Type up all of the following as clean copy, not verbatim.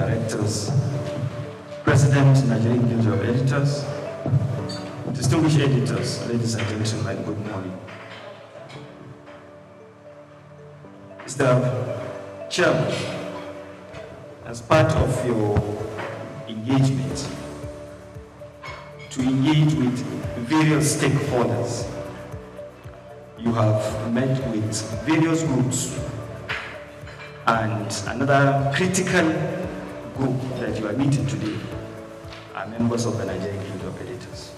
Directors, President, Nigerian Guild of Editors, distinguished editors, ladies and gentlemen, good morning. Mr. Chairman, as part of your engagement to engage with various stakeholders, you have met with various groups, and another critical group that you are meeting today are members of the Nigerian Guild of Editors.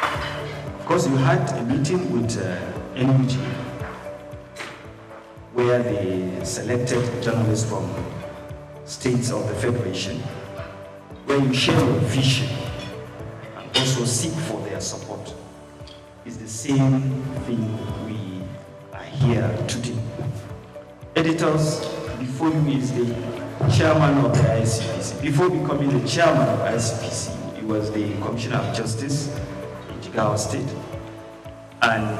Of course, you had a meeting with NUG, where they selected journalists from states of the Federation, where you share your vision and also seek for their support. It's the same thing we are here today. Editors, before you is the chairman of the ICPC. Before becoming the chairman of ICPC, he was the Commissioner of Justice in Jigawa State. And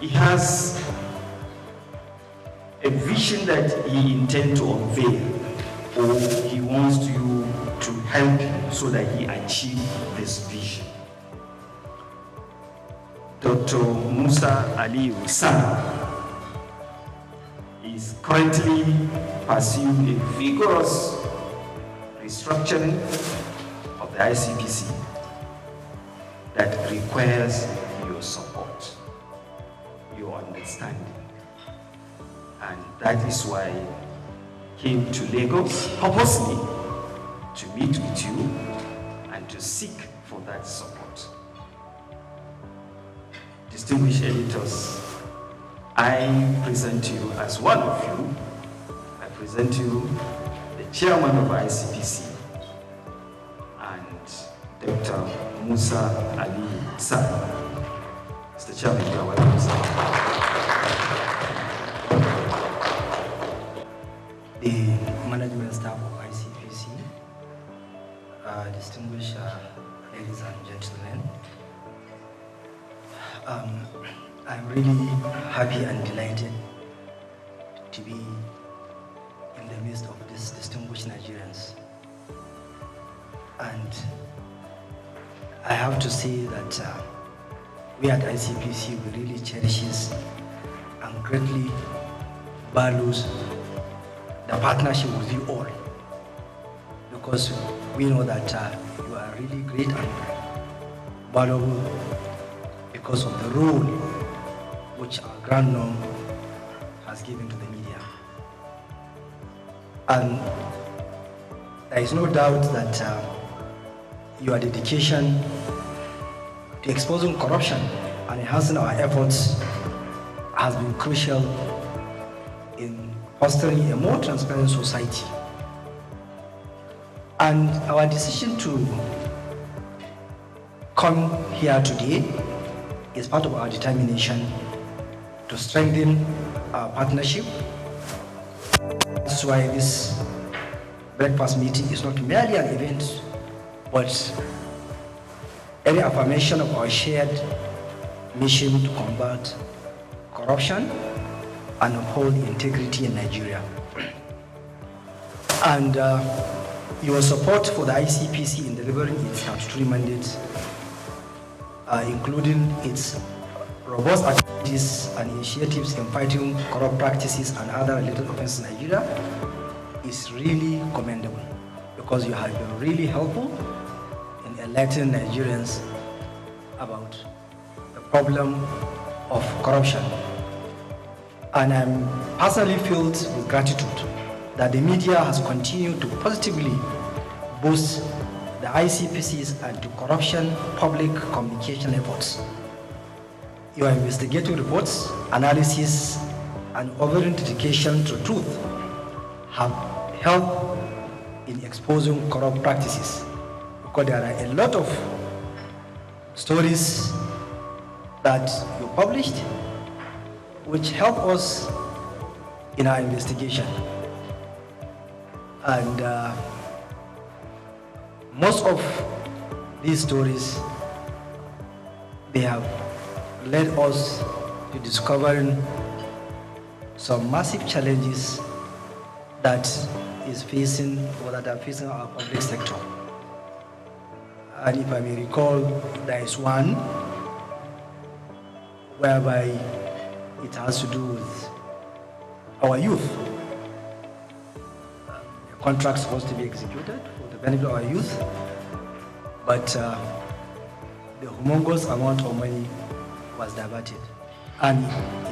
he has a vision that he intends to unveil, or he wants you to help him so that he achieve this vision. Dr. Musa Ali San is currently pursuing a vigorous restructuring of the ICPC that requires your support, your understanding. And that is why I came to Lagos purposely to meet with you and to seek for that support. Distinguished editors, I present you as one of you. I present you the chairman of ICPC and Dr. Musa Ali San. Mr. Chairman, you are welcome, sir. The management staff of ICPC, distinguished ladies and gentlemen, I'm really happy and delighted to be in the midst of these distinguished Nigerians. And I have to say that we at ICPC, we really cherishes and greatly values the partnership with you all, because we know that you are really great and valuable because of the role which our Grand Norm has given to the media. And there is no doubt that your dedication to exposing corruption and enhancing our efforts has been crucial in fostering a more transparent society. And our decision to come here today is part of our determination to strengthen our partnership. That's why this breakfast meeting is not merely an event, but a reaffirmation of our shared mission to combat corruption and uphold integrity in Nigeria. And your support for the ICPC in delivering its statutory mandate, including its robust activities and initiatives in fighting corrupt practices and other related offenses in Nigeria, is really commendable, because you have been really helpful in enlightening Nigerians about the problem of corruption. And I'm personally filled with gratitude that the media has continued to positively boost the ICPC's anti-corruption public communication efforts. Your investigative reports, analysis, and overall dedication to truth have helped in exposing corrupt practices, because there are a lot of stories that you published which help us in our investigation. And most of these stories, they have led us to discovering some massive challenges that is facing, or that are facing our public sector. And if I may recall, there is one whereby it has to do with our youth. The contract is supposed to be executed for the benefit of our youth, but the humongous amount of money was diverted. And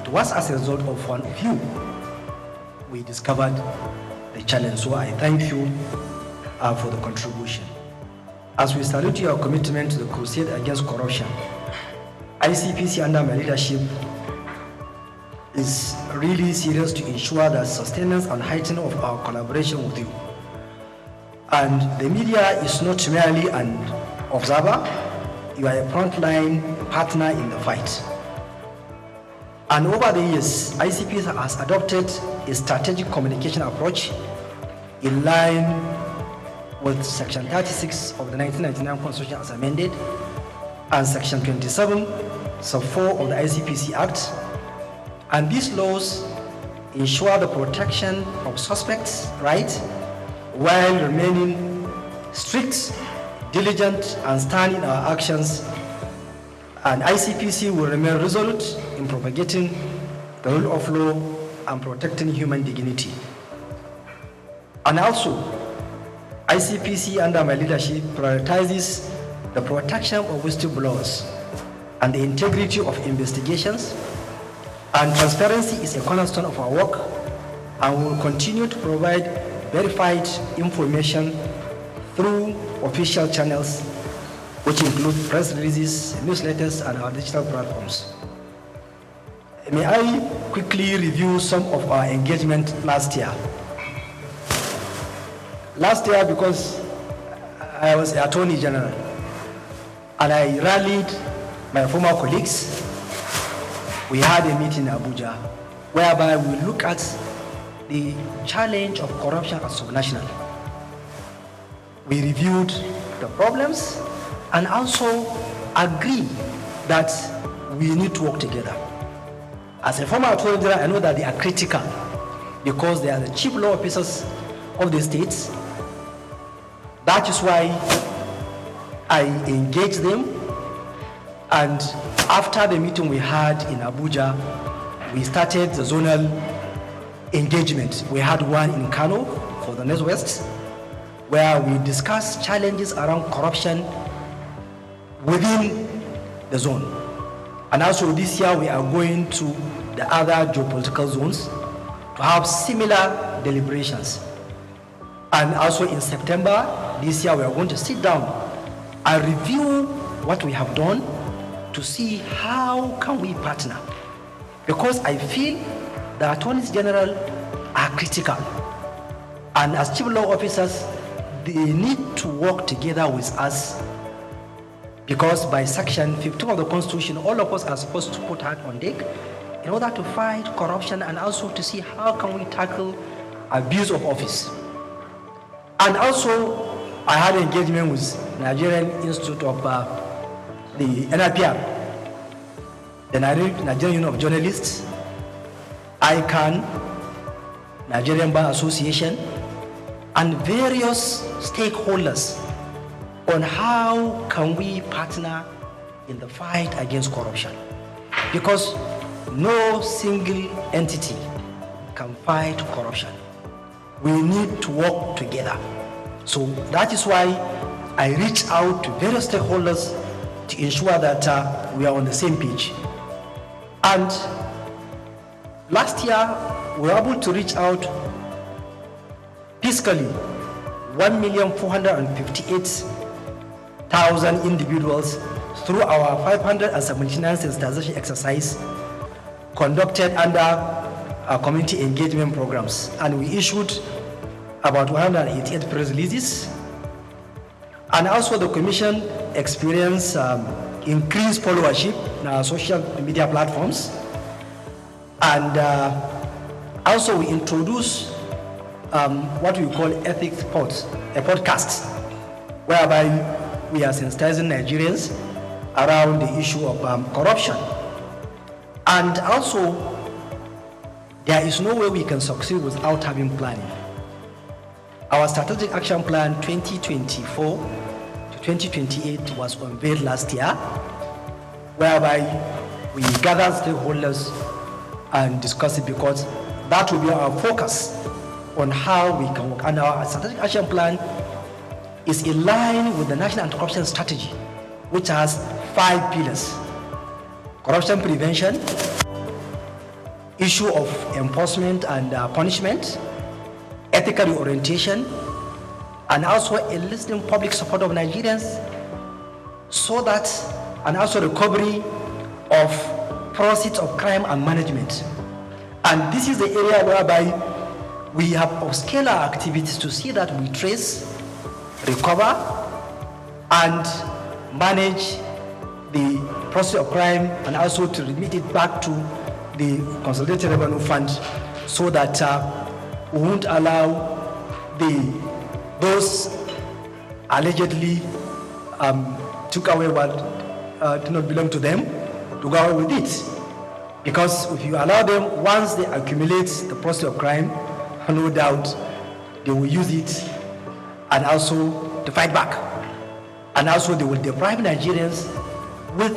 it was as a result of one of you we discovered the challenge. So I thank you for the contribution. As we salute your commitment to the crusade against corruption, ICPC under my leadership is really serious to ensure that sustenance and heightening of our collaboration with you. And the media is not merely an observer, you are a frontline partner in the fight. And over the years, ICPC has adopted a strategic communication approach in line with Section 36 of the 1999 Constitution as amended and Section 27, Sub 4 of the ICPC Act. And these laws ensure the protection of suspects' rights while remaining strict, diligent, and stand in our actions. And ICPC will remain resolute in propagating the rule of law and protecting human dignity. And also, ICPC under my leadership prioritizes the protection of whistleblowers and the integrity of investigations. And transparency is a cornerstone of our work, and we will continue to provide verified information through official channels, which include press releases, newsletters, and our digital platforms. May I quickly review some of our engagement last year? Last year, because I was the Attorney General, and I rallied my former colleagues, we had a meeting in Abuja, whereby we look at the challenge of corruption at subnational. We reviewed the problems and also agree that we need to work together. As a former Attorney General, I know that they are critical because they are the chief law officers of the states. That is why I engaged them, and after the meeting we had in Abuja, we started the zonal engagement. We had one in Kano for the Northwest, where we discussed challenges around corruption within the zone. And also this year we are going to the other geopolitical zones to have similar deliberations. And also in September this year we are going to sit down and review what we have done to see how can we partner. Because I feel the attorneys general are critical, and as chief law officers they need to work together with us, because by section 15 of the Constitution all of us are supposed to put hand on deck in order to fight corruption and also to see how can we tackle abuse of office. And also I had engagement with Nigerian Institute of the NIPR, the Nigerian Union of Journalists, ICANN, Nigerian Bar Association, and various stakeholders on how can we partner in the fight against corruption. Because no single entity can fight corruption. We need to work together. So that is why I reach out to various stakeholders to ensure that we are on the same page. And last year, we were able to reach out fiscally 1,458,000 individuals through our 579 sensitization exercise conducted under our community engagement programs. And we issued about 188 press releases. And also the Commission experienced increased followership in our social media platforms. And also we introduced what we call ethics pods, a podcast, whereby we are sensitizing Nigerians around the issue of corruption. And also, there is no way we can succeed without having planning. Our strategic action plan 2024 to 2028 was unveiled last year, whereby we gathered stakeholders and discussed it, because that will be our focus on how we can work. And our strategic action plan is in line with the National Anti-Corruption Strategy, which has 5 pillars: corruption prevention, issue of enforcement and punishment, ethical orientation, and also enlisting public support of Nigerians, so that, and also recovery of proceeds of crime and management. And this is the area whereby we have upscaled our activities to see that we trace, recover, and manage the process of crime, and also to remit it back to the Consolidated Revenue Fund, so that we won't allow those allegedly took away what did not belong to them to go away with it. Because if you allow them, once they accumulate the process of crime, no doubt they will use it and also to fight back. And also they will deprive Nigerians with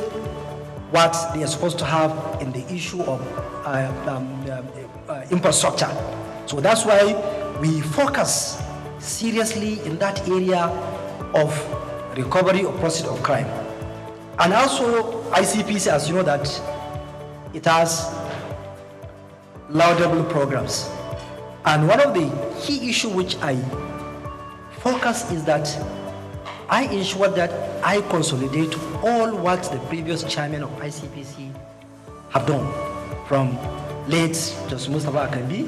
what they are supposed to have in the issue of infrastructure. So that's why we focus seriously in that area of recovery of proceeds of crime. And also ICPC, as you know, that it has laudable programs. And one of the key issues which I focus is that I ensure that I consolidate all what the previous chairman of ICPC have done, from late Justice Mustafa Akambi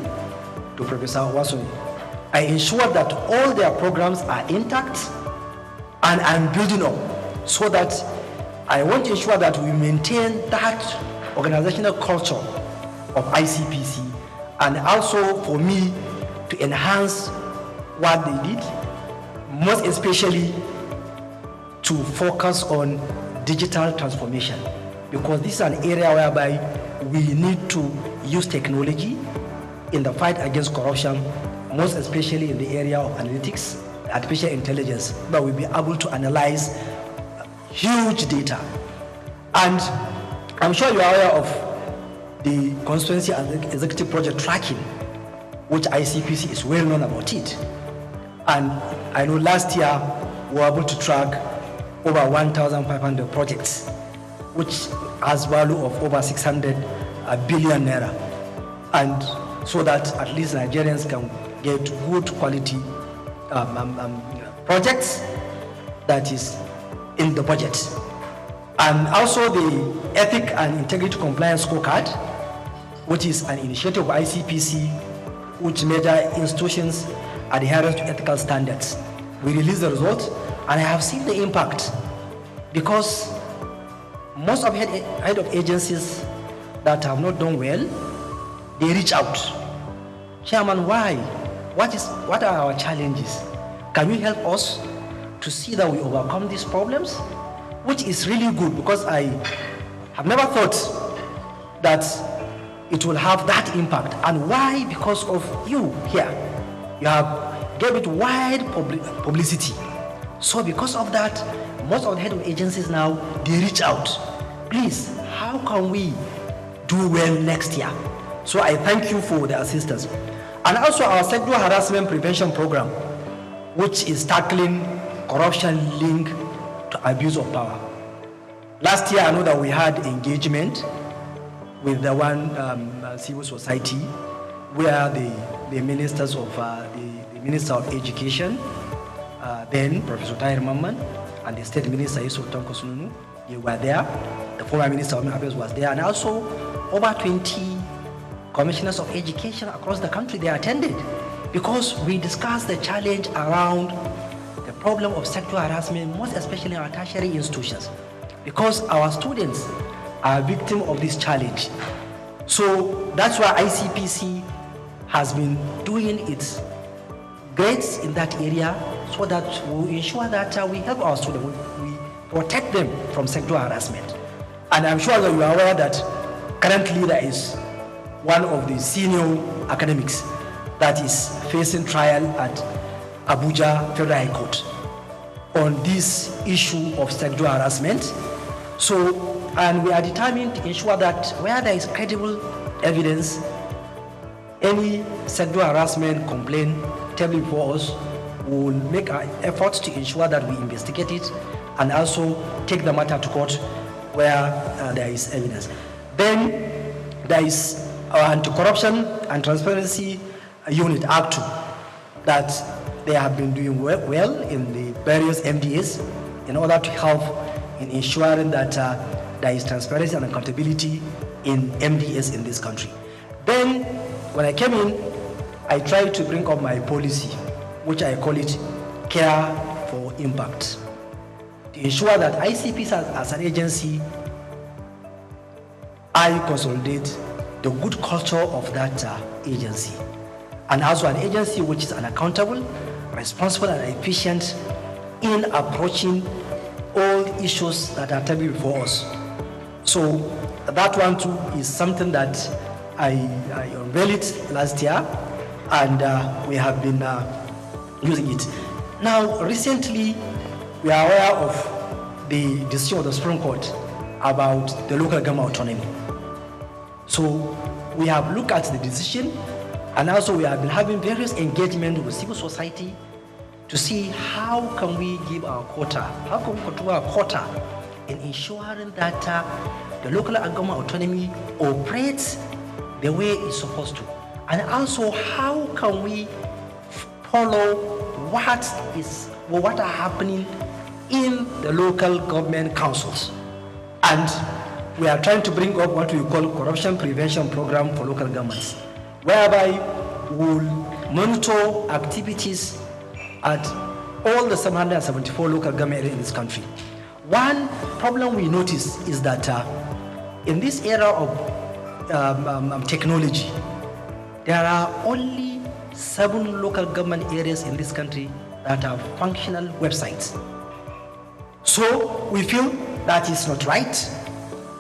to Professor Wasoni. I ensure that all their programs are intact, and I'm building up, so that I want to ensure that we maintain that organizational culture of ICPC, and also for me to enhance what they did, most especially to focus on digital transformation, because this is an area whereby we need to use technology in the fight against corruption, most especially in the area of analytics, artificial intelligence, that we'll be able to analyze huge data. And I'm sure you are aware of the constituency and executive project tracking, which ICPC is well known about it. And I know last year we were able to track over 1,500 projects, which has value of over 600 billion naira. And so that at least Nigerians can get good quality projects that is in the budget. And also the Ethic and Integrity Compliance Scorecard, which is an initiative of ICPC, which measure institutions' adherence to ethical standards. We released the result, and I have seen the impact, because most of head of agencies that have not done well, they reach out. Chairman, why? What are our challenges? Can you help us to see that we overcome these problems? Which is really good, because I have never thought that it will have that impact. And why? Because of you here. You have gave it wide publicity. So because of that, most of the head of agencies now, they reach out. Please, how can we do well next year? So I thank you for the assistance. And also our sexual harassment prevention program, which is tackling corruption linked to abuse of power. Last year, I know that we had engagement with the civil society, where the ministers of the Minister of Education, then Professor Tahir Mamman, and the State Minister Yusuf Tanko Sununu, they were there. The former Minister of Affairs was there, and also over 20 commissioners of education across the country, they attended, because we discussed the challenge around the problem of sexual harassment, most especially in our tertiary institutions, because our students are victims of this challenge. So that's why ICPC has been doing its great in that area, so that we ensure that we help our students, we protect them from sexual harassment. And I'm sure that you are aware that currently there is one of the senior academics that is facing trial at Abuja Federal High Court on this issue of sexual harassment. So, and we are determined to ensure that where there is credible evidence, any sexual harassment complaint tabled before us, we will make our efforts to ensure that we investigate it and also take the matter to court where there is evidence. Then there is our Anti-Corruption and Transparency Unit, Act 2, that they have been doing well in the various MDAs in order to help in ensuring that there is transparency and accountability in MDAs in this country. Then, when I came in, I tried to bring up my policy, which I call it Care for Impact, to ensure that ICPs as an agency, I consolidate the good culture of that agency, and also an agency which is unaccountable, responsible, and efficient in approaching all issues that are tabled before us. So that one too is something that I unveiled it last year, and we have been using it. Now, recently, we are aware of the decision of the Supreme Court about the local government autonomy. So we have looked at the decision, and also we have been having various engagement with civil society to see how can we give our quota, how can we control our quota in ensuring that the local government autonomy operates the way it's supposed to. And also, how can we follow what are happening in the local government councils. And we are trying to bring up what we call corruption prevention program for local governments, whereby we'll monitor activities at all the 774 local government areas in this country. One problem we notice is that in this era of technology, there are only 7 local government areas in this country that have functional websites. So we feel that is not right.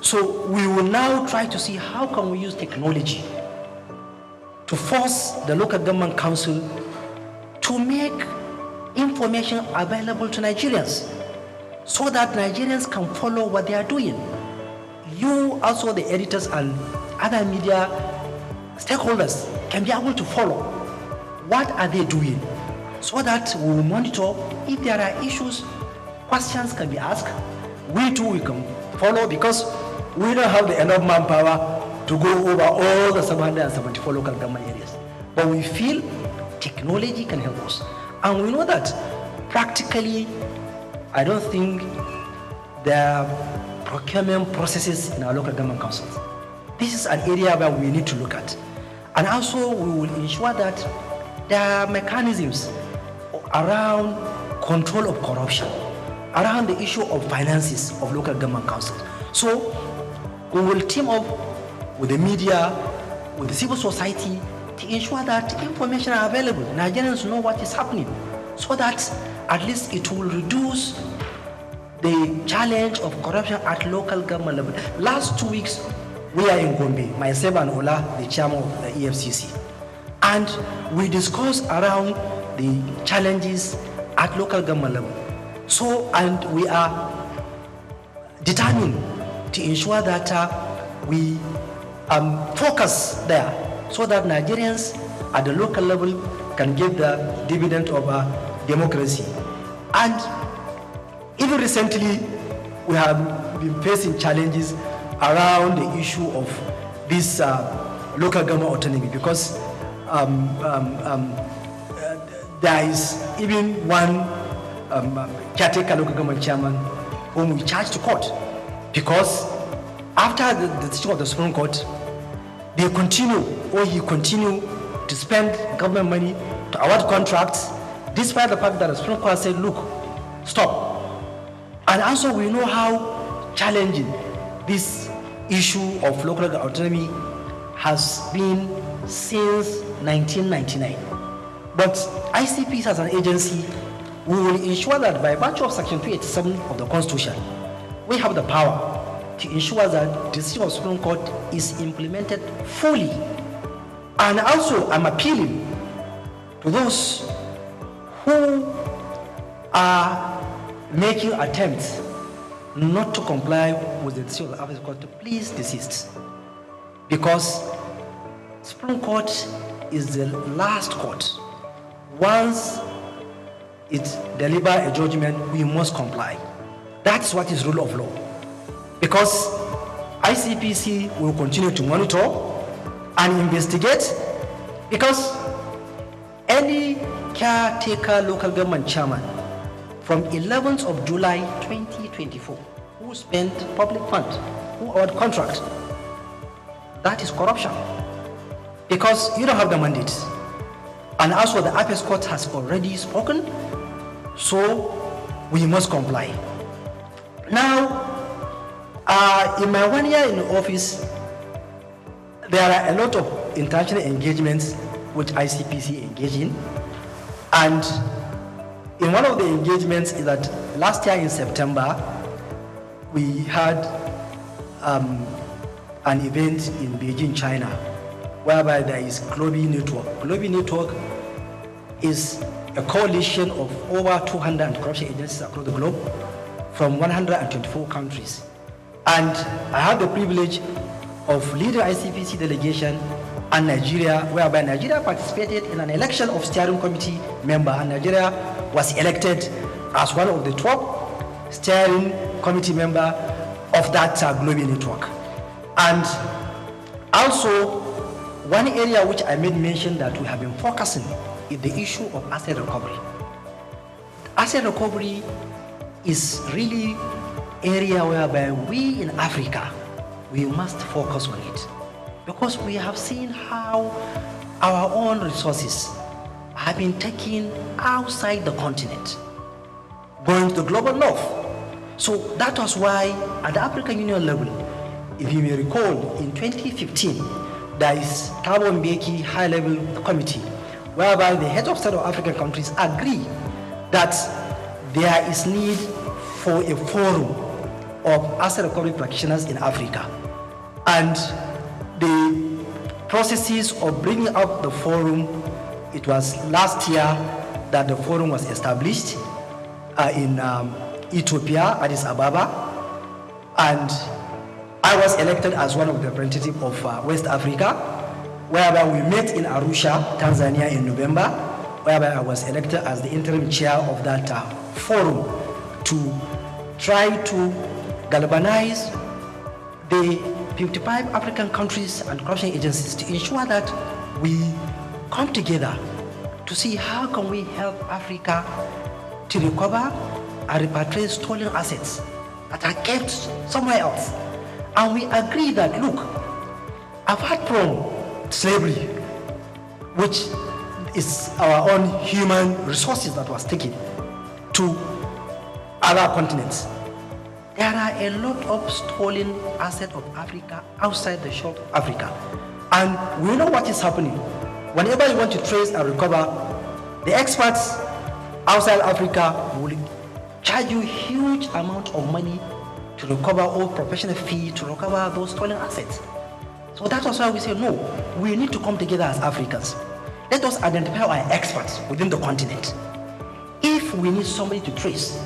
So we will now try to see how can we use technology to force the local government council to make information available to Nigerians so that Nigerians can follow what they are doing. You, also the editors and other media stakeholders, can be able to follow what are they doing so that we will monitor if there are issues, questions can be asked. We too, we can follow, because we don't have the enough manpower to go over all the 774 local government areas. But we feel technology can help us. And we know that practically, I don't think there are procurement processes in our local government councils. This is an area where we need to look at. And also, we will ensure that there are mechanisms around control of corruption, around the issue of finances of local government councils. So we will team up with the media, with the civil society, to ensure that information are available. Nigerians know what is happening, so that at least it will reduce the challenge of corruption at local government level. Last 2 weeks, we are in Gombe, myself and Ola, the chairman of the EFCC, and we discussed around the challenges at local government level. So, and we are determined to ensure that we focus there so that Nigerians at the local level can get the dividend of democracy. And even recently, we have been facing challenges around the issue of this local government autonomy, because there is even one caretaker local government chairman whom we charged to court, because after the decision of the Supreme Court, he continued to spend government money to award contracts, despite the fact that the Supreme Court said, look, stop. And also we know how challenging this issue of local autonomy has been since 1999. But ICPs as an agency, we will ensure that by virtue of Section 287 of the Constitution, we have the power to ensure that the decision of the Supreme Court is implemented fully. And also, I'm appealing to those who are making attempts not to comply with the decision of the African Court to please desist. Because Supreme Court is the last court. Once it delivers a judgment, we must comply. That's what is rule of law. Because ICPC will continue to monitor and investigate, because any caretaker local government chairman from 11th of July 2024 who spent public funds, who award contract, that is corruption, because you don't have the mandate. And also the Apex Court has already spoken, so we must comply. Now, in my 1 year in office, there are a lot of international engagements which ICPC engage in. And in one of the engagements is that last year in September, we had an event in Beijing, China, whereby there is Global Network. Global Network is a coalition of over 200 anti-corruption agencies across the globe from 124 countries. And I had the privilege of leading ICPC delegation and Nigeria, whereby Nigeria participated in an election of steering committee member, and Nigeria was elected as one of the top steering committee member of that Global Network. And also, one area which I made mention that we have been focusing is the issue of asset recovery. Asset recovery is really area whereby we in Africa, we must focus on it, because we have seen how our own resources have been taken outside the continent, going to the global north. So that was why at the African Union level, if you may recall, in 2015, there is Thabo Mbeki high-level committee, whereby the heads of state of African countries agree that there is need for a forum of asset recovery practitioners in Africa. And the processes of bringing up the forum, it was last year that the forum was established in Ethiopia, Addis Ababa, and I was elected as one of the representatives of West Africa, whereby we met in Arusha, Tanzania in November, whereby I was elected as the interim chair of that forum to try to galvanize the 55 African countries and corruption agencies to ensure that we come together to see how can we help Africa to recover and repatriate stolen assets that are kept somewhere else. And we agree that, look, apart from slavery, which is our own human resources that was taken to other continents, there are a lot of stolen assets of Africa outside the shore of Africa. And we know what is happening. Whenever you want to trace and recover, the experts outside Africa will charge you huge amount of money to recover all professional fee, to recover those stolen assets. So that was why we say, no, we need to come together as Africans. Let us identify our experts within the continent. If we need somebody to trace,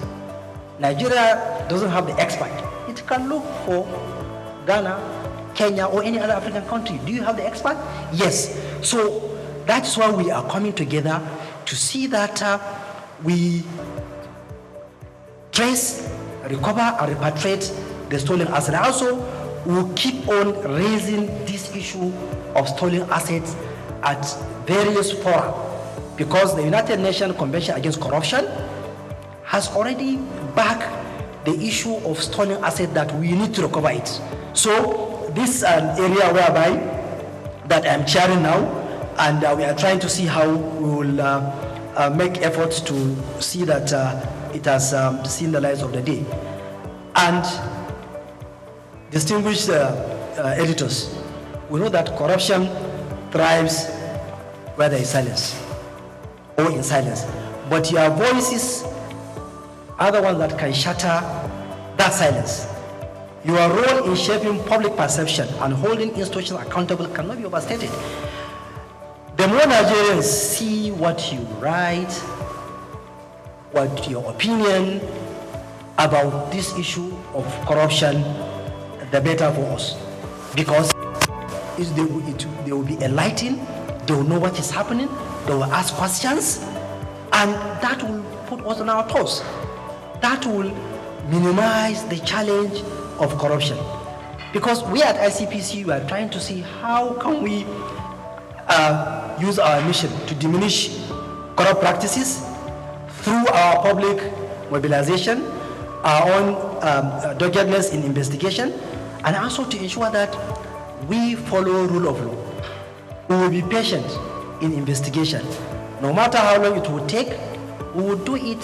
Nigeria doesn't have the expert. It can look for Ghana, Kenya, or any other African country. Do you have the expert? Yes. So that's why we are coming together to see that we trace, recover, and repatriate the stolen assets. Also, we'll keep on raising this issue of stolen assets at various fora, because the United Nations Convention Against Corruption has already backed the issue of stolen assets that we need to recover it. So this is an area whereby that I'm chairing now, and we are trying to see how we will make efforts to see that it has seen the light of the day. And distinguished editors, we know that corruption thrives where there is silence, or in silence. But your voices are the ones that can shatter that silence. Your role in shaping public perception and holding institutions accountable cannot be overstated. The more Nigerians see what you write, what your opinion about this issue of corruption, the better for us. Because they will be enlightened, they will know what is happening, they will ask questions, and that will put us on our toes. That will minimize the challenge of corruption. Because we at ICPC, we are trying to see how can we use our mission to diminish corrupt practices through our public mobilization, our own doggedness in investigation, and also to ensure that we follow rule of law. We will be patient in investigation. No matter how long it will take, we will do it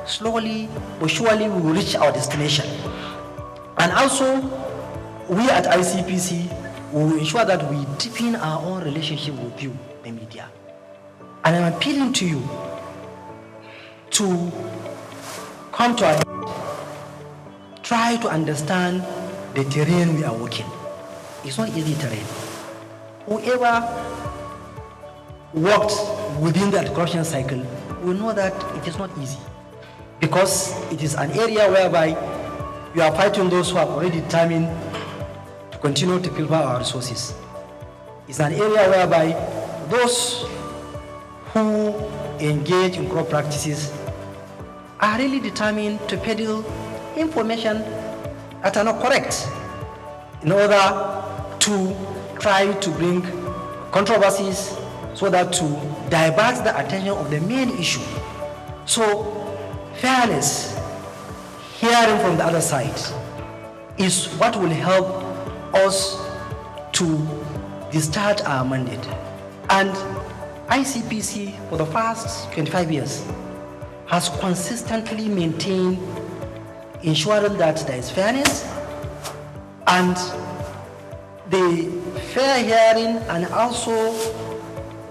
slowly but surely. We will reach our destination. And also, we at ICPC will ensure that we deepen our own relationship with you, the media. And I'm appealing to you to come to our aid. Try to understand the terrain we are working. It's not easy terrain. Whoever worked within that corruption cycle will know that it is not easy, because it is an area whereby you are fighting those who are already determined to continue to pilfer our resources. It's an area whereby those who engage in corrupt practices are really determined to peddle information that are not correct in order to try to bring controversies so that to divert the attention of the main issue. So fairness, hearing from the other side, is what will help us to discharge our mandate. And ICPC for the past 25 years has consistently maintained ensuring that there is fairness and the fair hearing, and also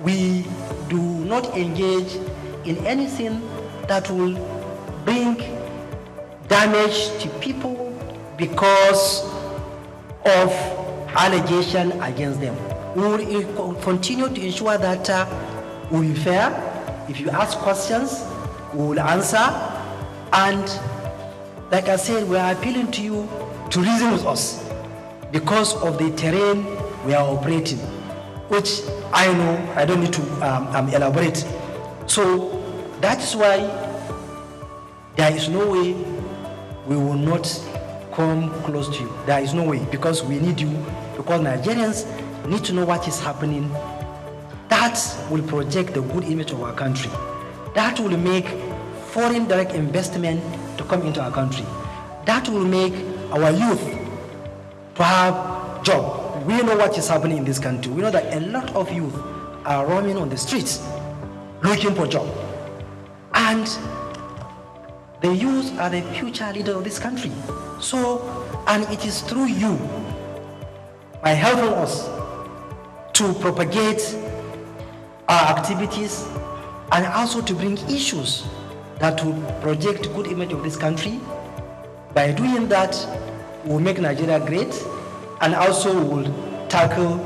we do not engage in anything that will bring damage to people because of allegation against them. We will continue to ensure that we will be fair. If you ask questions, we will answer. And like I said, we are appealing to you to reason with us because of the terrain we are operating, which I know I don't need to elaborate. So that's why there is no way we will not come close to you. There is no way, because we need you, because Nigerians need to know what is happening. That will project the good image of our country. That will make foreign direct investment to come into our country. That will make our youth to have job. We know what is happening in this country. We know that a lot of youth are roaming on the streets looking for job. And the youth are the future leader of this country. So, and it is through you, by helping us to propagate our activities and also to bring issues that will project good image of this country. By doing that, we'll make Nigeria great, and also we'll tackle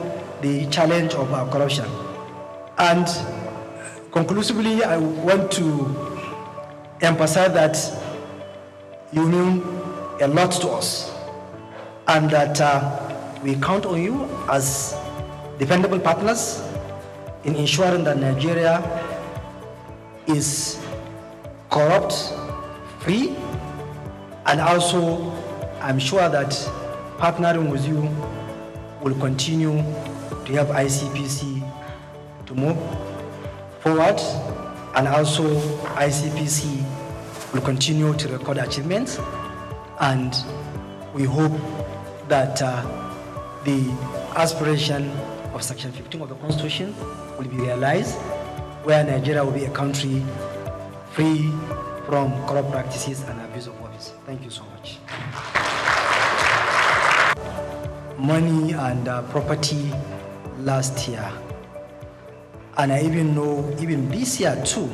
the challenge of our corruption. And conclusively, I want to emphasize that you mean a lot to us, and that we count on you as dependable partners in ensuring that Nigeria is corrupt-free, and also I'm sure that partnering with you will continue to help ICPC to move forward, and also ICPC will continue to record achievements, and we hope that the aspiration of Section 15 of the Constitution will be realized, where Nigeria will be a country free from corrupt practices and abuse of office. Thank you so much. Money and property last year, and I even know even this year too,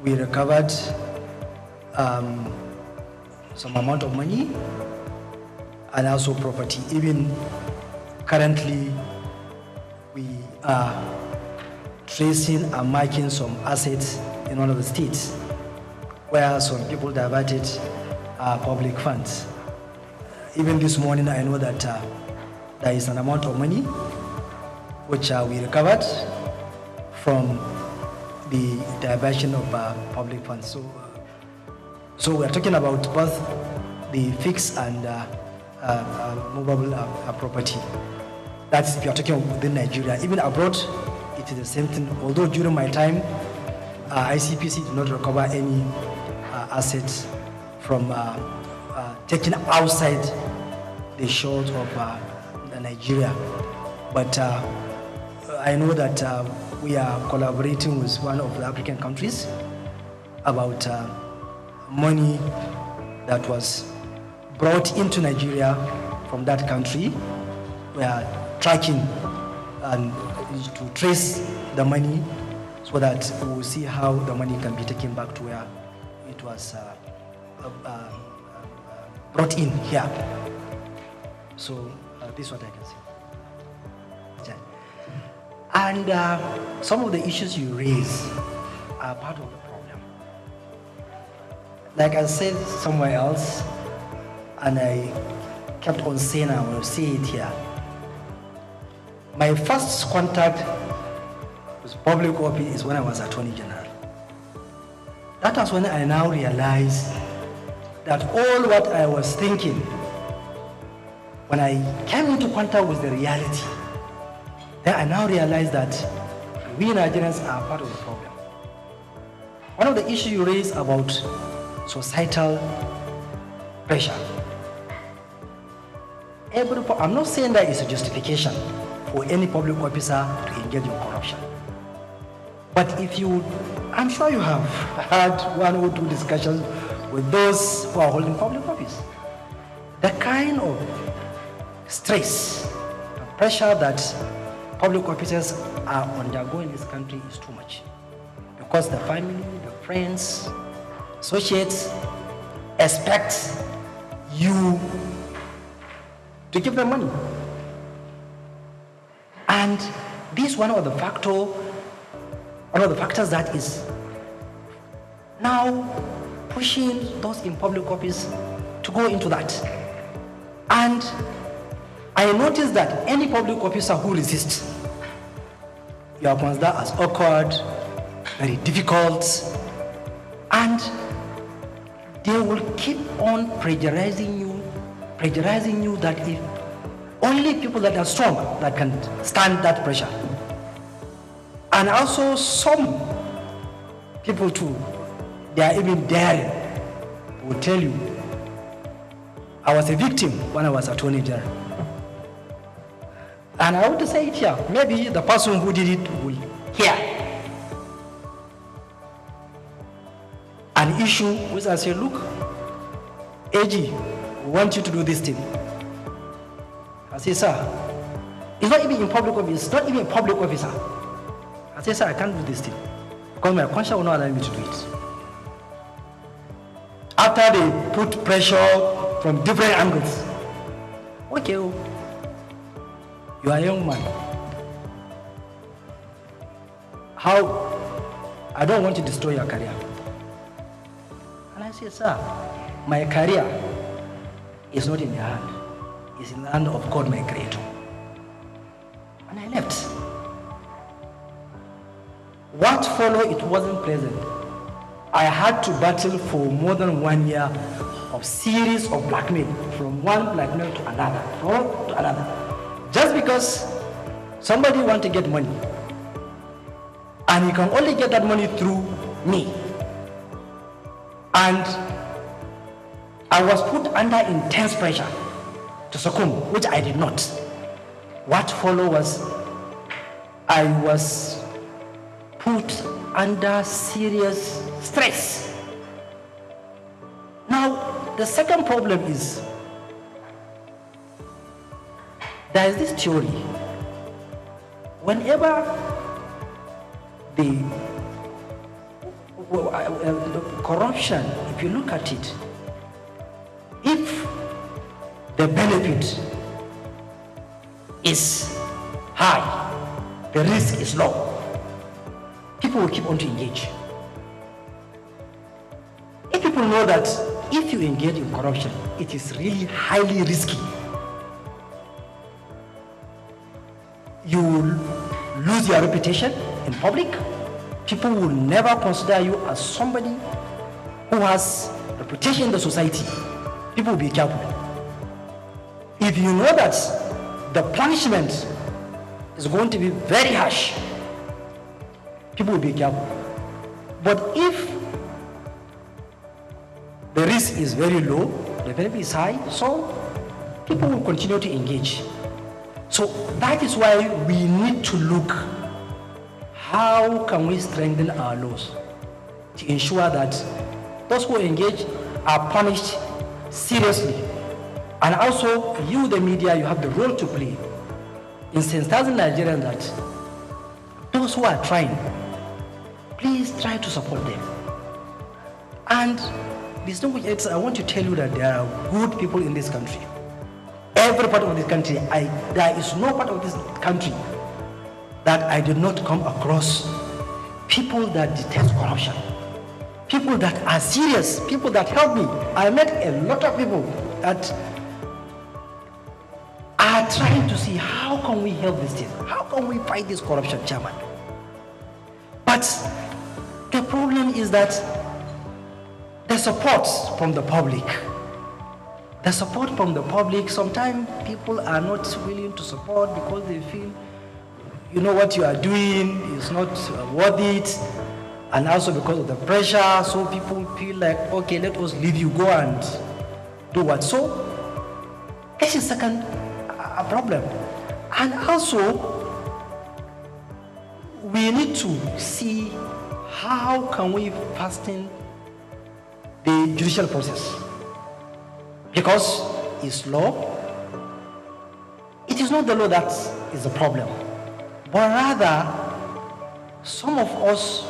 we recovered some amount of money and also property. Even currently, we are tracing and marking some assets in one of the states. where some people diverted public funds. Even this morning, I know that there is an amount of money which we recovered from the diversion of public funds. So we're talking about both the fixed and movable property. That's if you're talking within Nigeria. Even abroad, it is the same thing. Although during my time, ICPC did not recover any assets from taken outside the shores of Nigeria. But I know that we are collaborating with one of the African countries about money that was brought into Nigeria from that country. We are tracking and to trace the money so that we will see how the money can be taken back to where it was brought in here. So this is what I can say. And some of the issues you raise are part of the problem. Like I said somewhere else, and I kept on saying, I will say it here. My first contact with public office is when I was Attorney General. That was when I now realized that all what I was thinking, when I came into contact with the reality, then I now realize that we Nigerians are part of the problem. One of the issues you raise about societal pressure. I'm not saying that it's a justification for any public officer to engage in corruption. But if you, I'm sure you have had one or two discussions with those who are holding public office. The kind of stress and pressure that public officers are undergoing in this country is too much. Because the family, the friends, associates expect you to give them money. And this is one of the factors that is now pushing those in public office to go into that. And I noticed that any public officer who resists, you are considered as awkward, very difficult, and they will keep on pressurizing you that if only people that are strong that can stand that pressure. And also some people too, they are even daring, will tell you, I was a victim when I was Attorney General. And I want to say it here, maybe the person who did it will hear an issue which I say, look, AG, we want you to do this thing. I say, sir, it's not even in public office, it's not even a public officer. I say, sir, I can't do this thing because my conscience will not allow me to do it. After they put pressure from different angles, okay, you are a young man. How? I don't want to destroy your career. And I say, sir, my career is not in your hand. It's in the hand of God, my Creator. And I left. What followed, it wasn't pleasant. I had to battle for more than 1 year of series of blackmail, from one blackmail to another, just because somebody wants to get money, and you can only get that money through me. And I was put under intense pressure to succumb, which I did not. What followed was I was put under serious stress. Now, the second problem is there is this theory. Whenever the corruption, if you look at it, if the benefit is high, the risk is low, people will keep on to engage. people know that if you engage in corruption, it is really highly risky. You will lose your reputation in public. People will never consider you as somebody who has reputation in the society. People will be careful. If you know that the punishment is going to be very harsh, people will be careful. But if the risk is very low, the benefit is high, so people will continue to engage. So that is why we need to look, how can we strengthen our laws to ensure that those who engage are punished seriously. And also, you, the media, you have the role to play in sensitizing Nigerians that those who are trying, please try to support them. And I want to tell you that there are good people in this country. Every part of this country, there is no part of this country that I did not come across people that detest corruption, people that are serious, people that help me. I met a lot of people that are trying to see how can we help this thing, how can we fight this corruption, Chairman. But the problem is that the support from the public, sometimes people are not willing to support because they feel, you know, what you are doing is not worth it, and also because of the pressure, so people feel like, okay, let us leave you, go and do what. So this is second problem. And also we need to see how can we fasten the judicial process, because it's law. It is not the law that is the problem, but rather some of us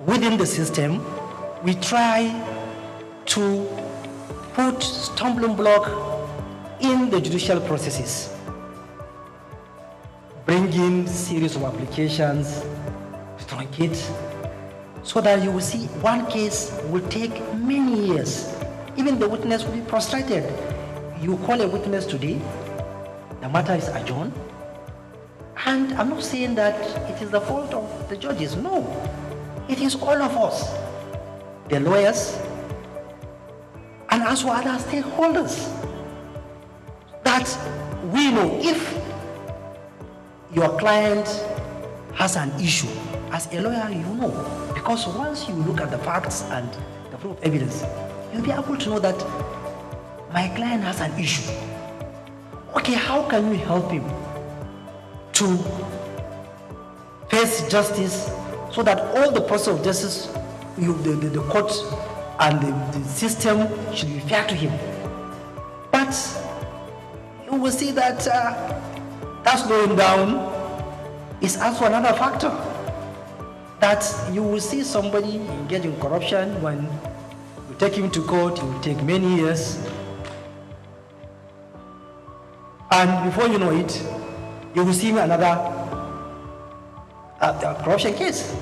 within the system, we try to put stumbling block in the judicial processes, bring in series of applications, truncate, so that you will see one case will take many years. Even the witness will be frustrated. You call a witness today, the matter is adjourned, and I'm not saying that it is the fault of the judges. No, it is all of us, the lawyers, and also other stakeholders, that we know if your client has an issue, as a lawyer, you know, because once you look at the facts and the proof of evidence, you'll be able to know that my client has an issue. Okay, how can we help him to face justice so that all the process of justice, the court and the system should be fair to him? But you will see that that's going down is also another factor. That you will see somebody engage in corruption, when you take him to court, it will take many years. And before you know it, you will see another corruption case.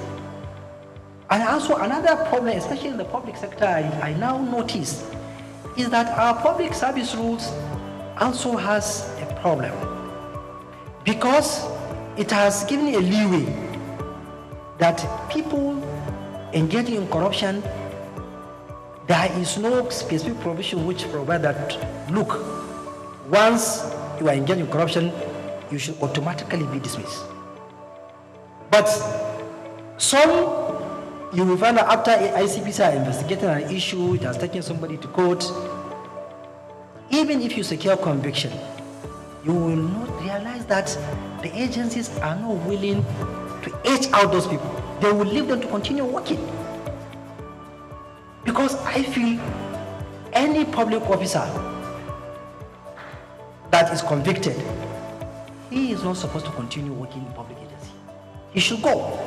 And also another problem, especially in the public sector, I now notice, is that our public service rules also has a problem, because it has given a leeway that people engaging in corruption, there is no specific provision which provides that, look, once you are engaged in corruption, you should automatically be dismissed. But some, you will find that after ICPC are investigating an issue, it has taken somebody to court, even if you secure conviction, you will not realize that the agencies are not willing to edge out those people. They will leave them to continue working. Because I feel any public officer that is convicted, he is not supposed to continue working in public agency. He should go.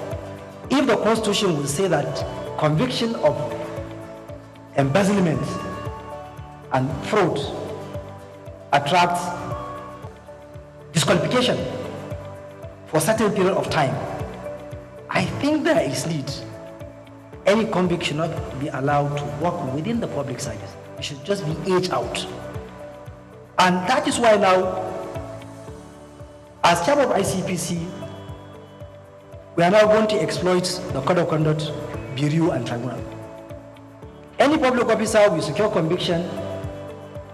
If the Constitution will say that conviction of embezzlement and fraud attracts disqualification for a certain period of time, I think there is need any convict should not be allowed to work within the public service. It should just be aged out. And that is why now, as chairman of ICPC, we are now going to exploit the Code of Conduct, Bureau and Tribunal. Any public officer with secure conviction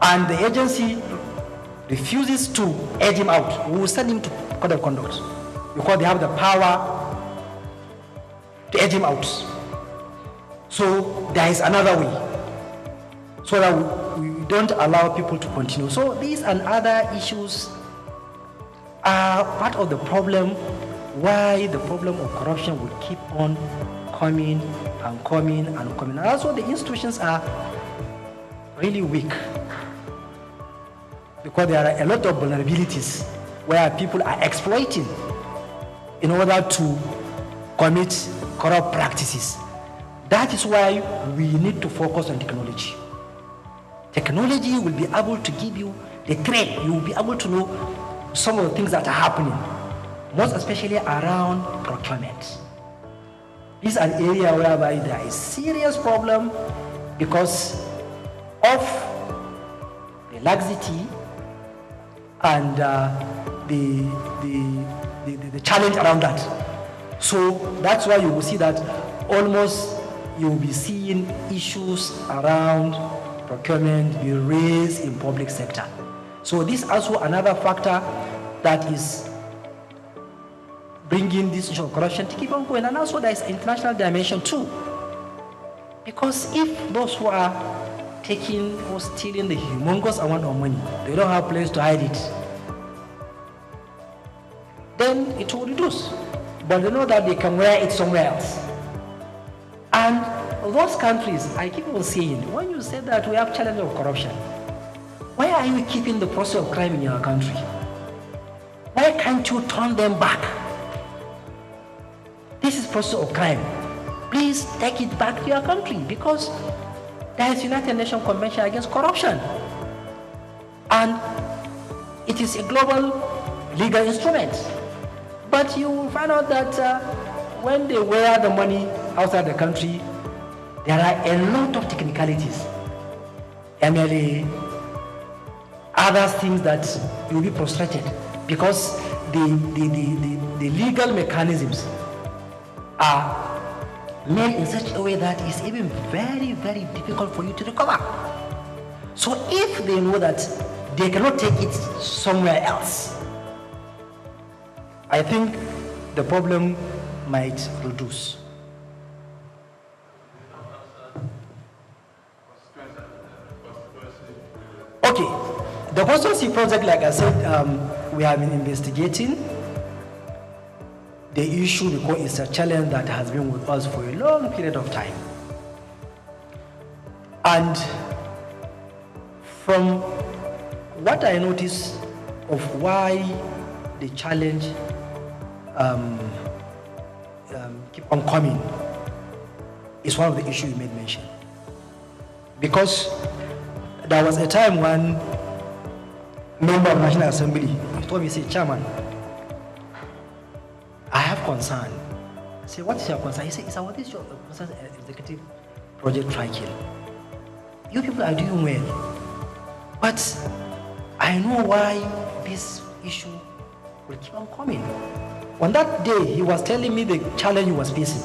and the agency refuses to edge him out, we will send him to Code of Conduct because they have the power to edge him out. So there is another way so that we don't allow people to continue. So these and other issues are part of the problem why the problem of corruption will keep on coming and coming and coming. And also the institutions are really weak because there are a lot of vulnerabilities where people are exploiting in order to commit corrupt practices. That is why we need to focus on technology. Technology will be able to give you the thread. You will be able to know some of the things that are happening, most especially around procurement. This is an area whereby there is serious problem because of the laxity and the challenge around that. So that's why you will see that almost you will be seeing issues around procurement be raised in public sector. So this is also another factor that is bringing this issue of corruption to keep on going. And also there is an international dimension too. Because if those who are taking or stealing the humongous amount of money, they don't have a place to hide it, then it will reduce. But they know that they can wear it somewhere else. And those countries, I keep on saying, when you say that we have challenge of corruption, why are you keeping the process of crime in your country? Why can't you turn them back? This is process of crime. Please take it back to your country because there is United Nations Convention Against Corruption. And it is a global legal instrument. But you will find out that when they wear the money outside the country, there are a lot of technicalities. MLA, other things that will be frustrated because the legal mechanisms are made in such a way that it's even very, very difficult for you to recover. So if they know that they cannot take it somewhere else, I think the problem might reduce. Okay, the constituency project, like I said, we have been investigating the issue because it's a challenge that has been with us for a long period of time. And from what I notice of why the challenge keep on coming is one of the issues you made mention. Because there was a time when member of National Assembly told me, say, Chairman, I have concern. I say, what is your concern? He said, it's about this concern executive project tracking. You people are doing well, but I know why this issue will keep on coming. On that day, he was telling me the challenge he was facing.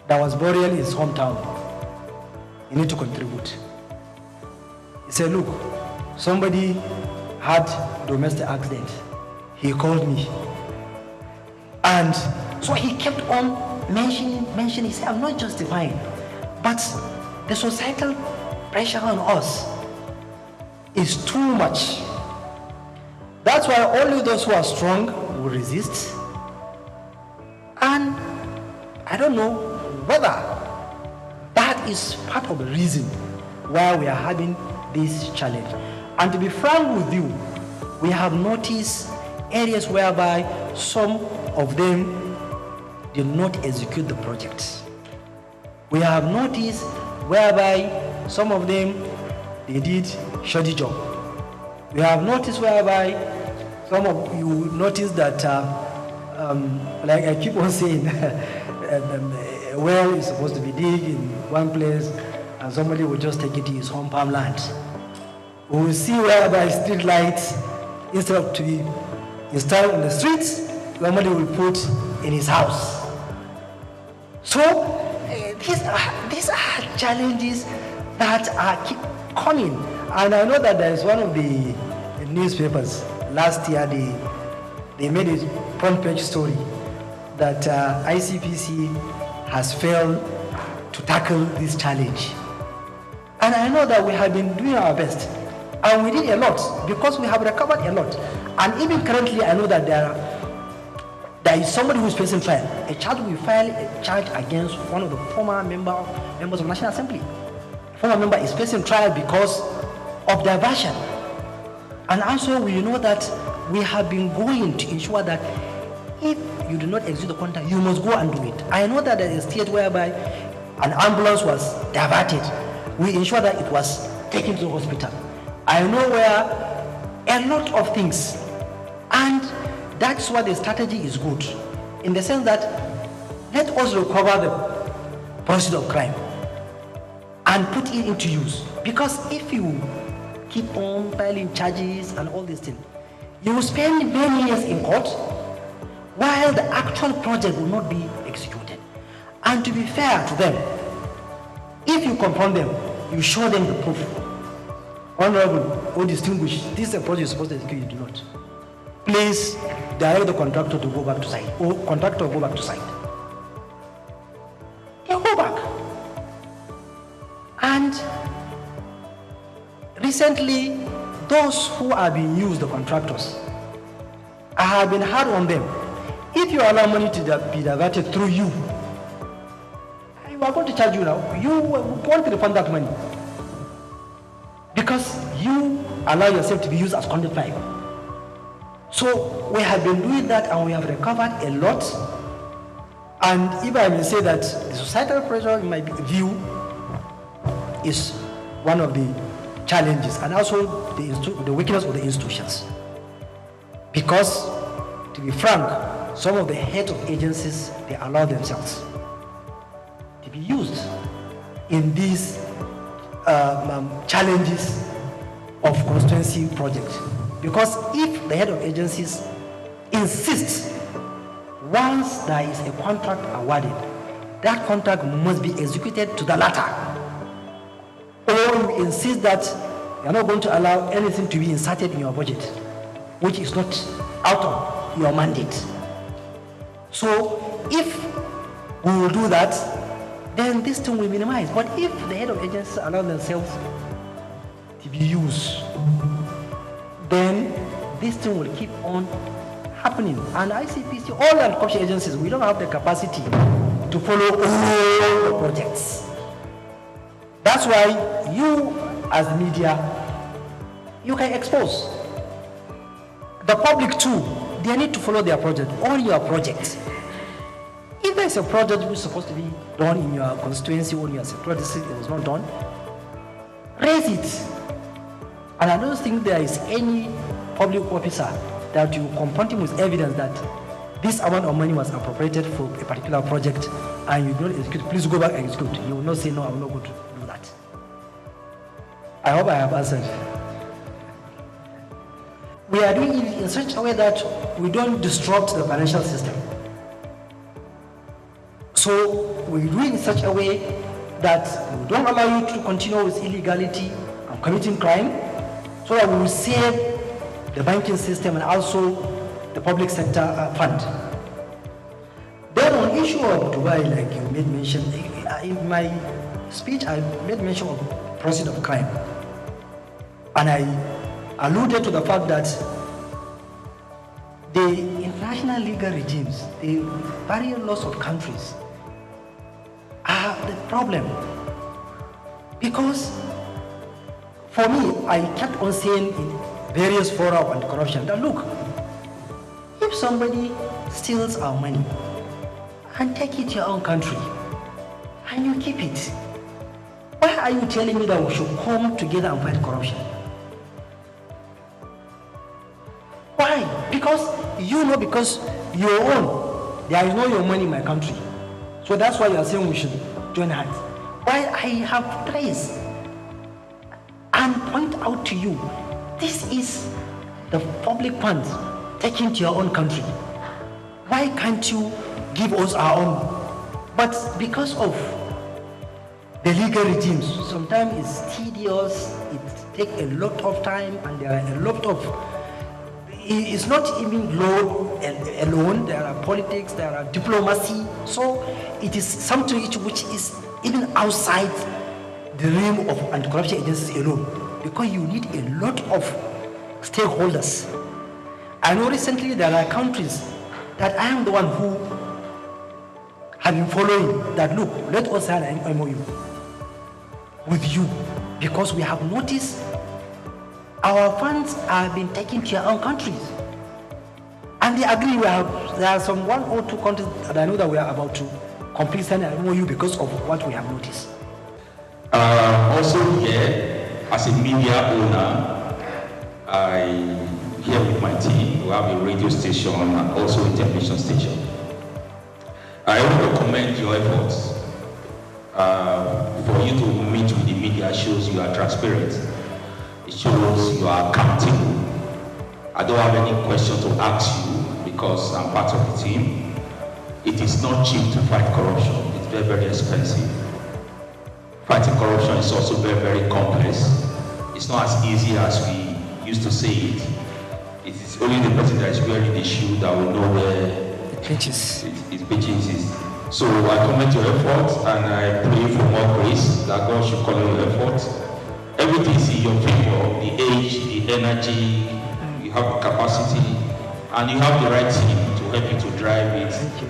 There was burial in his hometown. You need to contribute. He said, look, somebody had domestic accident. He called me. And so he kept on mentioning, he said, I'm not justifying, but the societal pressure on us is too much. That's why only those who are strong will resist. And I don't know whether that is part of the reason why we are having this challenge. And to be frank with you, we have noticed areas whereby some of them did not execute the project. We have noticed whereby some of them, they did shoddy job. We have noticed whereby some of you noticed that like I keep on saying, a well is supposed to be dig in one place, and somebody will just take it to his home farmland. We will see whereby street lights, instead of to be installed in the streets, somebody will put in his house. So these are challenges that are keep coming. And I know that there is one of the newspapers last year, they made a front page story that ICPC has failed to tackle this challenge. And I know that we have been doing our best, and we did a lot because we have recovered a lot. And even currently, I know that there is somebody who is facing trial. A charge will file a charge against one of the former members of National Assembly. The former member is facing trial because of diversion. And also, we know that we have been going to ensure that if you do not execute the contract, you must go and do it. I know that there is a state whereby an ambulance was diverted. We ensure that it was taken to the hospital. I know where a lot of things, and that's why the strategy is good, in the sense that let us recover the proceeds of crime and put it into use. Because if you keep on filing charges and all these things, you will spend many years in court while the actual project will not be executed. And to be fair to them, if you confront them, you show them the proof. Honorable or distinguished, this is a project you're supposed to execute, you do not. Please direct the contractor to go back to site, or contractor go back to site. They go back. And recently, those who are being used, the contractors, I have been hard on them. If you allow money to be diverted through you, we are going to charge you now. You want to refund that money because you allow yourself to be used as conduit pipe. So we have been doing that, and we have recovered a lot. And if I may say that the societal pressure, in my view, is one of the challenges, and also the weakness of the institutions. Because, to be frank, some of the heads of agencies, they allow themselves to be used in these challenges of constituency projects. Because if the head of agencies insists, once there is a contract awarded, that contract must be executed to the latter. Or you insist that you are not going to allow anything to be inserted in your budget, which is not out of your mandate. So if we will do that, then this thing will minimize. But if the head of agencies allow themselves to be used, then this thing will keep on happening. And ICPC, all anti-corruption agencies, we don't have the capacity to follow all the projects. That's why you, as the media, you can expose. The public too, they need to follow their project, all your projects. If there's a project which is supposed to be done in your constituency or in your sector district, it was not done, raise it. And I don't think there is any public officer that you confront him with evidence that this amount of money was appropriated for a particular project and you don't execute, please go back and execute. You will not say, no, I'm not going to do that. I hope I have answered. We are doing it in such a way that we don't disrupt the financial system. So we do it in such a way that we don't allow you to continue with illegality and committing crime, so that we will save the banking system and also the public sector fund. Then on issue of Dubai, like you made mention, in my speech I made mention of proceeds of crime. And I alluded to the fact that the international legal regimes, the various laws of countries are the problem. Because for me, I kept on saying in various fora on corruption that look, if somebody steals our money and take it to your own country and you keep it, why are you telling me that we should come together and fight corruption? Why? Because your own. There is no your money in my country. So that's why you are saying we should join hands. While I have traced and point out to you, this is the public funds taken to your own country. Why can't you give us our own? But because of the legal regimes, sometimes it's tedious, it takes a lot of time, and there are a lot of, it's not even law alone, there are politics, there are diplomacy, so it is something which is even outside the realm of anti-corruption agencies alone, because you need a lot of stakeholders. I know recently there are countries that I am the one who have been following that, look, let us sign an MOU with you, because we have noticed our funds are being taken to your own countries. And they agree. There are some 1 or 2 countries that I know that we are about to complete signing an MOU because of what we have noticed. Also here, as a media owner, I here with my team, we have a radio station and also a television station. I want to commend your efforts. For you to meet with the media shows you are transparent. It shows you are accountable. I don't have any question to ask you because I'm part of the team. It is not cheap to fight corruption. It's very, very expensive. Fighting corruption is also very, very complex. It's not as easy as we used to say it. It is only the person that is wearing the shoe that will know where it pitches is. So I commend your efforts and I pray for more grace that God should color your efforts. Everything is in your favor, the age, the energy, you have the capacity, and you have the right team to help you to drive it. Thank you.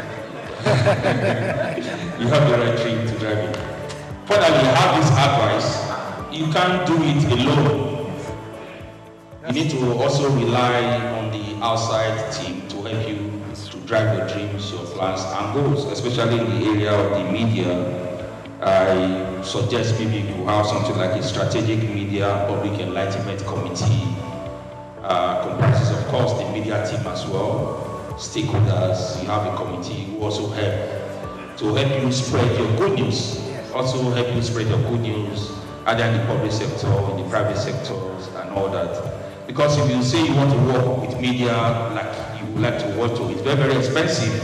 You have the right team to drive it. Finally, you have this advice. You can't do it alone. You need to also rely on the outside team to help you to drive your dreams, your plans and goals, especially in the area of the media. I suggest maybe you could have something like a strategic media public enlightenment committee. Comprises, of course, the media team as well, stakeholders. You have a committee who also help you spread your good news. Also help you spread your good news either in the public sector, in the private sectors, and all that. Because if you say you want to work with media like you would like to work to, it's very, very expensive.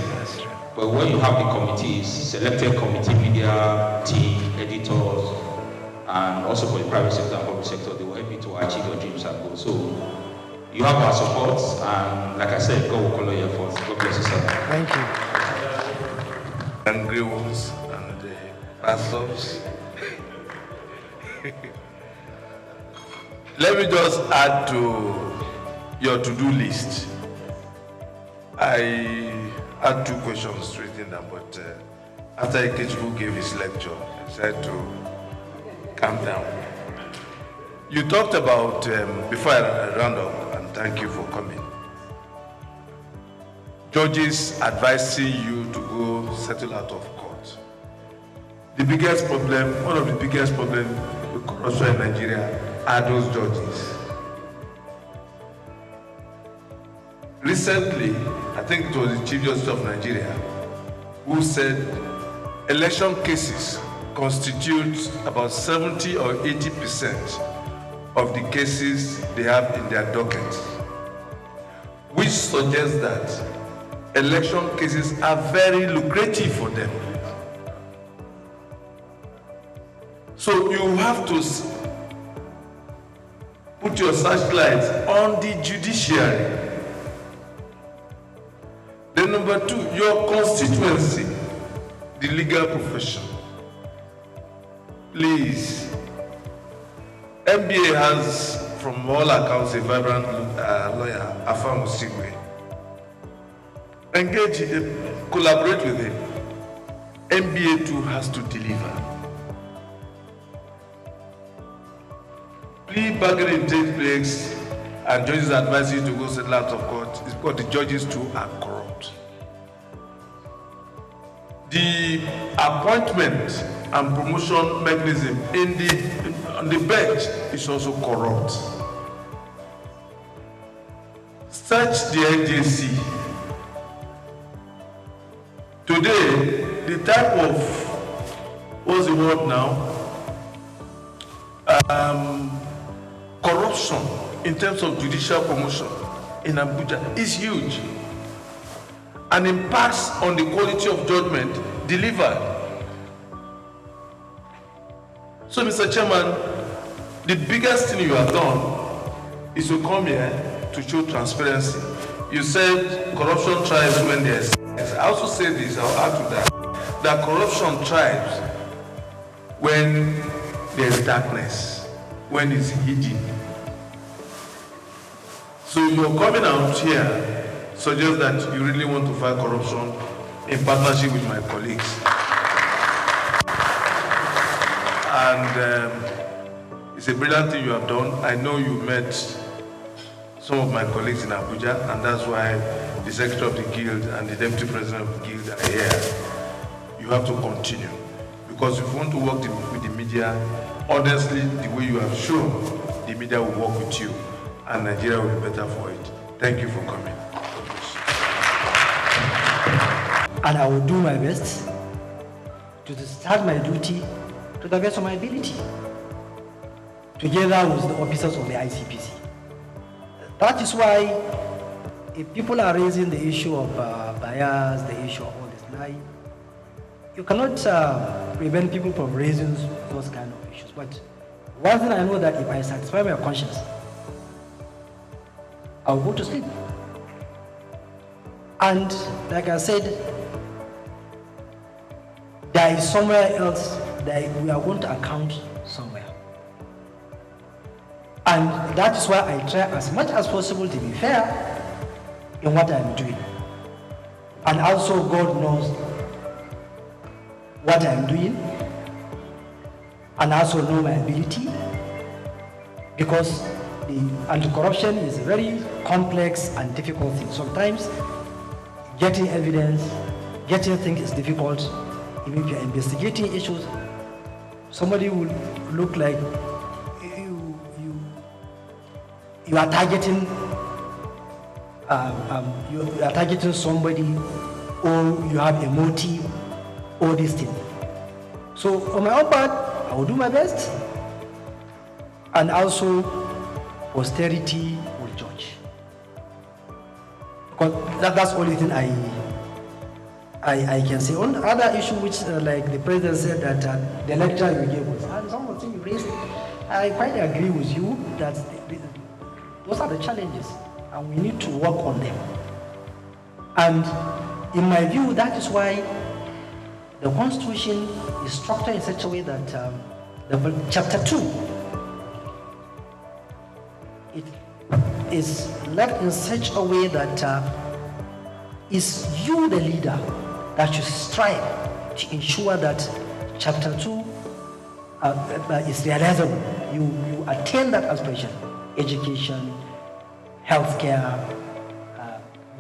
But when you have the committees, selected committee, media team, editors, and also for the private sector and public sector, they will help you to achieve your dreams and goals. So you have our support, and like I said, God will color your efforts. God bless you, sir. Thank you. Angry ones and the pastors. Let me just add to your to-do list. I had 2 questions written down, but after Ikechukwu gave his lecture, I decided to calm down. You talked about, before I round up, and thank you for coming, judges advising you to go settle out of court. The biggest problem, one of the biggest problems with corruption in Nigeria are those judges. Recently, I think it was the Chief Justice of Nigeria who said election cases constitute about 70 or 80% of the cases they have in their docket, which suggests that election cases are very lucrative for them. So you have to put your searchlight on the judiciary. Then number 2, your constituency, the legal profession. Please, MBA has, from all accounts, a vibrant lawyer, Afam Osigwe. Engage him, collaborate with him. MBA too has to deliver. Plea bargaining takes place and judges advise you to go settle out of court. It's because the judges too are corrupt. The appointment and promotion mechanism on the bench is also corrupt. Search the NJC. Today, the type of, what's the word now? Corruption in terms of judicial promotion in Abuja is huge and impacts on the quality of judgment delivered. So, Mr. Chairman, the biggest thing you have done is to come here to show transparency. You said corruption thrives when there's. I also say this, I'll add to that corruption thrives when there's darkness, when it's hidden. So your coming out here suggests that you really want to fight corruption in partnership with my colleagues. And it's a brilliant thing you have done. I know you met some of my colleagues in Abuja, and that's why the Secretary of the Guild and the Deputy President of the Guild are here. You have to continue. Because if you want to work with the media, honestly, the way you have shown, the media will work with you, and Nigeria will be better for it. Thank you for coming. And I will do my best to start my duty to the best of my ability, together with the officers of the ICPC. That is why, if people are raising the issue of bias, the issue of all this lie, you cannot prevent people from raising those kind of issues. But one thing I know, that if I satisfy my conscience, I'll go to sleep. And like I said, there is somewhere else that we are going to account somewhere. And that is why I try as much as possible to be fair in what I'm doing. And also God knows what I'm doing, and also know my ability, because the anti-corruption is a very complex and difficult thing. Sometimes getting evidence, getting things is difficult. Even if you're investigating issues, somebody will look like you are targeting you are targeting somebody, or you have a motive, or this thing. So on my own part, I will do my best, and also posterity will judge. Because that's the only thing I can say. On the other issue, which like the president said, that the lecture you gave us, and some of the things you raised, I quite agree with you that those are the challenges, and we need to work on them. And in my view, that is why the Constitution is structured in such a way that the Chapter 2, it is left in such a way that it's you, the leader, that should strive to ensure that Chapter 2 is realizable. You attain that aspiration: education, healthcare,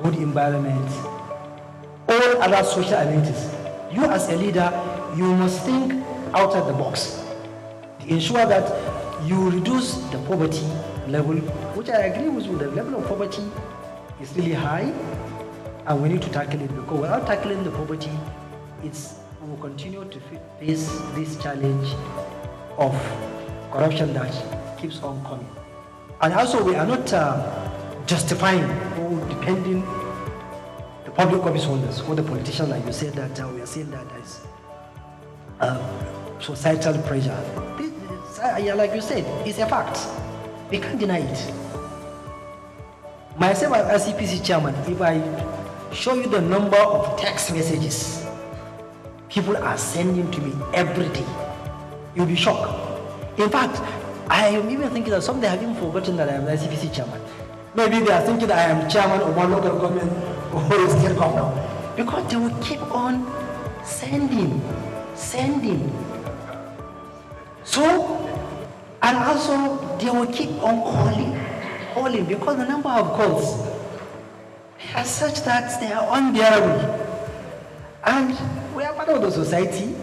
good environment, all other social amenities. You as a leader, you must think outside the box to ensure that you reduce the poverty level, which I agree with you, the level of poverty is really high, and we need to tackle it, because without tackling the poverty, we will continue to face this challenge of corruption that keeps on coming. And also, we are not justifying or depending the public office holders or the politicians, like you said, that we are saying that there is societal pressure. Like you said, it's a fact. We can't deny it. Myself as ICPC chairman, if I show you the number of text messages people are sending to me every day, you'll be shocked. In fact, I am even thinking that some they have even forgotten that I am the ICPC chairman. Maybe they are thinking that I am chairman of one local government or a state government, because they will keep on sending. So, and also they will keep on calling, because the number of calls are such that they are unbearable. And we are part of the society.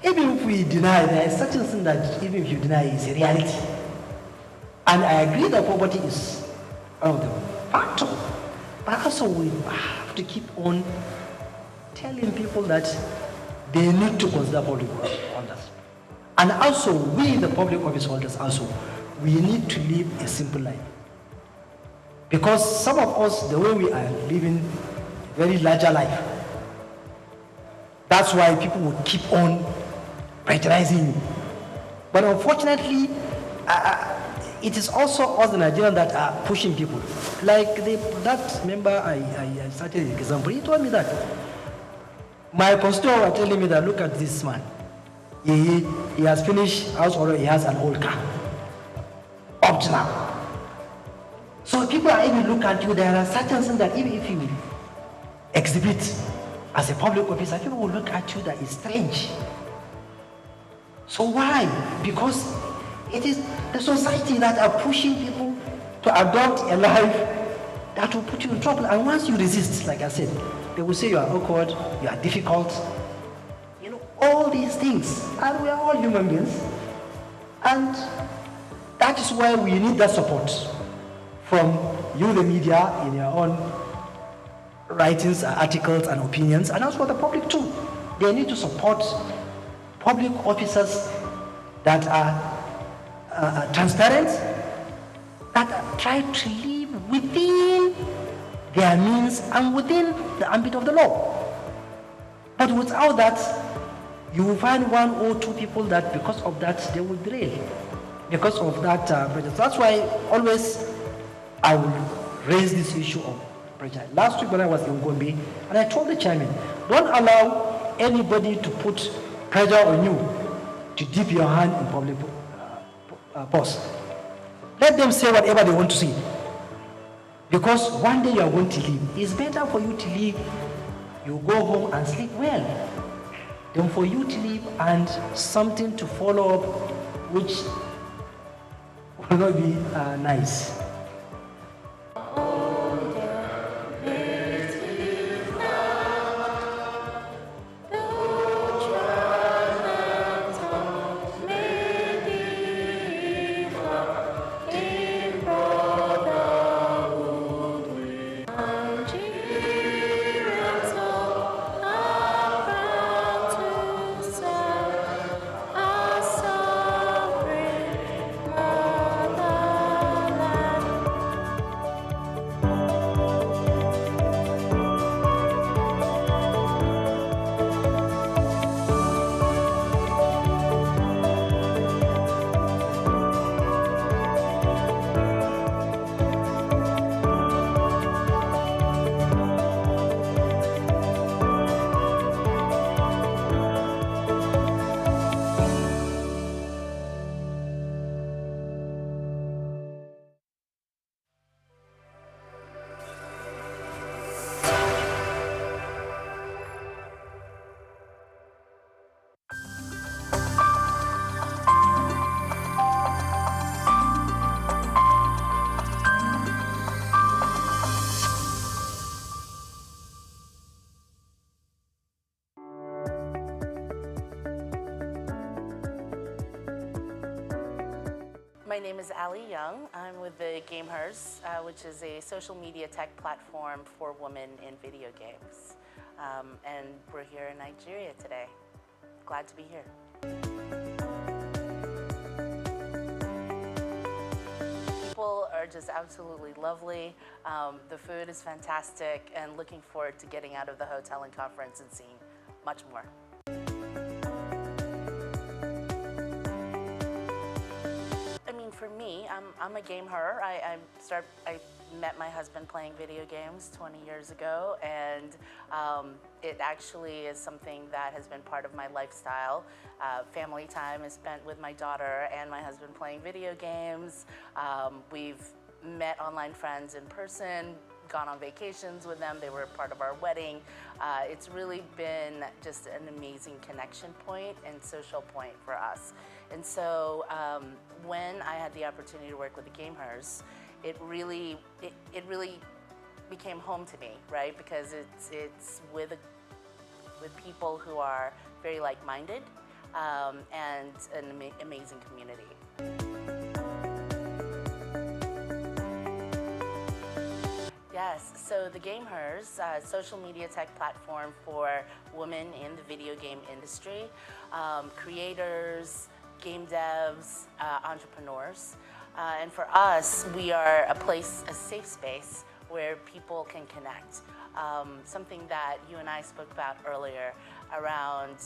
Even if we deny, there is certain thing that even if you deny is a reality. And I agree that poverty is one of the factors. But also we have to keep on telling people that they need to consider public office holders. And also, we, the public office holders, also, we need to live a simple life. Because some of us, the way we are living a very larger life, that's why people will keep on pressurizing you. But unfortunately, it is also us, the Nigerians, that are pushing people. Like that member I started the example, he told me that my constituents were telling me that, look at this man. He has finished house order, he has an old car. Up to now. So people are even look at you, there are certain things that even if you exhibit as a public officer, people will look at you that is strange. So why? Because it is the society that are pushing people to adopt a life that will put you in trouble. And once you resist, like I said, they will say you are awkward, you are difficult, you know, all these things. And we are all human beings. And that is why we need that support from you, the media, in your own writings, articles, and opinions, and also the public too. They need to support public officers that are transparent, that try to live within their means and within the ambit of the law. But without that, you will find one or two people that because of that they will derail. Because of that prejudice. That's why always I will raise this issue of prejudice. Last week when I was in Gombe, and I told the chairman, don't allow anybody to put pressure on you to dip your hand in public purse. Let them say whatever they want to say. Because one day you are going to leave. It's better for you to leave, you go home and sleep well, than for you to leave and something to follow up which will not be nice. My name is Ali Young. I'm with the Gamehers, which is a social media tech platform for women in video games. And we're here in Nigeria today. Glad to be here. People are just absolutely lovely. The food is fantastic, and looking forward to getting out of the hotel and conference and seeing much more. For me, I'm a gamer. I met my husband playing video games 20 years ago, and it actually is something that has been part of my lifestyle. Family time is spent with my daughter and my husband playing video games. We've met online friends in person, gone on vacations with them. They were part of our wedding. It's really been just an amazing connection point and social point for us. And so when I had the opportunity to work with the Gamehers, it really became home to me, right? Because it's with people who are very like-minded and an amazing community. Yes, so the Gamers, social media tech platform for women in the video game industry, creators, game devs, entrepreneurs. And for us, we are a safe space where people can connect. Something that you and I spoke about earlier around,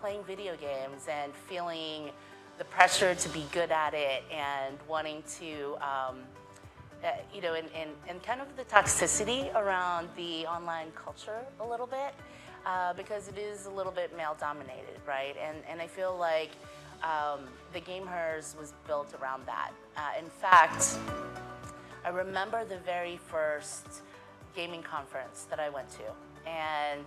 playing video games and feeling the pressure to be good at it and wanting to, and kind of the toxicity around the online culture a little bit, because it is a little bit male-dominated, right? And I feel like the Gamers was built around that. In fact, I remember the very first gaming conference that I went to, and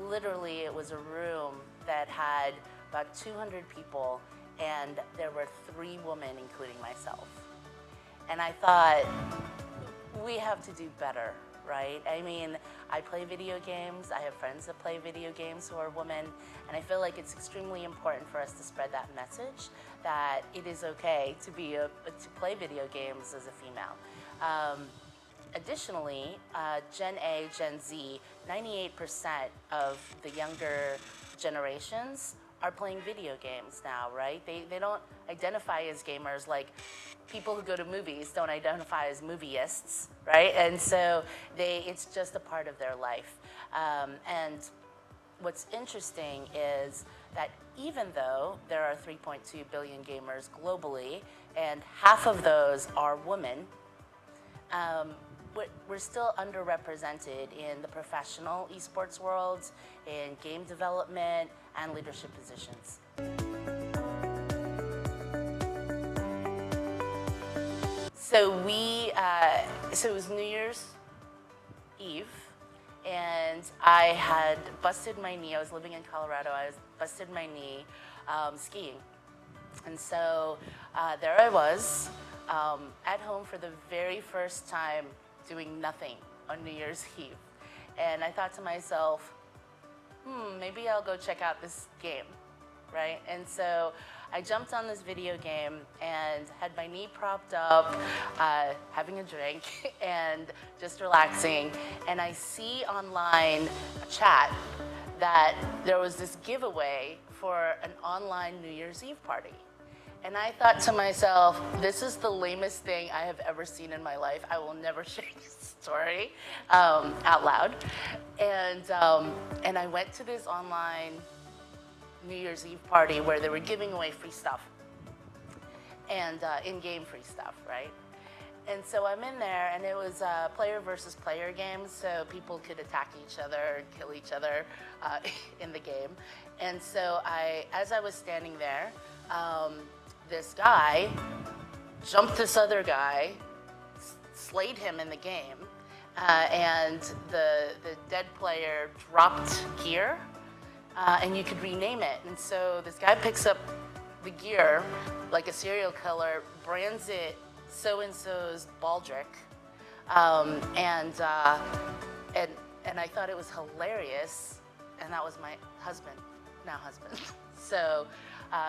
literally it was a room that had about 200 people, and there were 3 women, including myself. And I thought, we have to do better, right? I mean, I play video games, I have friends that play video games who are women, and I feel like it's extremely important for us to spread that message that it is okay to play video games as a female. Additionally, Gen A, Gen Z, 98% of the younger generations are playing video games now, right? They don't identify as gamers like people who go to movies don't identify as movieists, right? And so it's just a part of their life. And what's interesting is that even though there are 3.2 billion gamers globally, and half of those are women, we're still underrepresented in the professional esports world, in game development, and leadership positions. So it was New Year's Eve, and I had busted my knee. I was living in Colorado. I busted my knee skiing. And so there I was at home for the very first time doing nothing on New Year's Eve. And I thought to myself, maybe I'll go check out this game, right? And so I jumped on this video game and had my knee propped up, having a drink and just relaxing. And I see online a chat that there was this giveaway for an online New Year's Eve party. And I thought to myself, this is the lamest thing I have ever seen in my life. I will never share this story out loud. And I went to this online New Year's Eve party where they were giving away free stuff and in-game free stuff, right? And so I'm in there, and it was player versus player games, so people could attack each other, kill each other in the game. And so as I was standing there, this guy jumped this other guy, slayed him in the game, and the dead player dropped gear, and you could rename it. And so this guy picks up the gear like a serial killer, brands it so-and-so's baldric, and I thought it was hilarious, and that was my husband, now husband. So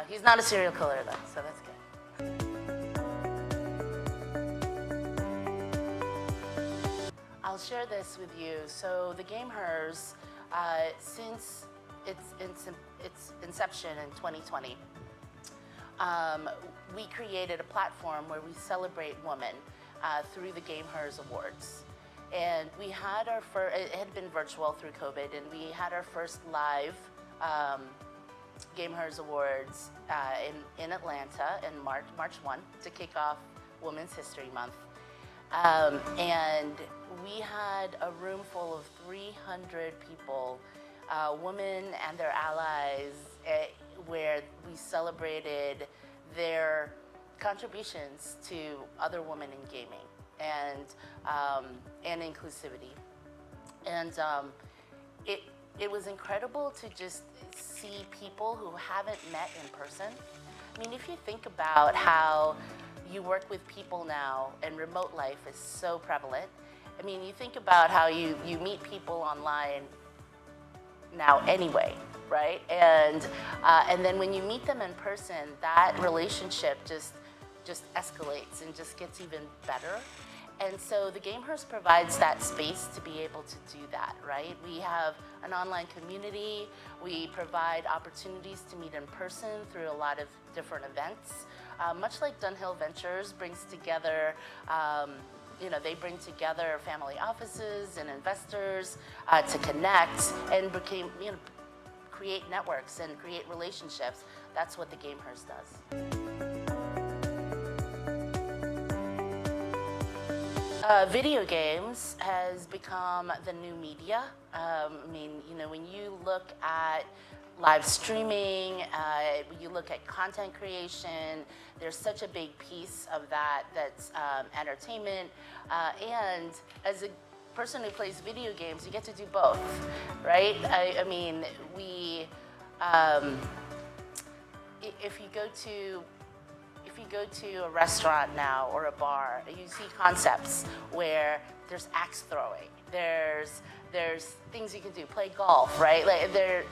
he's not a serial killer though, so that's good. I'll share this with you. So the Gamers, since its inception in 2020, we created a platform where we celebrate women through the Gamers Awards. And we had it had been virtual through COVID, and we had our first live Gamers Awards in Atlanta in March 1 to kick off Women's History Month. And we had a room full of 300 people, women and their allies, where we celebrated their contributions to other women in gaming and inclusivity. And it was incredible to just see people who haven't met in person. I mean, if you think about how you work with people now and remote life is so prevalent, I mean, you think about how you meet people online now anyway, right? And then when you meet them in person, that relationship just escalates and just gets even better. And so the Gamehers provides that space to be able to do that, right? We have an online community. We provide opportunities to meet in person through a lot of different events. Much like Dunhill Ventures brings together, they bring together family offices and investors to connect and create networks and create relationships. That's what the Gamehers does. Video games has become the new media. When you look at live streaming, you look at content creation, there's such a big piece of that's entertainment. And as a person who plays video games, you get to do both, right? If you go to a restaurant now or a bar, you see concepts where there's axe throwing, there's things you can do, play golf, right? The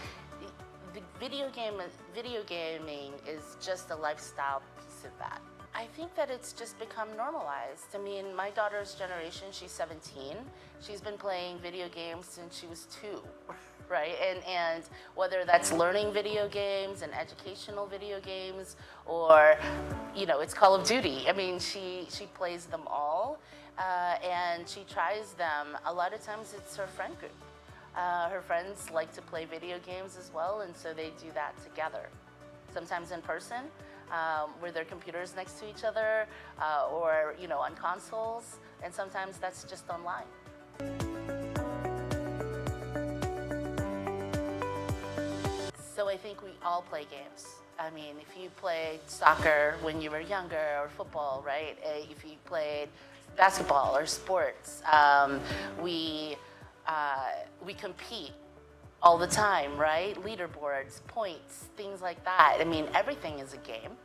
video gaming is just a lifestyle piece of that. I think that it's just become normalized. My daughter's generation, she's 17. She's been playing video games since she was 2, right? And whether that's learning video games and educational video games, or it's Call of Duty. She plays them all, and she tries them. A lot of times it's her friend group. Her friends like to play video games as well, and so they do that together. Sometimes in person, with their computers next to each other, or on consoles, and sometimes that's just online. So I think we all play games. If you played soccer when you were younger, or football, right? If you played basketball or sports, we compete all the time, right? Leaderboards, points, things like that. Everything is a game.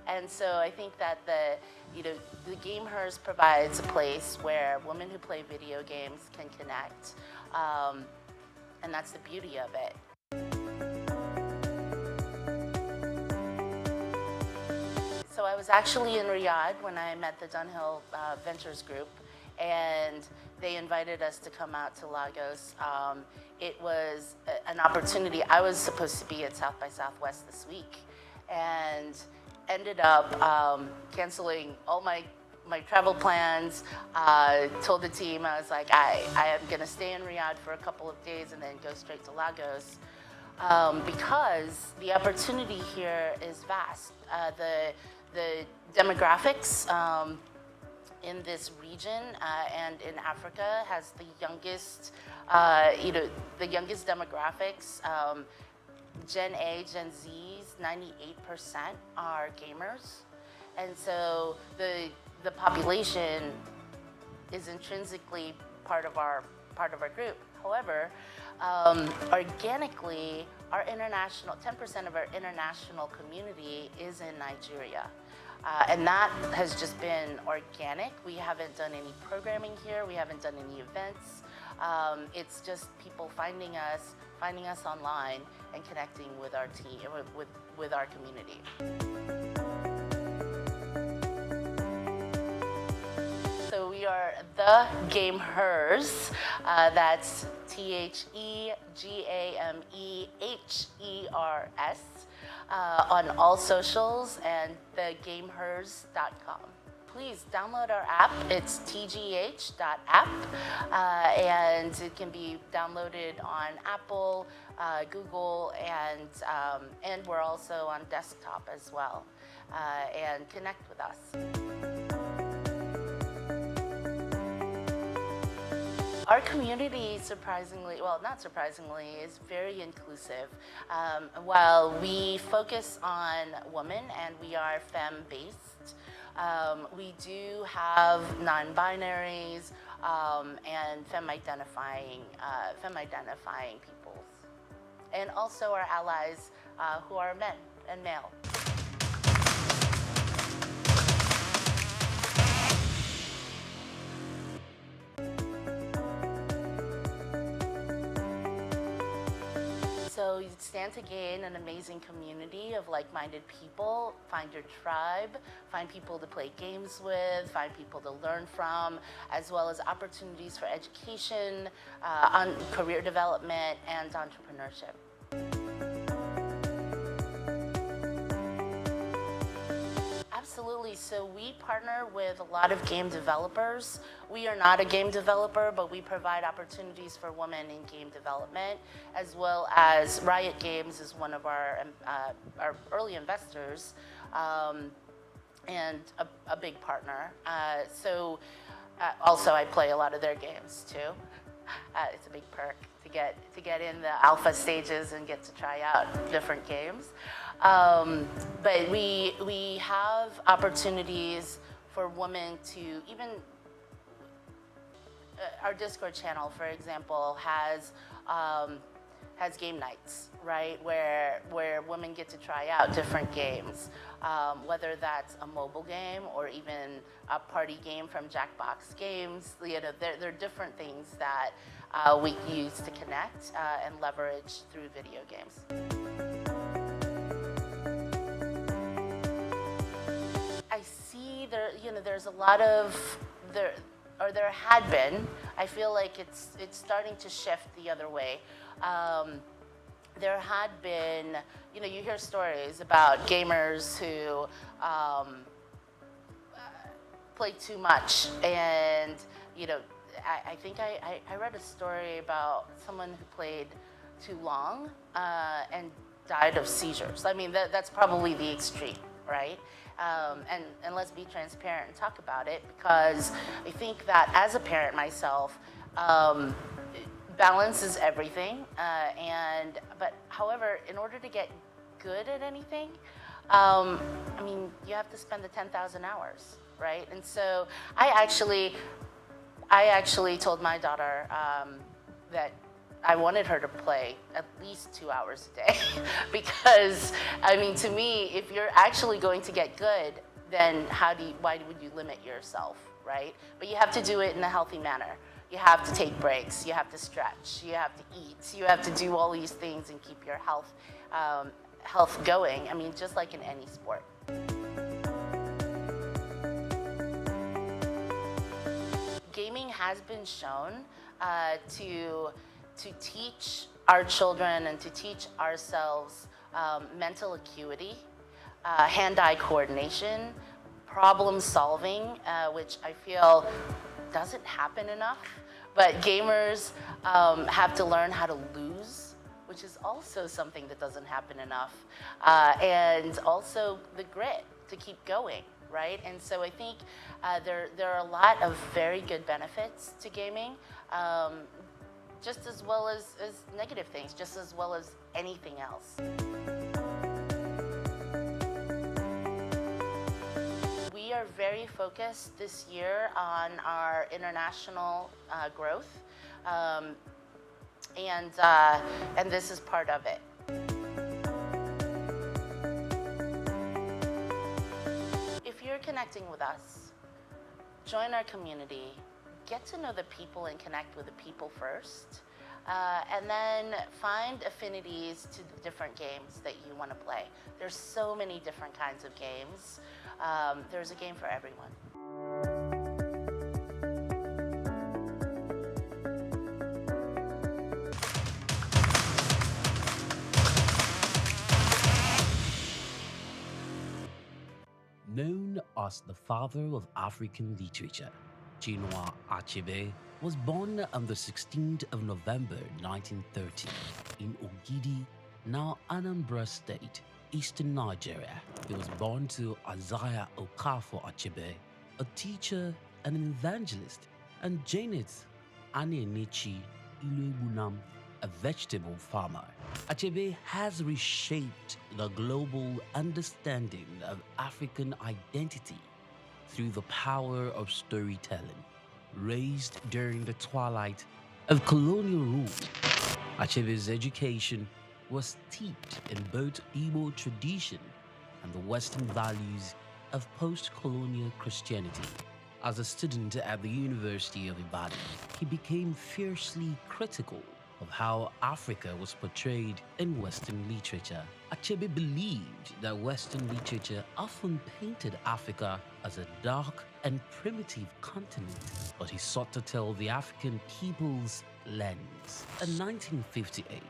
And so I think that the Gamehers provides a place where women who play video games can connect. And that's the beauty of it. So I was actually in Riyadh when I met the Dunhill Ventures group, and they invited us to come out to Lagos. It was an opportunity. I was supposed to be at South by Southwest this week, and ended up canceling all my travel plans. Told the team, I was like, I am gonna stay in Riyadh for a couple of days and then go straight to Lagos, because the opportunity here is vast. The demographics in this region and in Africa has the youngest, the youngest demographics. Gen A, Gen Z's, 98% are gamers, and so the population is intrinsically part of our group. However, organically, our 10% of our international community is in Nigeria. And that has just been organic. We haven't done any programming here. We haven't done any events. It's just people finding us online and connecting with our team, with our community. So we are the Gamehers. That's TheGamehers. On all socials and thegamehers.com. Please download our app. It's tgh.app, and it can be downloaded on Apple, Google, and we're also on desktop as well. And connect with us. Our community, surprisingly, well, not surprisingly, is very inclusive. While we focus on women and we are femme-based, we do have non-binaries and femme-identifying peoples, and also our allies who are men and male. So stand to gain an amazing community of like-minded people, find your tribe, find people to play games with, find people to learn from, as well as opportunities for education, on career development, and entrepreneurship. Absolutely. So we partner with a lot of game developers. We are not a game developer, but we provide opportunities for women in game development, as well as Riot Games is one of our early investors, and a big partner. Also, I play a lot of their games too. It's a big perk to get in the alpha stages and get to try out different games. But we have opportunities for women to even, our Discord channel, for example, has game nights, right? Where women get to try out different games, whether that's a mobile game or even a party game from Jackbox Games. You know, there are different things that we use to connect and leverage through video games. I see there's a lot of there had been. I feel like it's starting to shift the other way. There had been, you hear stories about gamers who play too much, and I think I read a story about someone who played too long and died of seizures. I mean, that's probably the extreme, right? And let's be transparent and talk about it, because I think that as a parent myself, balance is everything. But however, in order to get good at anything, I mean, you have to spend the 10,000 hours, right? And so I actually told my daughter that I wanted her to play at least 2 hours a day because, I mean, to me, if you're actually going to get good, then why would you limit yourself, right? But you have to do it in a healthy manner. You have to take breaks, you have to stretch, you have to eat, you have to do all these things and keep your health going. I mean, just like in any sport. Gaming has been shown to teach our children and to teach ourselves mental acuity, hand-eye coordination, problem solving, which I feel doesn't happen enough. But gamers have to learn how to lose, which is also something that doesn't happen enough. And also the grit to keep going, right? And so I think there are a lot of very good benefits to gaming, just as well as negative things, just as well as anything else. We are very focused this year on our international growth, and this is part of it. If you're connecting with us, join our community, get to know the people and connect with the people first, and then find affinities to the different games that you want to play. There's so many different kinds of games. There's a game for everyone. Known as the father of African literature, Chinua Achebe was born on the 16th of November 1930 in Ogidi, now Anambra State, Eastern Nigeria. He was born to Isaiah Okafor Achebe, a teacher and an evangelist, and Janet Anenichi Iluebunam, a vegetable farmer. Achebe has reshaped the global understanding of African identity through the power of storytelling. Raised during the twilight of colonial rule, Achebe's education was steeped in both Igbo tradition and the Western values of post-colonial Christianity. As a student at the University of Ibadan, he became fiercely critical of how Africa was portrayed in Western literature. Achebe believed that Western literature often painted Africa as a dark and primitive continent, but he sought to tell the African people's lens. In 1958,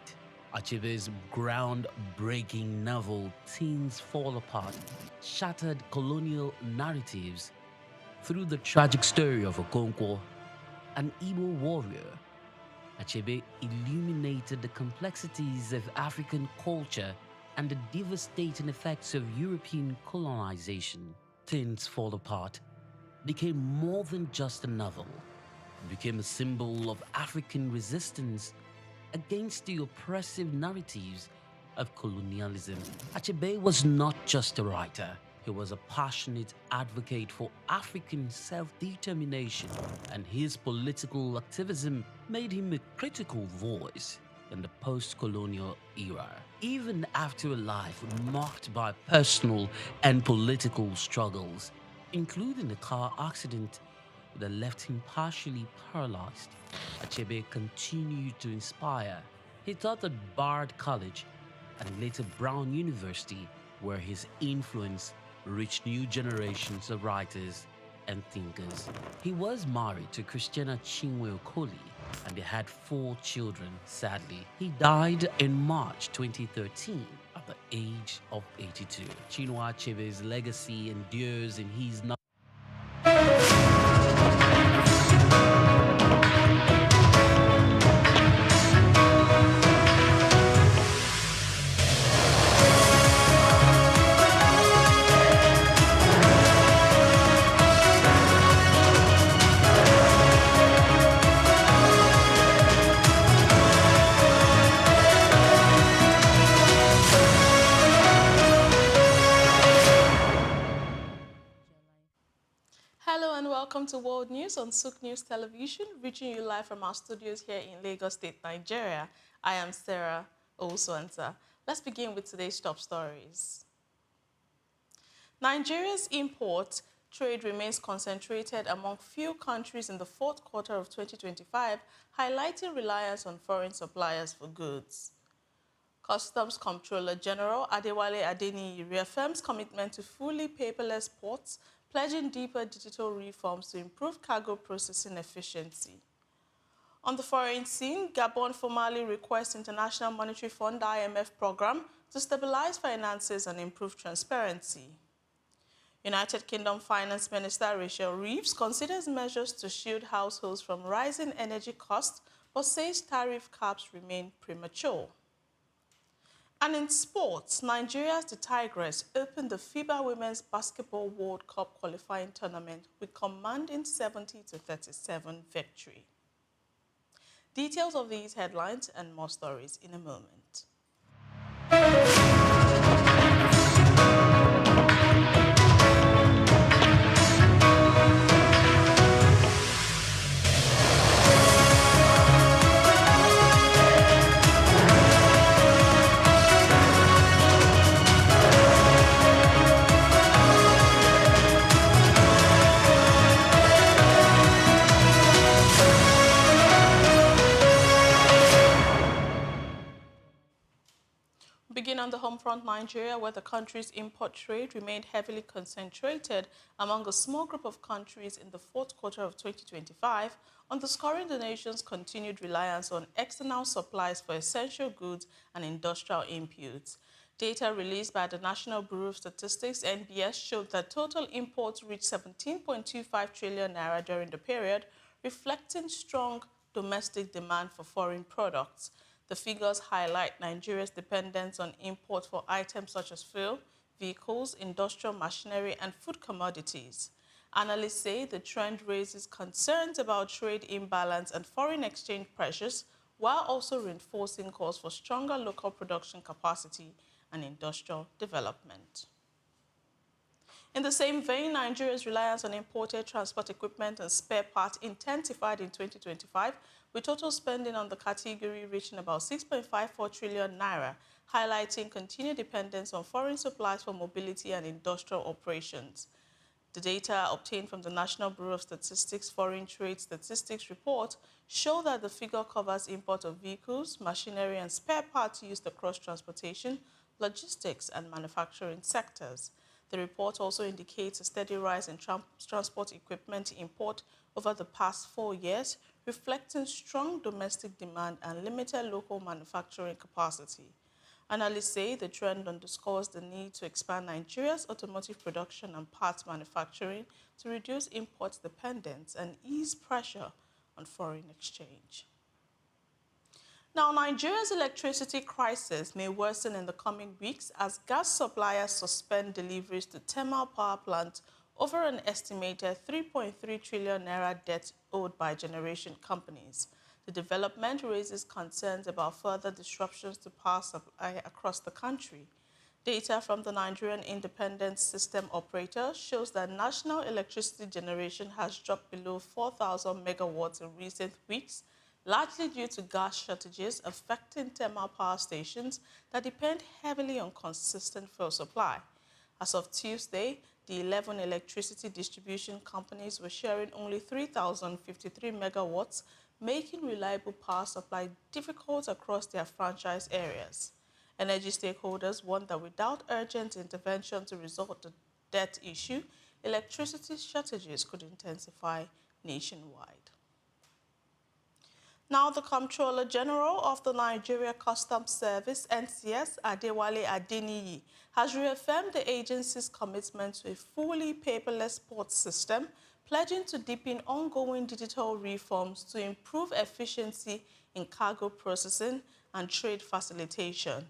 Achebe's groundbreaking novel Things Fall Apart shattered colonial narratives through the tragic story of Okonkwo, an Igbo warrior. Achebe illuminated the complexities of African culture and the devastating effects of European colonization. Things Fall Apart became more than just a novel. It became a symbol of African resistance against the oppressive narratives of colonialism. Achebe was not just a writer. He was a passionate advocate for African self-determination, and his political activism made him a critical voice in the post-colonial era. Even after a life marked by personal and political struggles, including a car accident that left him partially paralyzed, Achebe continued to inspire. He taught at Bard College and later Brown University, where his influence reached new generations of writers and thinkers. He was married to Christiana Chinwe Okoli, and they had 4 children. Sadly, he died in March 2013 at the age of 82. Chinua Achebe's legacy endures in his Hello and welcome to World News on SOUQ News Television, reaching you live from our studios here in Lagos State, Nigeria. I am Sarah Oswanta. Let's begin with today's top stories. Nigeria's import trade remains concentrated among few countries in the fourth quarter of 2025, highlighting reliance on foreign suppliers for goods. Customs Comptroller General Adewale Adeniyi reaffirms commitment to fully paperless ports, pledging deeper digital reforms to improve cargo processing efficiency. On the foreign scene, Gabon formally requests International Monetary Fund IMF program to stabilize finances and improve transparency. United Kingdom Finance Minister Rachel Reeves considers measures to shield households from rising energy costs, but says tariff caps remain premature. And in sports, Nigeria's The Tigress opened the FIBA Women's Basketball World Cup qualifying tournament with commanding 70-37 victory. Details of these headlines and more stories in a moment. Begin on the home front, Nigeria, where the country's import trade remained heavily concentrated among a small group of countries in the fourth quarter of 2025, underscoring the nation's continued reliance on external supplies for essential goods and industrial inputs. Data released by the National Bureau of Statistics, NBS, showed that total imports reached 17.25 trillion naira during the period, reflecting strong domestic demand for foreign products. The figures highlight Nigeria's dependence on imports for items such as fuel, vehicles, industrial machinery, and food commodities. Analysts say the trend raises concerns about trade imbalance and foreign exchange pressures, while also reinforcing calls for stronger local production capacity and industrial development. In the same vein, Nigeria's reliance on imported transport equipment and spare parts intensified in 2025, with total spending on the category reaching about 6.54 trillion naira, highlighting continued dependence on foreign supplies for mobility and industrial operations. The data obtained from the National Bureau of Statistics Foreign Trade Statistics Report show that the figure covers import of vehicles, machinery, and spare parts used across transportation, logistics, and manufacturing sectors. The report also indicates a steady rise in transport equipment import over the past 4 years, reflecting strong domestic demand and limited local manufacturing capacity. Analysts say the trend underscores the need to expand Nigeria's automotive production and parts manufacturing to reduce import dependence and ease pressure on foreign exchange. Now, Nigeria's electricity crisis may worsen in the coming weeks as gas suppliers suspend deliveries to thermal power plants over an estimated 3.3 trillion naira debt owed by generation companies. The development raises concerns about further disruptions to power supply across the country. Data from the Nigerian Independent System Operator shows that national electricity generation has dropped below 4,000 megawatts in recent weeks, largely due to gas shortages affecting thermal power stations that depend heavily on consistent fuel supply. As of Tuesday, the 11 electricity distribution companies were sharing only 3,053 megawatts, making reliable power supply difficult across their franchise areas. Energy stakeholders warn that without urgent intervention to resolve the debt issue, electricity shortages could intensify nationwide. Now, the Comptroller General of the Nigeria Customs Service, NCS, Adewale Adeniyi, has reaffirmed the agency's commitment to a fully paperless port system, pledging to deepen ongoing digital reforms to improve efficiency in cargo processing and trade facilitation.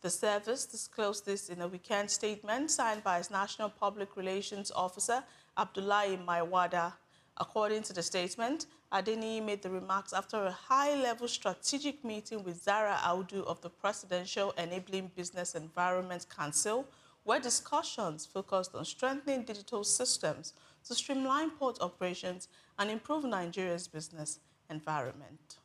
The service disclosed this in a weekend statement signed by its National Public Relations Officer, Abdullahi Maiwada. According to the statement, Adeniyi made the remarks after a high-level strategic meeting with Zara Audu of the Presidential Enabling Business Environment Council, where discussions focused on strengthening digital systems to streamline port operations and improve Nigeria's business environment.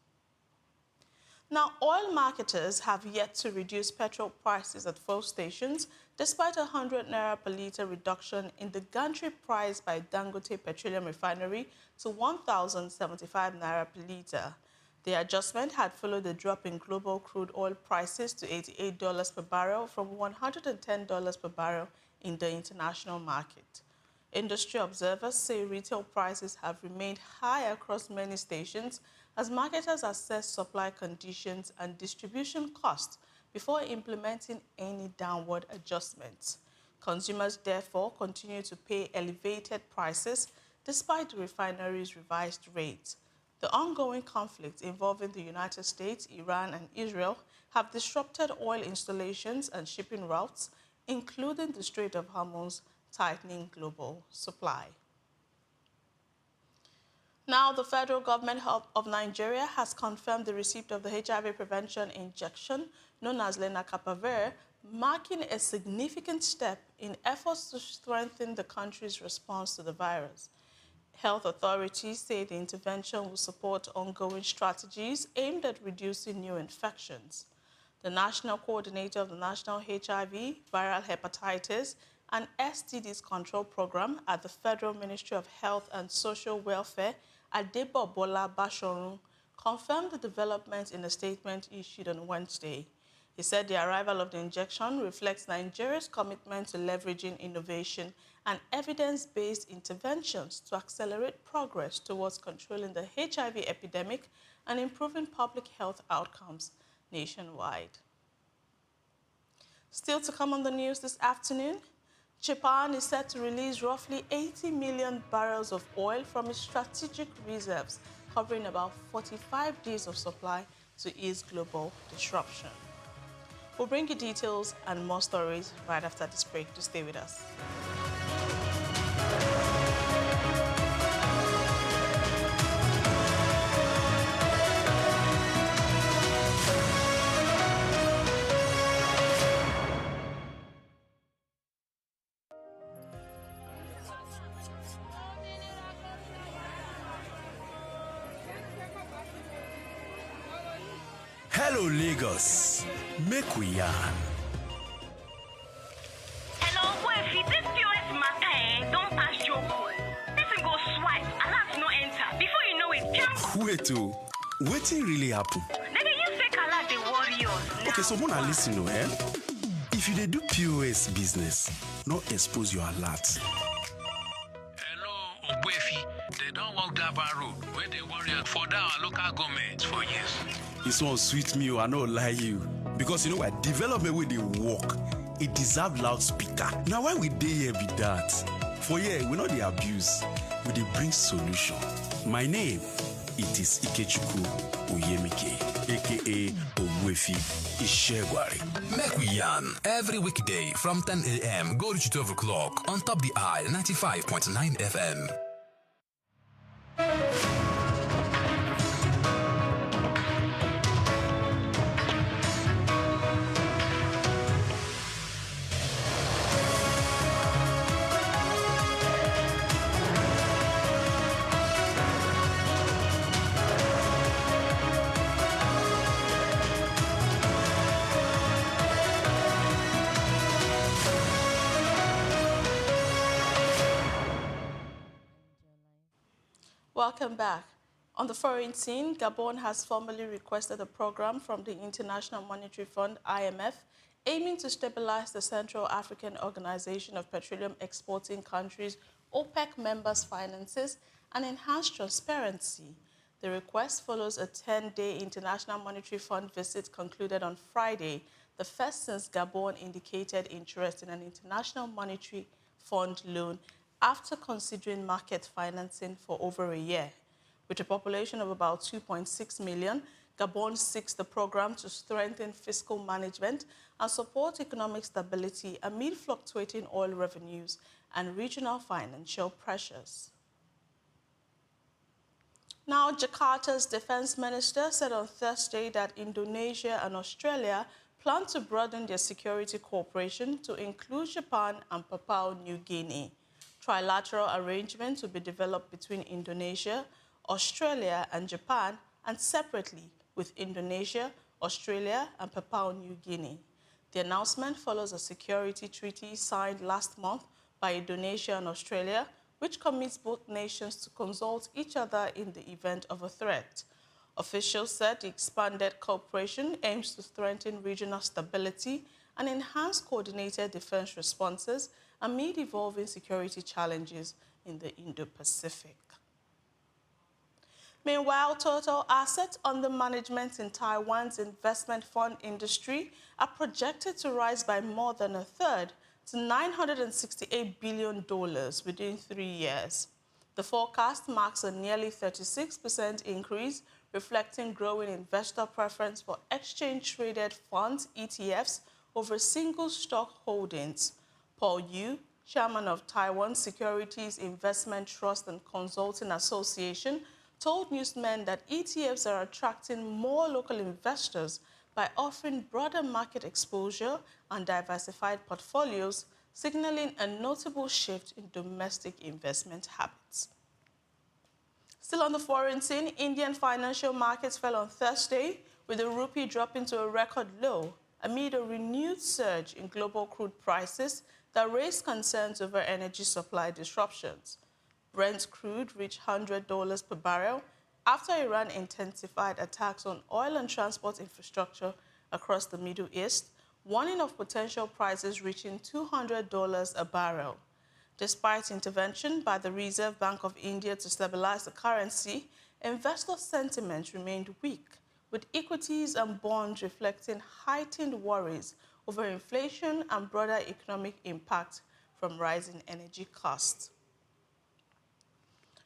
Now, oil marketers have yet to reduce petrol prices at fuel stations, despite a 100 naira per litre reduction in the gantry price by Dangote Petroleum Refinery to 1,075 naira per litre. The adjustment had followed the drop in global crude oil prices to $88 per barrel from $110 per barrel in the international market. Industry observers say retail prices have remained high across many stations as marketers assess supply conditions and distribution costs before implementing any downward adjustments. Consumers therefore continue to pay elevated prices despite the refinery's revised rates. The ongoing conflicts involving the United States, Iran, and Israel have disrupted oil installations and shipping routes, including the Strait of Hormuz, tightening global supply. Now, the federal government of Nigeria has confirmed the receipt of the HIV prevention injection known as lenacapavir, marking a significant step in efforts to strengthen the country's response to the virus. Health authorities say the intervention will support ongoing strategies aimed at reducing new infections. The national coordinator of the National HIV, Viral Hepatitis, and STDs Control Program at the Federal Ministry of Health and Social Welfare, Adebo Bola Bashorun, confirmed the development in a statement issued on Wednesday. He said the arrival of the injection reflects Nigeria's commitment to leveraging innovation and evidence-based interventions to accelerate progress towards controlling the HIV epidemic and improving public health outcomes nationwide. Still to come on the news this afternoon, Japan is set to release roughly 80 million barrels of oil from its strategic reserves, covering about 45 days of supply to ease global disruption. We'll bring you details and more stories right after this break. To stay with us. Hello Lagos, make we yarn. Hello, Wefi, this POS matter don't pass your Wait, wetin really happen? Nigga, you fake a lot the warriors. Okay, so Mona, listen, if you dey do POS business, no expose your alert. Hello, Ogbuefi. They don't walk that bar road where they warrior for our local government for years. This one sweet me, I no lie you. Because you know what? Development where they work, it deserve loudspeaker. Now why we dey here be that? For here, we know the abuse, we dey bring solution. My name, it is Ikechukwu Oyemike, aka Ogbuefi Ishegwari. Make we yarn every weekday from 10 a.m. go to 12 o'clock on Top the Eye 95.9 FM. Welcome back. On the foreign scene, Gabon has formally requested a program from the International Monetary Fund, IMF, aiming to stabilize the Central African Organization of Petroleum Exporting Countries, OPEC members' finances and enhance transparency. The request follows a 10-day International Monetary Fund visit concluded on Friday, the first since Gabon indicated interest in an International Monetary Fund loan after considering market financing for over a year. With a population of about 2.6 million, Gabon seeks the program to strengthen fiscal management and support economic stability amid fluctuating oil revenues and regional financial pressures. Now, Jakarta's defense minister said on Thursday that Indonesia and Australia plan to broaden their security cooperation to include Japan and Papua New Guinea. Trilateral arrangements will be developed between Indonesia, Australia, and Japan, and separately with Indonesia, Australia, and Papua New Guinea. The announcement follows a security treaty signed last month by Indonesia and Australia, which commits both nations to consult each other in the event of a threat. Officials said the expanded cooperation aims to strengthen regional stability and enhance coordinated defense responses amid evolving security challenges in the Indo-Pacific. Meanwhile, total assets under management in Taiwan's investment fund industry are projected to rise by more than a third to $968 billion within 3 years. The forecast marks a nearly 36% increase, reflecting growing investor preference for exchange-traded funds, ETFs, over single stock holdings. Paul Yu, chairman of Taiwan Securities Investment Trust and Consulting Association, told newsmen that ETFs are attracting more local investors by offering broader market exposure and diversified portfolios, signaling a notable shift in domestic investment habits. Still on the foreign scene, Indian financial markets fell on Thursday, with the rupee dropping to a record low amid a renewed surge in global crude prices that raised concerns over energy supply disruptions. Brent crude reached $100 per barrel after Iran intensified attacks on oil and transport infrastructure across the Middle East, warning of potential prices reaching $200 a barrel. Despite intervention by the Reserve Bank of India to stabilize the currency, investor sentiment remained weak, with equities and bonds reflecting heightened worries over inflation and broader economic impact from rising energy costs.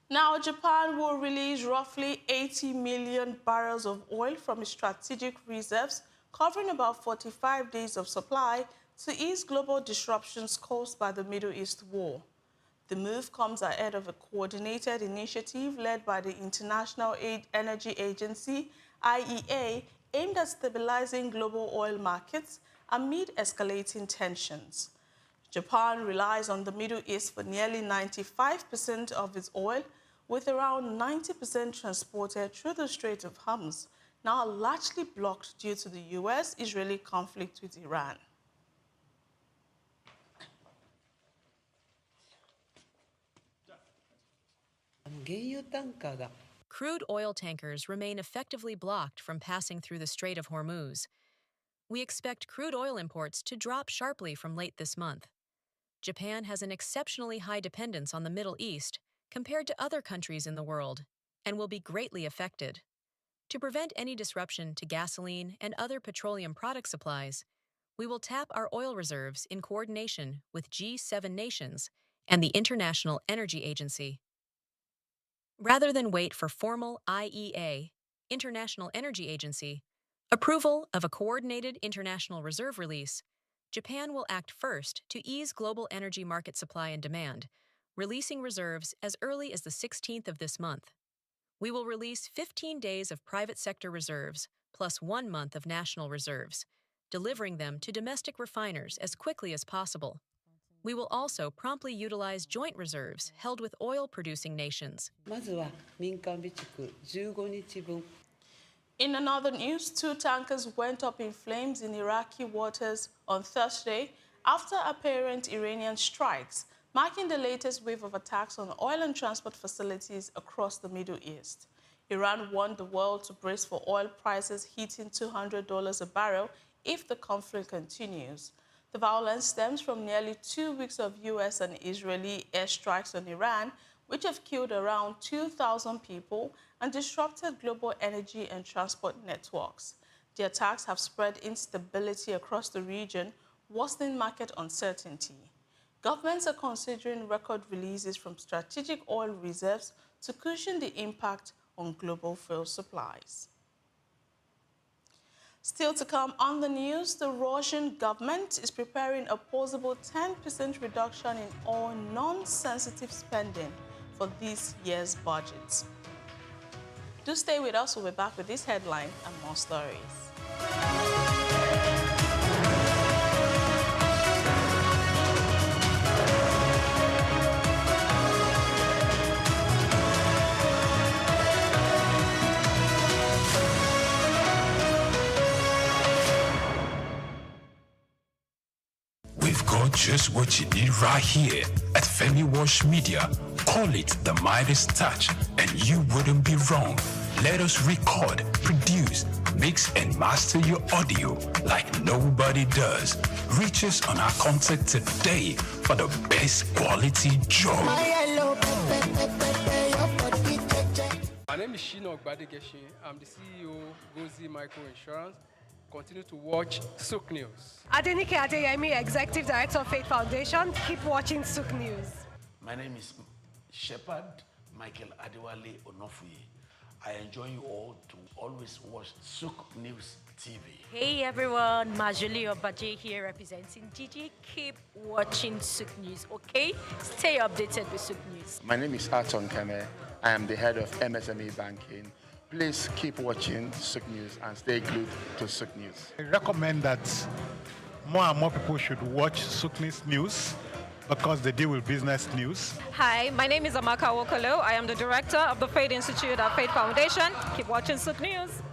Now, Japan will release roughly 80 million barrels of oil from its strategic reserves, covering about 45 days of supply, to ease global disruptions caused by the Middle East war. The move comes ahead of a coordinated initiative led by the International Energy Agency, IEA, aimed at stabilizing global oil markets amid escalating tensions. Japan relies on the Middle East for nearly 95% of its oil, with around 90% transported through the Strait of Hormuz, now largely blocked due to the US-Israeli conflict with Iran. crude oil tankers remain effectively blocked from passing through the Strait of Hormuz. We expect crude oil imports to drop sharply from late this month. Japan has an exceptionally high dependence on the Middle East compared to other countries in the world and will be greatly affected. To prevent any disruption to gasoline and other petroleum product supplies, we will tap our oil reserves in coordination with G7 nations and the International Energy Agency. Rather than wait for formal IEA, International Energy Agency, approval of a coordinated international reserve release, Japan will act first to ease global energy market supply and demand, releasing reserves as early as the 16th of this month. We will release 15 days of private sector reserves plus 1 month of national reserves, delivering them to domestic refiners as quickly as possible. We will also promptly utilize joint reserves held with oil-producing nations. In another news, 2 tankers went up in flames in Iraqi waters on Thursday after apparent Iranian strikes, marking the latest wave of attacks on oil and transport facilities across the Middle East. Iran warned the world to brace for oil prices hitting $200 a barrel if the conflict continues. The violence stems from nearly 2 weeks of U.S. and Israeli airstrikes on Iran, which have killed around 2,000 people and disrupted global energy and transport networks. The attacks have spread instability across the region, worsening market uncertainty. Governments are considering record releases from strategic oil reserves to cushion the impact on global fuel supplies. Still to come on the news, the Russian government is preparing a possible 10% reduction in all non-sensitive spending for this year's budget. Do stay with us. We'll be back with this headline and more stories. We've got just what you need right here at Femi Wash Media. Call it the Midas Touch, and you wouldn't be wrong. Let us record, produce, mix, and master your audio like nobody does. Reach us on our contact today for the best quality job. My name is Shino Ogbadegeshi. I'm the CEO of Gozi Micro Insurance. Continue to watch SOUQ News. Adenike Adeyemi, Executive Director of Faith Foundation. Keep watching SOUQ News. My name is Shepherd Michael Adewale Onofuye. I enjoy you all to always watch SOUQ News TV. Hey everyone, Majuli Obaje here representing Gigi. Keep watching SOUQ News, okay? Stay updated with SOUQ News. My name is Aton Keme. I am the head of MSME Banking. Please keep watching SOUQ News and stay glued to SOUQ News. I recommend that more and more people should watch SOUQ News because they deal with business news. Hi, my name is Amaka Wokolo. I am the director of the Faith Institute at Faith Foundation. Keep watching SOUQ News.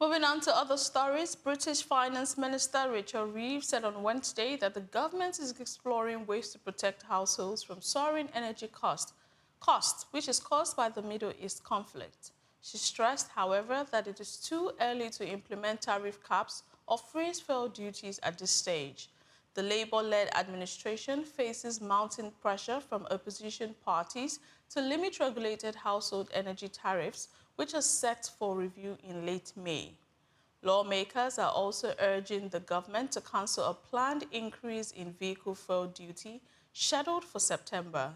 Moving on to other stories, British Finance Minister Rachel Reeves said on Wednesday that the government is exploring ways to protect households from soaring energy costs, which is caused by the Middle East conflict. She stressed, however, that it is too early to implement tariff caps or freeze fuel duties at this stage. The Labour-led administration faces mounting pressure from opposition parties to limit regulated household energy tariffs, which are set for review in late May. Lawmakers are also urging the government to cancel a planned increase in vehicle fuel duty scheduled for September.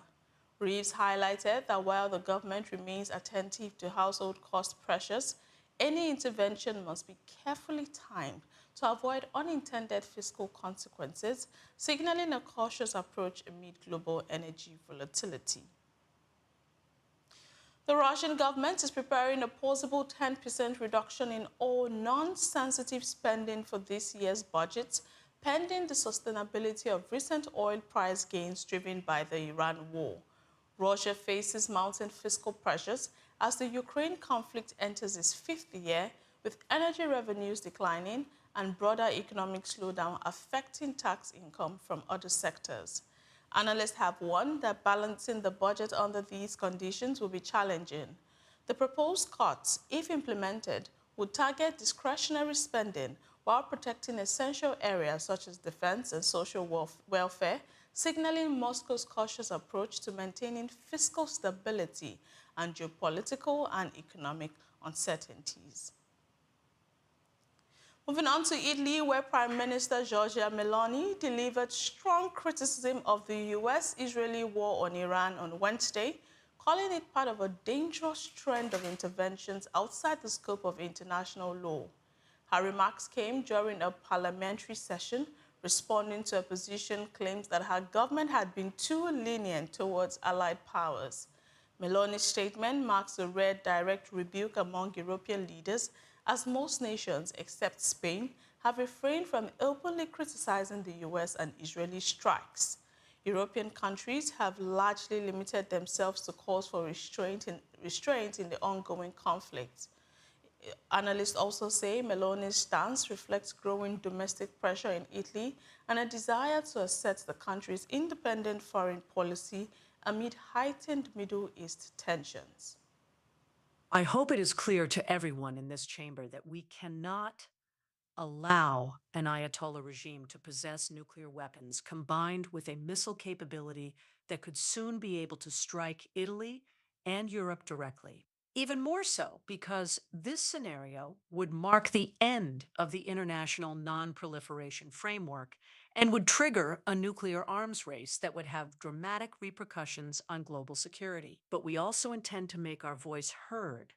Reeves highlighted that while the government remains attentive to household cost pressures, any intervention must be carefully timed to avoid unintended fiscal consequences, signaling a cautious approach amid global energy volatility. The Russian government is preparing a possible 10% reduction in all non-sensitive spending for this year's budget, pending the sustainability of recent oil price gains driven by the Iran war. Russia faces mounting fiscal pressures as the Ukraine conflict enters its fifth year, with energy revenues declining and broader economic slowdown affecting tax income from other sectors. Analysts have warned that balancing the budget under these conditions will be challenging. The proposed cuts, if implemented, would target discretionary spending while protecting essential areas such as defense and social welfare, signaling Moscow's cautious approach to maintaining fiscal stability and geopolitical and economic uncertainties. Moving on to Italy, where Prime Minister Giorgia Meloni delivered strong criticism of the US-Israeli war on Iran on Wednesday, calling it part of a dangerous trend of interventions outside the scope of international law. Her remarks came during a parliamentary session responding to opposition claims that her government had been too lenient towards allied powers. Meloni's statement marks a rare direct rebuke among European leaders, as most nations, except Spain, have refrained from openly criticizing the US and Israeli strikes. European countries have largely limited themselves to calls for restraint in the ongoing conflict. Analysts also say Meloni's stance reflects growing domestic pressure in Italy and a desire to assert the country's independent foreign policy amid heightened Middle East tensions. I hope it is clear to everyone in this chamber that we cannot allow an Ayatollah regime to possess nuclear weapons combined with a missile capability that could soon be able to strike Italy and Europe directly. Even more so because this scenario would mark the end of the international non-proliferation framework and would trigger a nuclear arms race that would have dramatic repercussions on global security. But we also intend to make our voice heard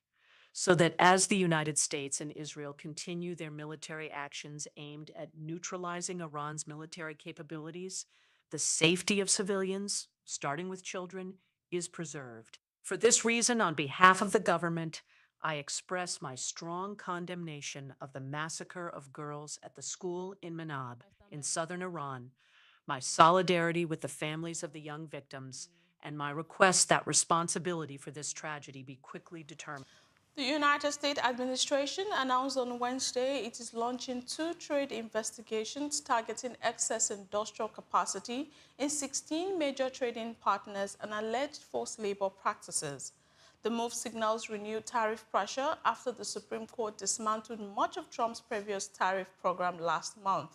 so that as the United States and Israel continue their military actions aimed at neutralizing Iran's military capabilities, the safety of civilians, starting with children, is preserved. For this reason, on behalf of the government, I express my strong condemnation of the massacre of girls at the school in Manab in southern Iran, my solidarity with the families of the young victims, and my request that responsibility for this tragedy be quickly determined. The United States administration announced on Wednesday it is launching 2 trade investigations targeting excess industrial capacity in 16 major trading partners and alleged forced labor practices. The move signals renewed tariff pressure after the Supreme Court dismantled much of Trump's previous tariff program last month.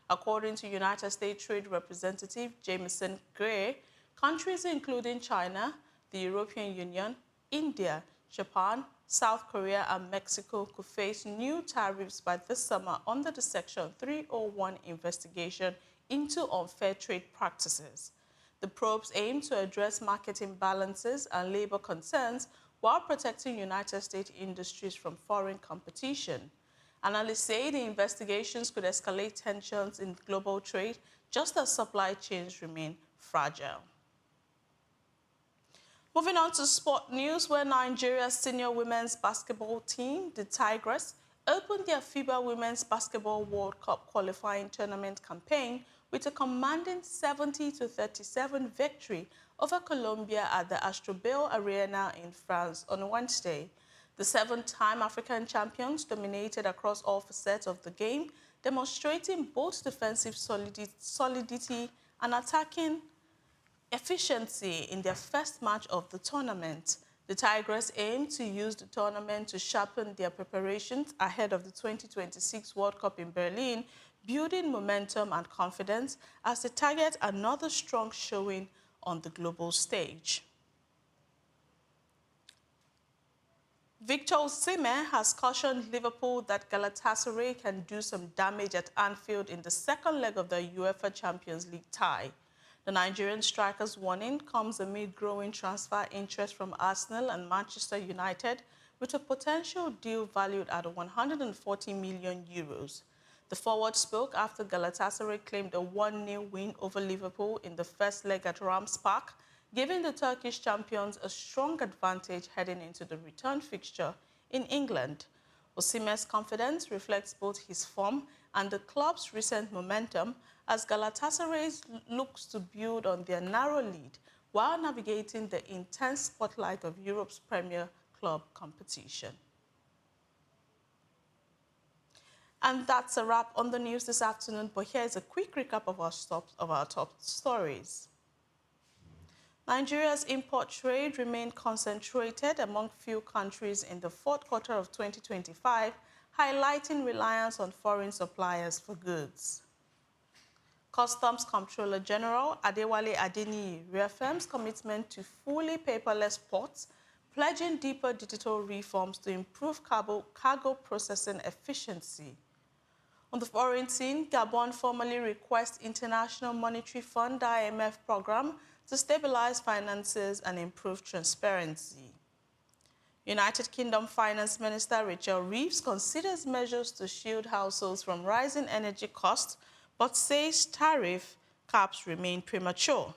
According to United States Trade Representative Jameson Gray, countries including China, the European Union, India, Japan, South Korea, and Mexico could face new tariffs by this summer under the Section 301 investigation into unfair trade practices. The probes aim to address market imbalances and labor concerns while protecting United States industries from foreign competition. Analysts say the investigations could escalate tensions in global trade just as supply chains remain fragile. Moving on to sport news, where Nigeria's senior women's basketball team, the Tigers, opened their FIBA Women's Basketball World Cup qualifying tournament campaign with a commanding 70-37 victory over Colombia at the Astrobel Arena in France on Wednesday. The 7-time African champions dominated across all facets of the game, demonstrating both defensive solidity and attacking efficiency in their first match of the tournament. The Tigers aim to use the tournament to sharpen their preparations ahead of the 2026 World Cup in Berlin, building momentum and confidence as they target another strong showing on the global stage. Victor Osimhen has cautioned Liverpool that Galatasaray can do some damage at Anfield in the second leg of the UEFA Champions League tie. The Nigerian striker's warning comes amid growing transfer interest from Arsenal and Manchester United, with a potential deal valued at €140 million. The forward spoke after Galatasaray claimed a 1-0 win over Liverpool in the first leg at Rams Park, giving the Turkish champions a strong advantage heading into the return fixture in England. Osimhen's confidence reflects both his form and the club's recent momentum as Galatasaray looks to build on their narrow lead while navigating the intense spotlight of Europe's premier club competition. And that's a wrap on the news this afternoon, but here's a quick recap of our top stories. Nigeria's import trade remained concentrated among few countries in the fourth quarter of 2025, highlighting reliance on foreign suppliers for goods. Customs Comptroller General Adewale Adeniyi reaffirms commitment to fully paperless ports, pledging deeper digital reforms to improve cargo processing efficiency. On the foreign scene, Gabon formally requests International Monetary Fund (IMF) program to stabilize finances and improve transparency. United Kingdom Finance Minister Rachel Reeves considers measures to shield households from rising energy costs, but says tariff caps remain premature.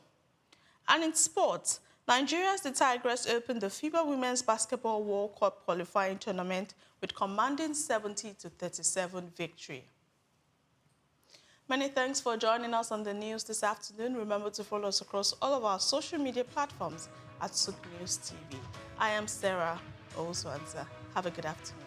And in sports, Nigeria's The Tigress opened the FIBA Women's Basketball World Cup qualifying tournament with commanding 70-37 victory. Many thanks for joining us on the news this afternoon. Remember to follow us across all of our social media platforms at SOUQ News TV. I am Sarah Owusu-Ansah. Have a good afternoon.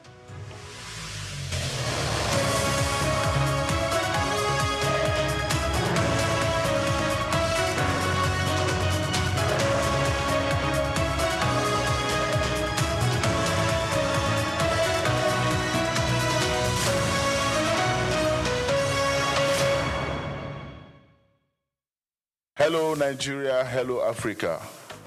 Hello Nigeria, hello Africa.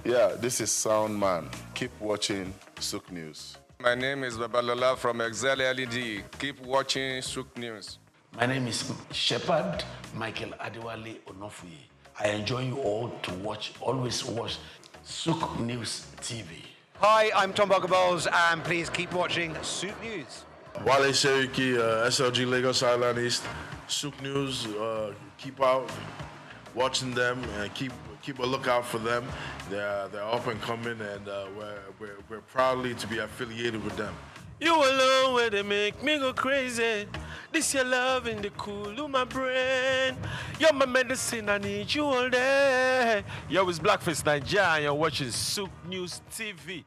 Yeah, this is Sound Man. Keep watching SOUQ News. My name is Babalola from Excel LED. Keep watching SOUQ News. My name is Shepherd Michael Adewale Onofuye. I enjoin you all to always watch SOUQ News TV. Hi, I'm Tom Boggaballs, and please keep watching SOUQ News. Wale Seriki, SLG Lagos Island East, SOUQ News, keep out watching them and keep a lookout for them. They're up and coming, and we're proudly to be affiliated with them. You alone where they make me go crazy. This your love in the cool of my brain. You're my medicine, I need you all day. Yo, it's Blackface Nigeria, and you're watching SOUQ News TV.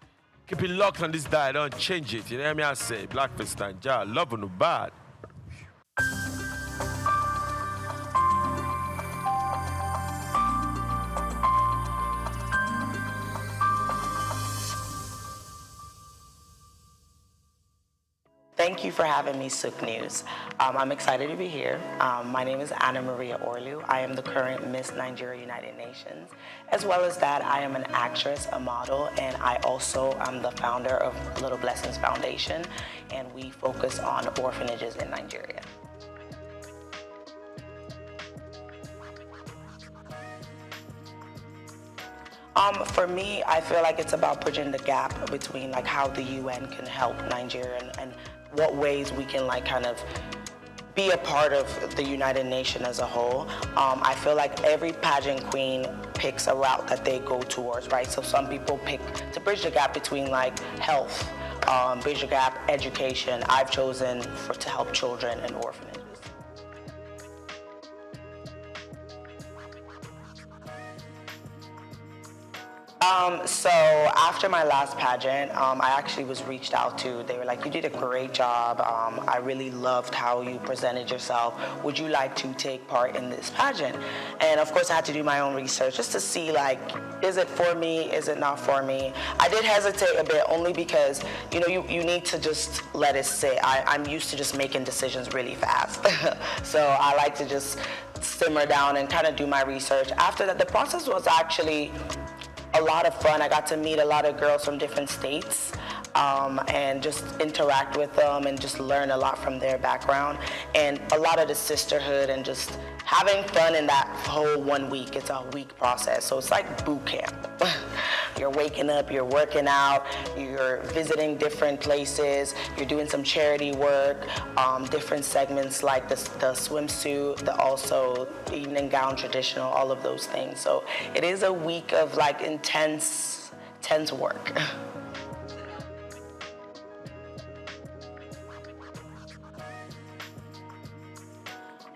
Keep it locked on this dial, don't change it. You know what I say? Blackface Nigeria, love no bad. Thank you for having me, SOUQ News. I'm excited to be here. My name is Anna Maria Orlu. I am the current Miss Nigeria United Nations. As well as that, I am an actress, a model, and I also am the founder of Little Blessings Foundation, and we focus on orphanages in Nigeria. For me, I feel like it's about bridging the gap between like how the UN can help Nigeria and what ways we can like kind of be a part of the United Nations as a whole. I feel like every pageant queen picks a route that they go towards, right? So some people pick to bridge the gap between like health, bridge the gap, education. I've chosen to help children and orphanages. So after my last pageant, I actually was reached out to. They were like, you did a great job. I really loved how you presented yourself. Would you like to take part in this pageant? And of course I had to do my own research just to see like, is it for me? Is it not for me? I did hesitate a bit only because, you know, you need to just let it sit. I'm used to just making decisions really fast. So I like to just simmer down and kind of do my research. After that, the process was actually a lot of fun. I got to meet a lot of girls from different states and just interact with them and just learn a lot from their background and a lot of the sisterhood and just having fun in that whole 1 week. It's a week process, so it's like boot camp. You're waking up, you're working out, you're visiting different places, you're doing some charity work, different segments like the swimsuit, also evening gown traditional, all of those things. So it is a week of like intense work.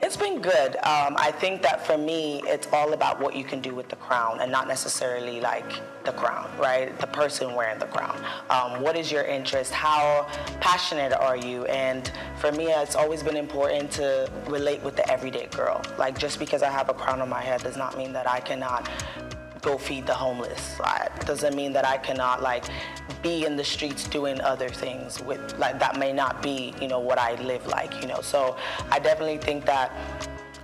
It's been good. I think that for me, it's all about what you can do with the crown and not necessarily like the crown, right? The person wearing the crown. What is your interest? How passionate are you? And for me, it's always been important to relate with the everyday girl. Like just because I have a crown on my head does not mean that I cannot go feed the homeless. Doesn't mean that I cannot like be in the streets doing other things with like that may not be, you know, what I live like, you know. So I definitely think that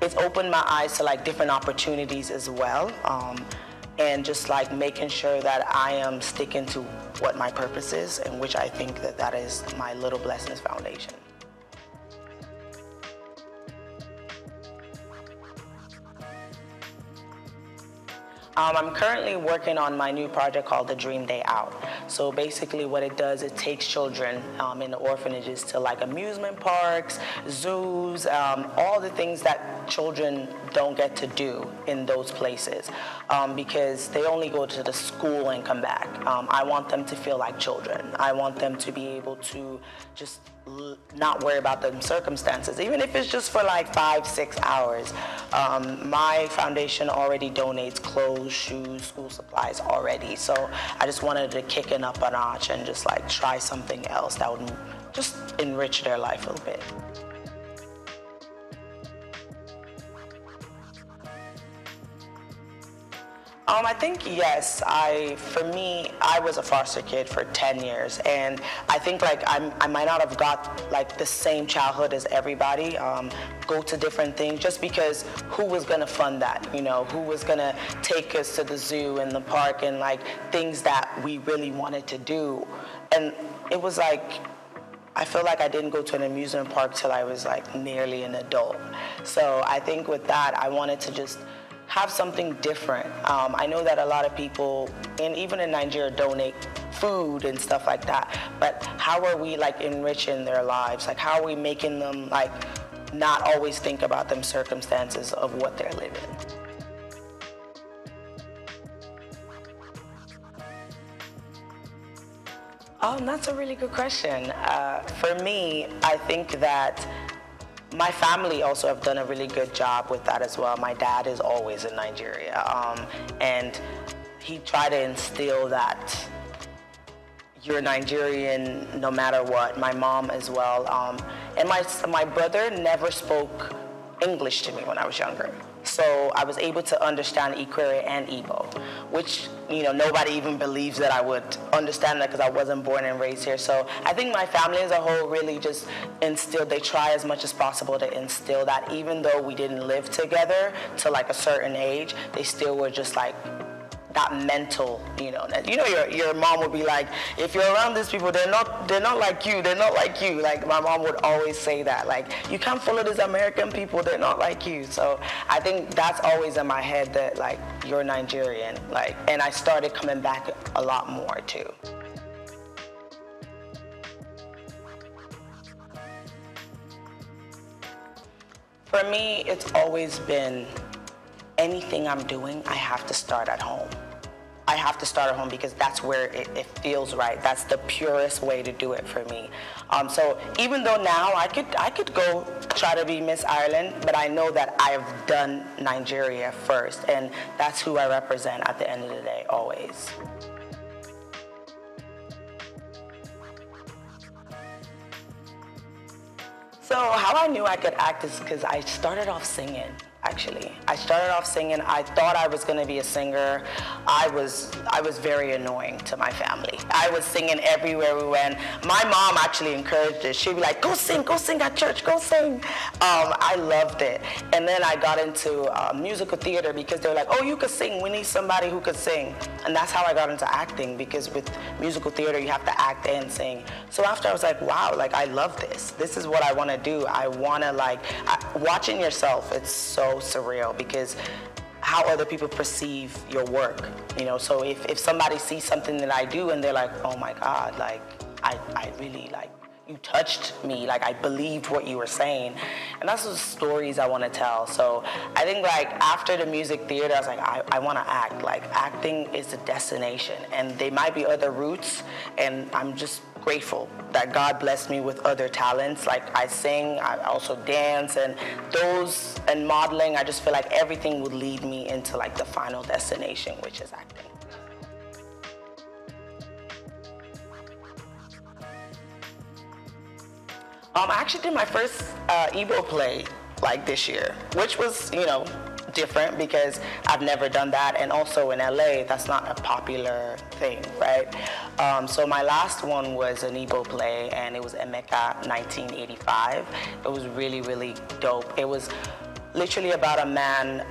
it's opened my eyes to like different opportunities as well. And just like making sure that I am sticking to what my purpose is, and which I think that that is my Little Blessings Foundation. I'm currently working on my new project called The Dream Day Out. So basically what it does, it takes children in the orphanages to like amusement parks, zoos, all the things that children don't get to do in those places because they only go to the school and come back. I want them to feel like children. I want them to be able to just not worry about the circumstances, even if it's just for like 5-6 hours. My foundation already donates clothes, shoes, school supplies already. So I just wanted to kick it up a notch and just like try something else that would just enrich their life a little bit. I think yes. For me, I was a foster kid for 10 years, and I think like I might not have got like the same childhood as everybody. Go to different things just because who was gonna fund that? You know, who was gonna take us to the zoo and the park and like things that we really wanted to do? And it was like, I feel like I didn't go to an amusement park till I was like nearly an adult. So I think with that, I wanted to just have something different. I know that a lot of people, and even in Nigeria, donate food and stuff like that, but how are we like enriching their lives? Like how are we making them like not always think about them circumstances of what they're living? That's a really good question. For me, I think that my family also have done a really good job with that as well. My dad is always in Nigeria, and he tried to instill that you're Nigerian no matter what. My mom as well, and my brother never spoke English to me when I was younger. So I was able to understand Ikwere and Igbo, which, you know, nobody even believes that I would understand that because I wasn't born and raised here. So I think my family as a whole really just they try as much as possible to instill that, even though we didn't live together to like a certain age, they still were just like that mental, you know, your mom would be like, if you're around these people, they're not like you, they're not like you. Like my mom would always say that, like, you can't follow these American people, they're not like you. So I think that's always in my head that like, you're Nigerian, like, and I started coming back a lot more too. For me, it's always been anything I'm doing, I have to start at home. I have to start at home because that's where it feels right. That's the purest way to do it for me. So even though now I could go try to be Miss Ireland, but I know that I've done Nigeria first, and that's who I represent at the end of the day, always. So how I knew I could act is because I started off singing. Actually, I started off singing. I thought I was going to be a singer. I was very annoying to my family. I was singing everywhere we went. My mom actually encouraged it. She'd be like, go sing at church, go sing. I loved it. And then I got into musical theater because they were like, oh, you could sing. We need somebody who could sing. And that's how I got into acting, because with musical theater, you have to act and sing. So after I was like, wow, like I love this. This is what I want to do. I want to watching yourself, it's so surreal because how other people perceive your work. You know, so if somebody sees something that I do and they're like, oh my God, like I really like, you touched me, like I believed what you were saying. And that's the stories I want to tell. So I think like after the music theater, I was like, I want to act. Like acting is the destination, and there might be other routes, and I'm just grateful that God blessed me with other talents. Like I sing, I also dance, and modeling. I just feel like everything would lead me into like the final destination, which is acting. I actually did my first Igbo play like this year, which was, you know, different because I've never done that, and also in LA, that's not a popular thing, right? So my last one was an Igbo play, and it was Emeka 1985. It was really, really dope. It was literally about a man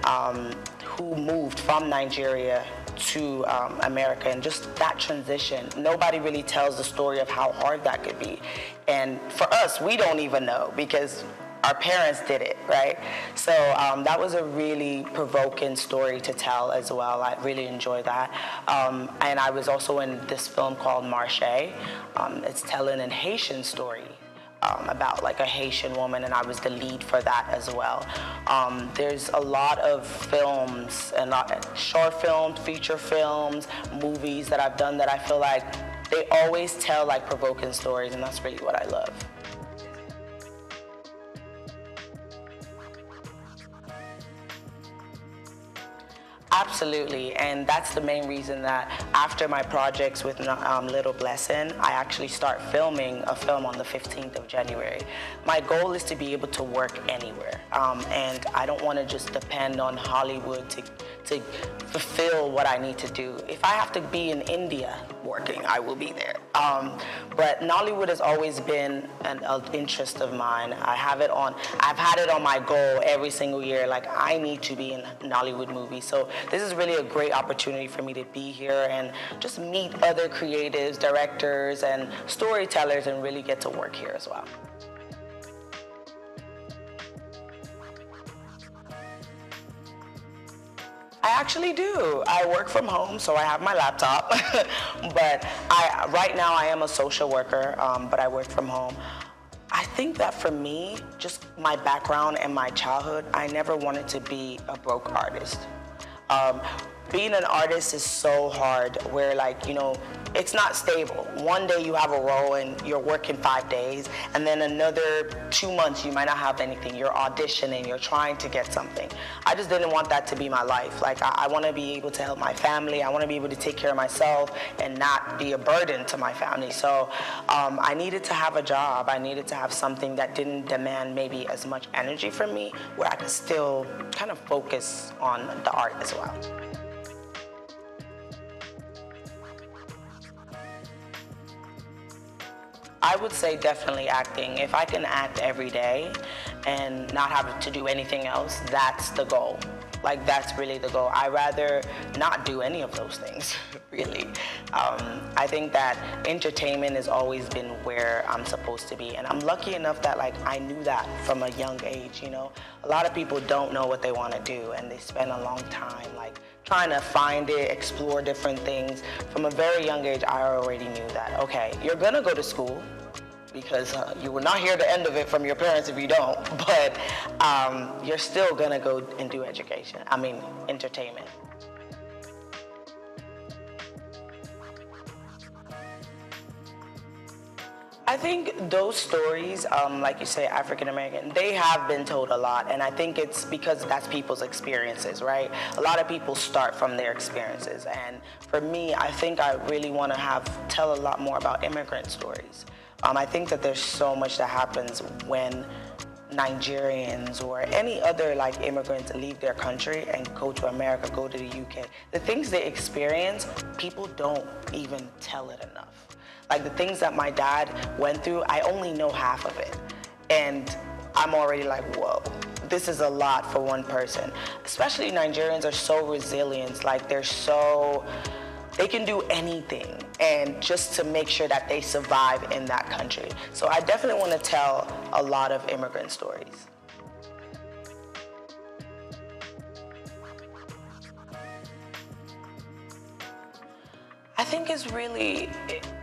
who moved from Nigeria to America, and just that transition. Nobody really tells the story of how hard that could be. And for us, we don't even know because our parents did it, right? So that was a really provoking story to tell as well. I really enjoyed that. And I was also in this film called Marche. It's telling a Haitian story about like a Haitian woman, and I was the lead for that as well. There's a lot of films, and short films, feature films, movies that I've done that I feel like they always tell like provoking stories, and that's really what I love. Absolutely, and that's the main reason that after my projects with Little Blessing, I actually start filming a film on the 15th of January. My goal is to be able to work anywhere, and I don't want to just depend on Hollywood to fulfill what I need to do. If I have to be in India working, I will be there. But Nollywood has always been an interest of mine. I've had it on my goal every single year, like I need to be in a Nollywood movie. So this is really a great opportunity for me to be here and just meet other creatives, directors, and storytellers, and really get to work here as well. I actually do. I work from home, so I have my laptop. But right now I am a social worker, but I work from home. I think that for me, just my background and my childhood, I never wanted to be a broke artist. Being an artist is so hard where, like, you know, it's not stable. One day you have a role and you're working 5 days, and then another 2 months you might not have anything. You're auditioning, you're trying to get something. I just didn't want that to be my life. Like, I want to be able to help my family. I want to be able to take care of myself and not be a burden to my family. So I needed to have a job. I needed to have something that didn't demand maybe as much energy from me, where I could still kind of focus on the art as well. I would say definitely acting. If I can act every day and not have to do anything else, that's the goal. Like, that's really the goal. I'd rather not do any of those things, really. I think that entertainment has always been where I'm supposed to be. And I'm lucky enough that, like, I knew that from a young age, you know. A lot of people don't know what they want to do, and they spend a long time, like, trying to find it, explore different things. From a very young age, I already knew that, okay, you're gonna go to school, because you will not hear the end of it from your parents if you don't, but you're still gonna go and do entertainment. I think those stories, like you say, African American, they have been told a lot, and I think it's because that's people's experiences, right? A lot of people start from their experiences, and for me, I think I really want to tell a lot more about immigrant stories. I think that there's so much that happens when Nigerians or any other like immigrants leave their country and go to America, go to the UK. The things they experience, people don't even tell it enough. Like the things that my dad went through, I only know half of it. And I'm already like, whoa, this is a lot for one person. Especially Nigerians are so resilient, like they can do anything, and just to make sure that they survive in that country. So I definitely want to tell a lot of immigrant stories. think it's really,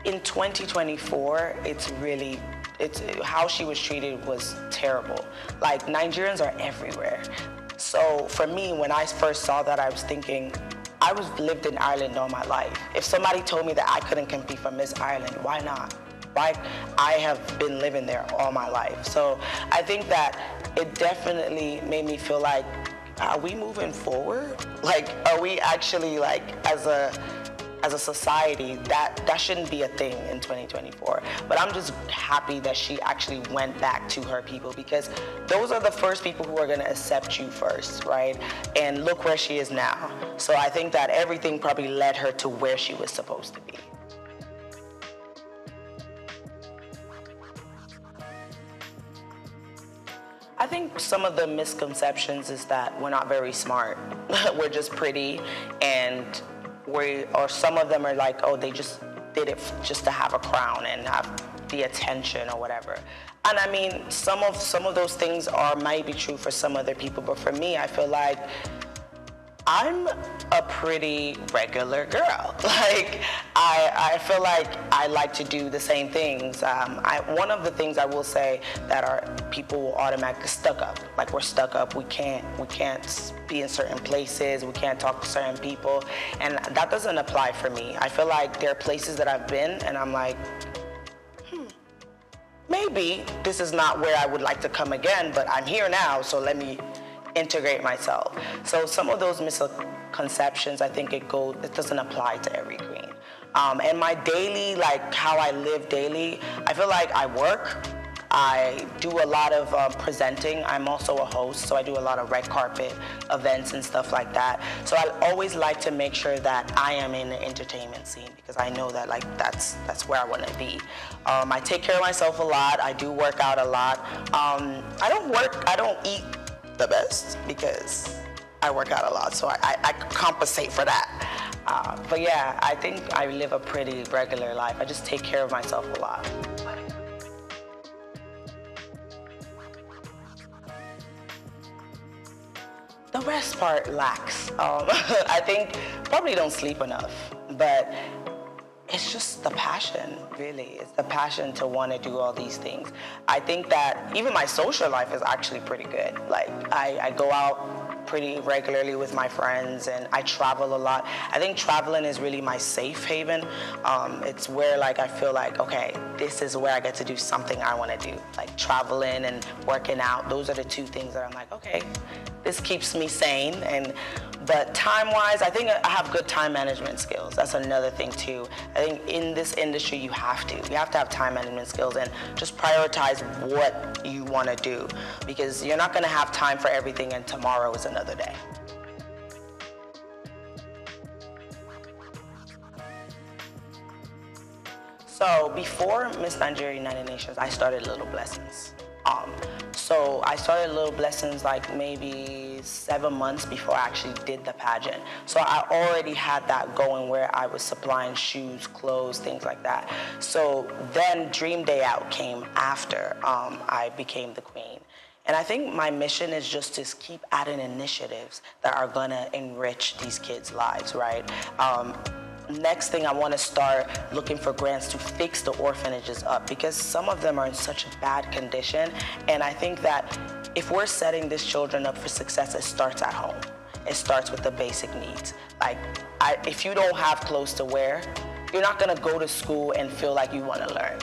in 2024, it's how she was treated was terrible. Like, Nigerians are everywhere. So for me, when I first saw that, I was thinking, I lived in Ireland all my life. If somebody told me that I couldn't compete for Miss Ireland, why not? Why? I have been living there all my life. So I think that it definitely made me feel like, are we moving forward? Like, are we actually, like, as a society, that shouldn't be a thing in 2024. But I'm just happy that she actually went back to her people, because those are the first people who are gonna accept you first, right? And look where she is now. So I think that everything probably led her to where she was supposed to be. I think some of the misconceptions is that we're not very smart. We're just pretty, and or some of them are like, oh, they just did it just to have a crown and have the attention or whatever. And I mean, some of those things might be true for some other people, but for me, I feel like I'm a pretty regular girl. Like, I feel like I like to do the same things. One of the things I will say that people will automatically stuck up. Like, we're stuck up. We can't be in certain places. We can't talk to certain people, and that doesn't apply for me. I feel like there are places that I've been, and I'm like, maybe this is not where I would like to come again, but I'm here now, so let me integrate myself. So some of those misconceptions, I think it doesn't apply to every queen. And my daily, like how I live daily, I feel like I work. I do a lot of presenting. I'm also a host, so I do a lot of red carpet events and stuff like that. So I always like to make sure that I am in the entertainment scene, because I know that, like, that's where I want to be. I take care of myself a lot. I do work out a lot. I don't eat the best because I work out a lot, so I compensate for that. But yeah, I think I live a pretty regular life. I just take care of myself a lot. The rest part lacks. I think probably don't sleep enough, but it's just the passion, really. It's the passion to want to do all these things. I think that even my social life is actually pretty good. Like, I go out pretty regularly with my friends, and I travel a lot. I think traveling is really my safe haven. It's where, like, I feel like, okay, this is where I get to do something I want to do. Like, traveling and working out, those are the two things that I'm like, okay, this keeps me sane. But time-wise, I think I have good time management skills. That's another thing too. I think in this industry, you have to have time management skills and just prioritize what you want to do, because you're not going to have time for everything, and tomorrow is another day. So before Miss Nigeria United Nations, I started Little Blessings. So I started Little Blessings like maybe 7 months before I actually did the pageant. So I already had that going, where I was supplying shoes, clothes, things like that. So then Dream Day Out came after I became the queen. And I think my mission is just to keep adding initiatives that are gonna enrich these kids' lives, right? Next thing, I want to start looking for grants to fix the orphanages up, because some of them are in such a bad condition. And I think that if we're setting these children up for success, it starts at home. It starts with the basic needs. Like, if you don't have clothes to wear, you're not going to go to school and feel like you want to learn.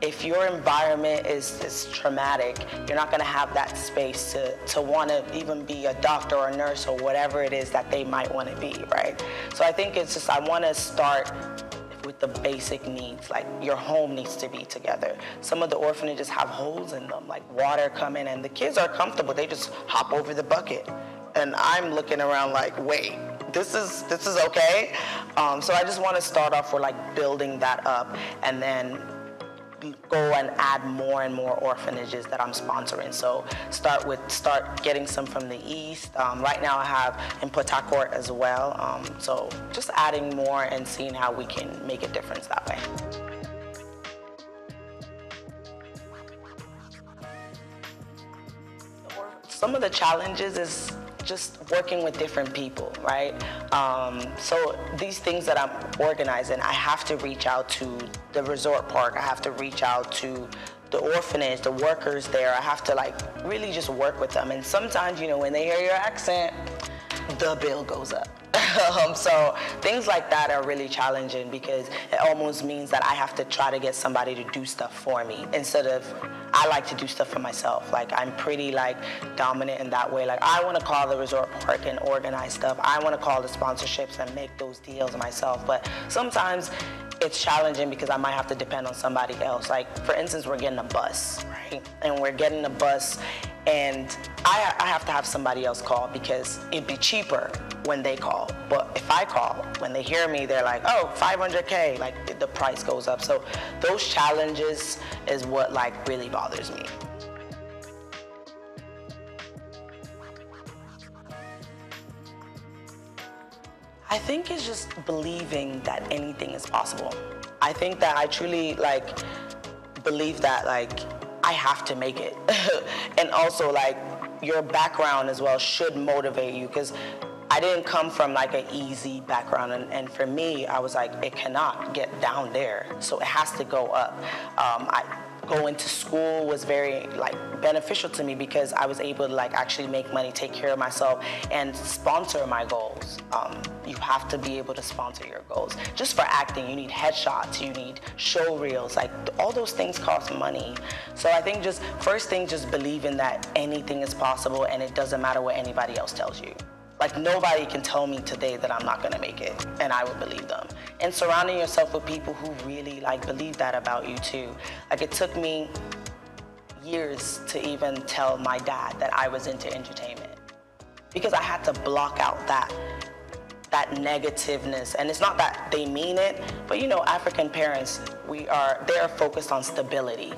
If your environment is traumatic, you're not going to have that space to want to even be a doctor or a nurse or whatever it is that they might want to be, right? So I think it's just, I want to start with the basic needs. Like, your home needs to be together. Some of the orphanages have holes in them, like water coming, and the kids are comfortable. They just hop over the bucket. And I'm looking around like, wait, this is okay? So I just want to start off with, like, building that up, and then go and add more and more orphanages that I'm sponsoring. So start getting some from the east. Right now I have in Port Harcourt as well. So just adding more and seeing how we can make a difference that way. Some of the challenges is just working with different people, right? So these things that I'm organizing, I have to reach out to the resort park. I have to reach out to the orphanage, the workers there. I have to like really just work with them. And sometimes, you know, when they hear your accent, the bill goes up. So things like that are really challenging because it almost means that I have to try to get somebody to do stuff for me instead of I like to do stuff for myself. Like I'm pretty like dominant in that way. Like I want to call the resort park and organize stuff. I want to call the sponsorships and make those deals myself. But sometimes it's challenging because I might have to depend on somebody else. Like for instance, we're getting a bus, right? And we're getting a bus and I have to have somebody else call because it'd be cheaper when they call. But if I call, when they hear me, they're like, oh, $500K, like the price goes up. So those challenges is what like really bothers me. I think it's just believing that anything is possible. I think that I truly like believe that like I have to make it. And also like your background as well should motivate you because I didn't come from like an easy background and for me, I was like, it cannot get down there. So it has to go up. Going to school was very like beneficial to me because I was able to like actually make money, take care of myself and sponsor my goals. You have to be able to sponsor your goals. Just for acting, you need headshots, you need show reels, like all those things cost money. So I think just first thing, just believing that anything is possible and it doesn't matter what anybody else tells you. Like nobody can tell me today that I'm not gonna make it, and I would believe them. And surrounding yourself with people who really like believe that about you too. Like it took me years to even tell my dad that I was into entertainment because I had to block out that negativeness. And it's not that they mean it, but you know, African parents, they're focused on stability.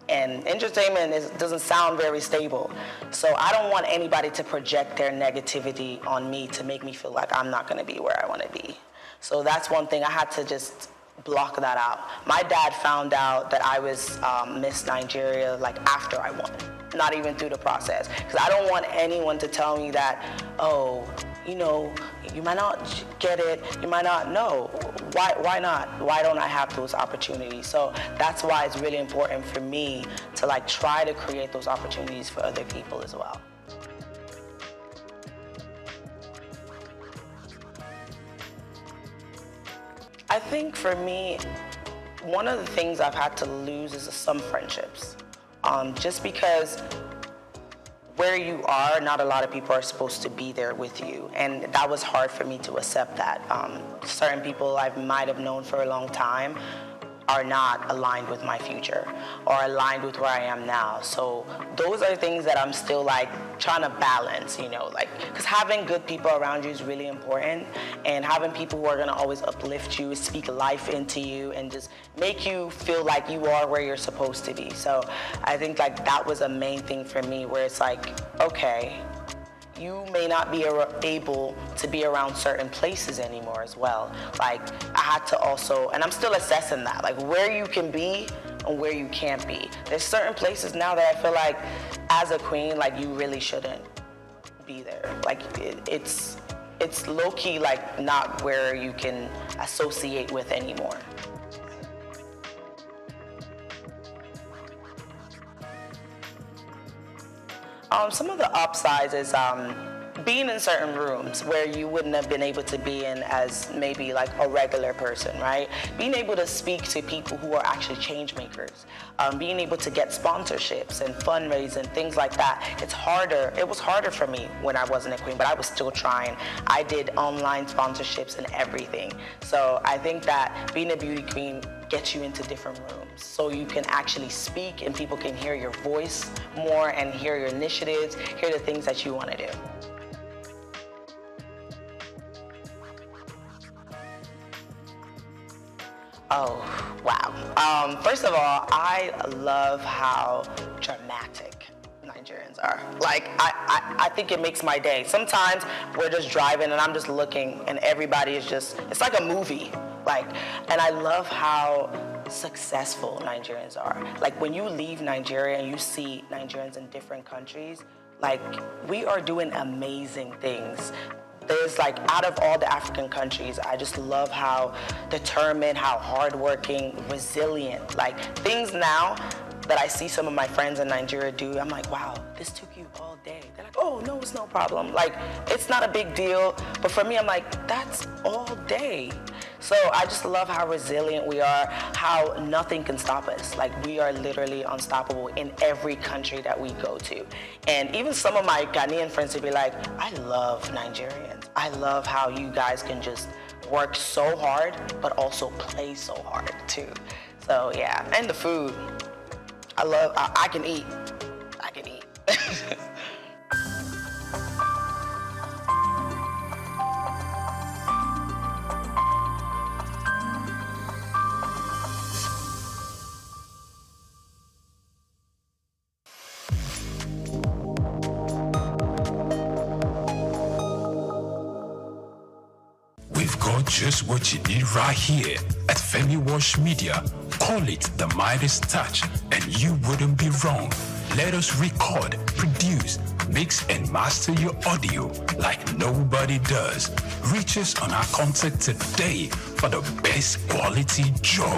And entertainment doesn't sound very stable. So I don't want anybody to project their negativity on me to make me feel like I'm not gonna be where I wanna be. So that's one thing I had to just block that out. My dad found out that I was Miss Nigeria like after I won, not even through the process. Because I don't want anyone to tell me that, oh, you know, you might not get it, you might not know. Why not? Why don't I have those opportunities? So that's why it's really important for me to like try to create those opportunities for other people as well. I think for me, one of the things I've had to lose is some friendships. Just because where you are, not a lot of people are supposed to be there with you. And that was hard for me to accept that. Certain people I might have known for a long time are not aligned with my future or aligned with where I am now. So those are things that I'm still like trying to balance, you know, like, because having good people around you is really important, and having people who are gonna always uplift you, speak life into you, and just make you feel like you are where you're supposed to be. So I think like that was a main thing for me, where it's like, okay, you may not be able to be around certain places anymore as well. Like I had to also, and I'm still assessing that, like where you can be and where you can't be. There's certain places now that I feel like as a queen, like you really shouldn't be there. Like it's low-key like not where you can associate with anymore. Some of the upsides is being in certain rooms where you wouldn't have been able to be in as maybe like a regular person, right? Being able to speak to people who are actually change makers, being able to get sponsorships and fundraising, things like that. It's harder. It was harder for me when I wasn't a queen, but I was still trying. I did online sponsorships and everything. So I think that being a beauty queen gets you into different rooms so you can actually speak and people can hear your voice more and hear your initiatives, hear the things that you want to do. Oh, wow. First of all, I love how dramatic Nigerians are. Like, I think it makes my day. Sometimes we're just driving and I'm just looking and everybody is just, it's like a movie. Like, and I love how successful Nigerians are. Like when you leave Nigeria and you see Nigerians in different countries, Like, we are doing amazing things. There's like, out of all the African countries, I just love how determined, how hardworking, resilient, like things now that I see some of my friends in Nigeria do, I'm like, wow, this took you all day. They're like, oh, no, it's no problem. Like, it's not a big deal. But for me, I'm like, that's all day. So I just love how resilient we are, how nothing can stop us. Like, we are literally unstoppable in every country that we go to. And even some of my Ghanaian friends would be like, I love Nigerians. I love how you guys can just work so hard, but also play so hard too. So yeah, and the food. I can eat. I can eat. We've got just what you need right here at Femi Wash Media. Call it the Midas touch, and you wouldn't be wrong. Let us record, produce, mix, and master your audio like nobody does. Reach us on our contact today for the best quality job.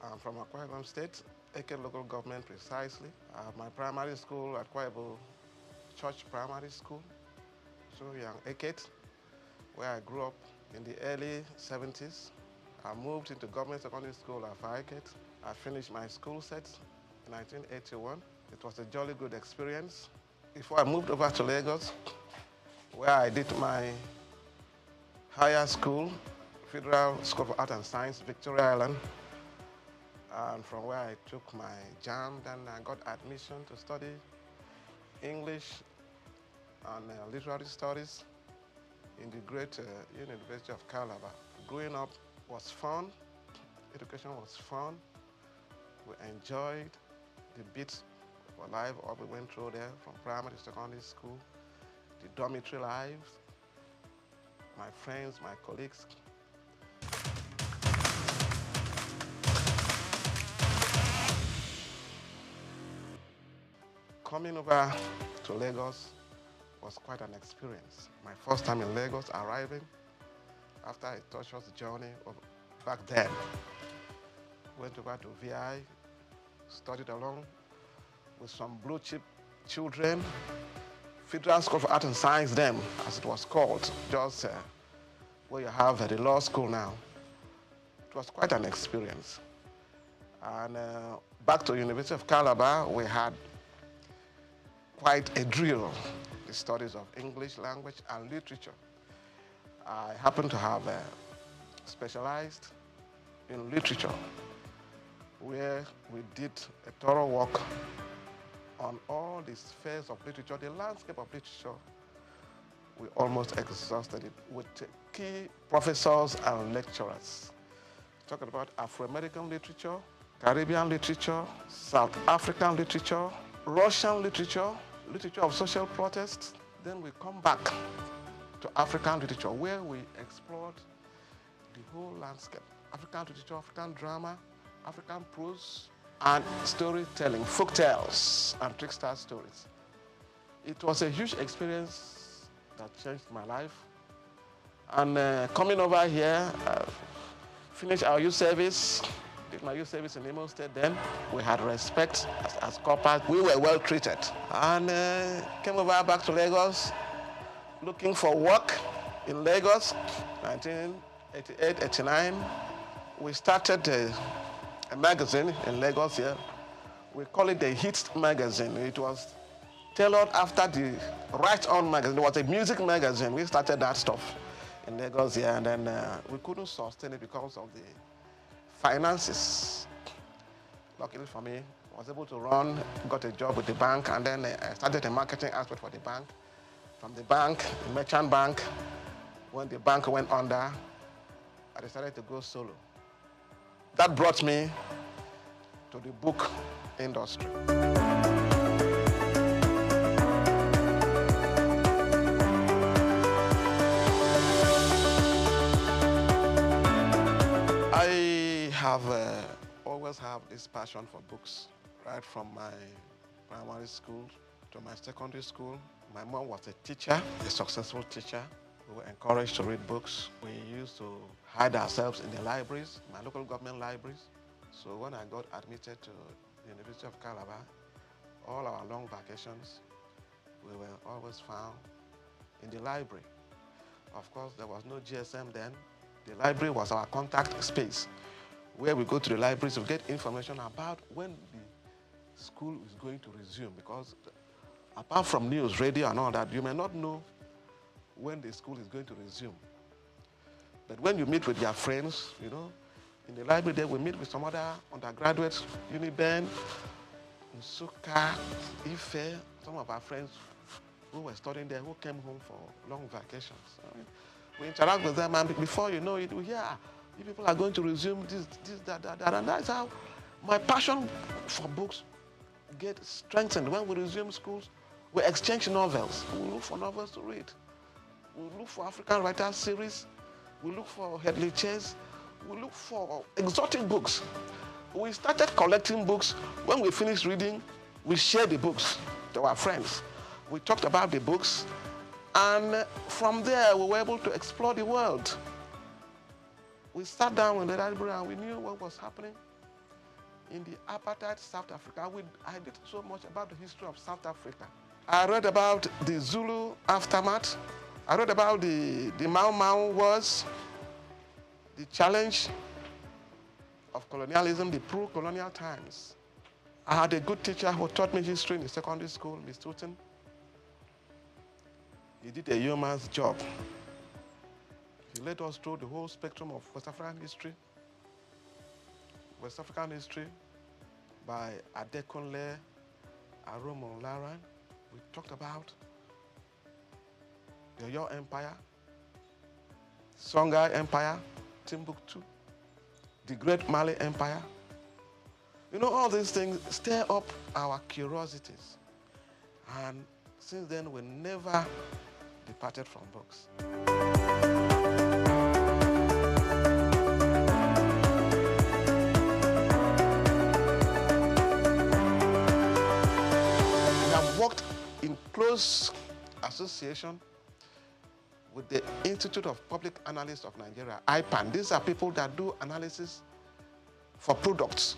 I'm from Akwa Ibom State, Eke local government precisely. My primary school at Akwa Ibom Church Primary School, so young Eket, where I grew up in the early 70s. I moved into government secondary school at Eket. I finished my school set in 1981. It was a jolly good experience. Before I moved over to Lagos, where I did my higher school, Federal School of Art and Science, Victoria Island. And from where I took my JAM, then I got admission to study English and literary studies in the great University of Calabar. Growing up was fun, education was fun. We enjoyed the bits of life, all we went through there, from primary to secondary school, the dormitory lives, my friends, my colleagues. Coming over to Lagos was quite an experience. My first time in Lagos, arriving after a tortuous journey back then. Went over to VI, studied along with some blue chip children, Federal School of Art and Science then, as it was called, just where you have the law school now. It was quite an experience. And back to University of Calabar, we had quite a drill, the studies of English language and literature. I happen to have specialized in literature, where we did a thorough work on all the spheres of literature, the landscape of literature. We almost exhausted it with key professors and lecturers. Talking about Afro-American literature, Caribbean literature, South African literature, Russian literature, literature of social protest. Then we come back to African literature, where we explored the whole landscape. African literature, African drama, African prose, and storytelling, folk tales, and trickster stories. It was a huge experience that changed my life. And coming over here, finished our youth service, did my youth service in Imo State then. We had respect as corporate. We were well treated. And came over back to Lagos, looking for work in Lagos, 1988, 89. We started a magazine in Lagos here. We call it the Hits magazine. It was tailored after the Right On magazine. It was a music magazine. We started that stuff in Lagos here, and then we couldn't sustain it because of the finances. Luckily for me, I was able to run, got a job with the bank, and then I started a marketing aspect for the bank. from the bank, the merchant bank. When the bank went under, I decided to go solo. That brought me to the book industry. I have always had this passion for books, right from my primary school to my secondary school. My mom was a teacher, a successful teacher. We were encouraged to read books. We used to hide ourselves in the libraries, my local government libraries. So when I got admitted to the University of Calabar, all our long vacations, we were always found in the library. Of course, there was no GSM then. The library was our contact space, where we go to the libraries to get information about when the school is going to resume, because apart from news, radio and all that, you may not know when the school is going to resume. But when you meet with your friends, you know, in the library there, we meet with some other undergraduates, Uniben, SOUQ, Ife, some of our friends who were studying there, who came home for long vacations. I mean, we interact with them, and before you know it, we hear, you people are going to resume this, that, and that's how my passion for books gets strengthened. When we resume schools, we exchange novels. We look for novels to read. We look for African writers series. We look for Headley Chase. We look for exotic books. We started collecting books. When we finished reading, we shared the books to our friends. We talked about the books, and from there, we were able to explore the world. We sat down in the library and we knew what was happening in the apartheid South Africa. I did so much about the history of South Africa. I read about the Zulu aftermath. I read about the Mau Mau Wars, the challenge of colonialism, the pro-colonial times. I had a good teacher who taught me history in the secondary school, Miss Tooten. He did a yeoman's job. He led us through the whole spectrum of West African history. West African history by Adekunle Aromo-Laran. We talked about the Oyo Empire, Songhai Empire, Timbuktu, the Great Mali Empire. You know, all these things stir up our curiosities. And since then, we never departed from books. We have worked in close association with the Institute of Public Analysts of Nigeria, IPAN. These are people that do analysis for products,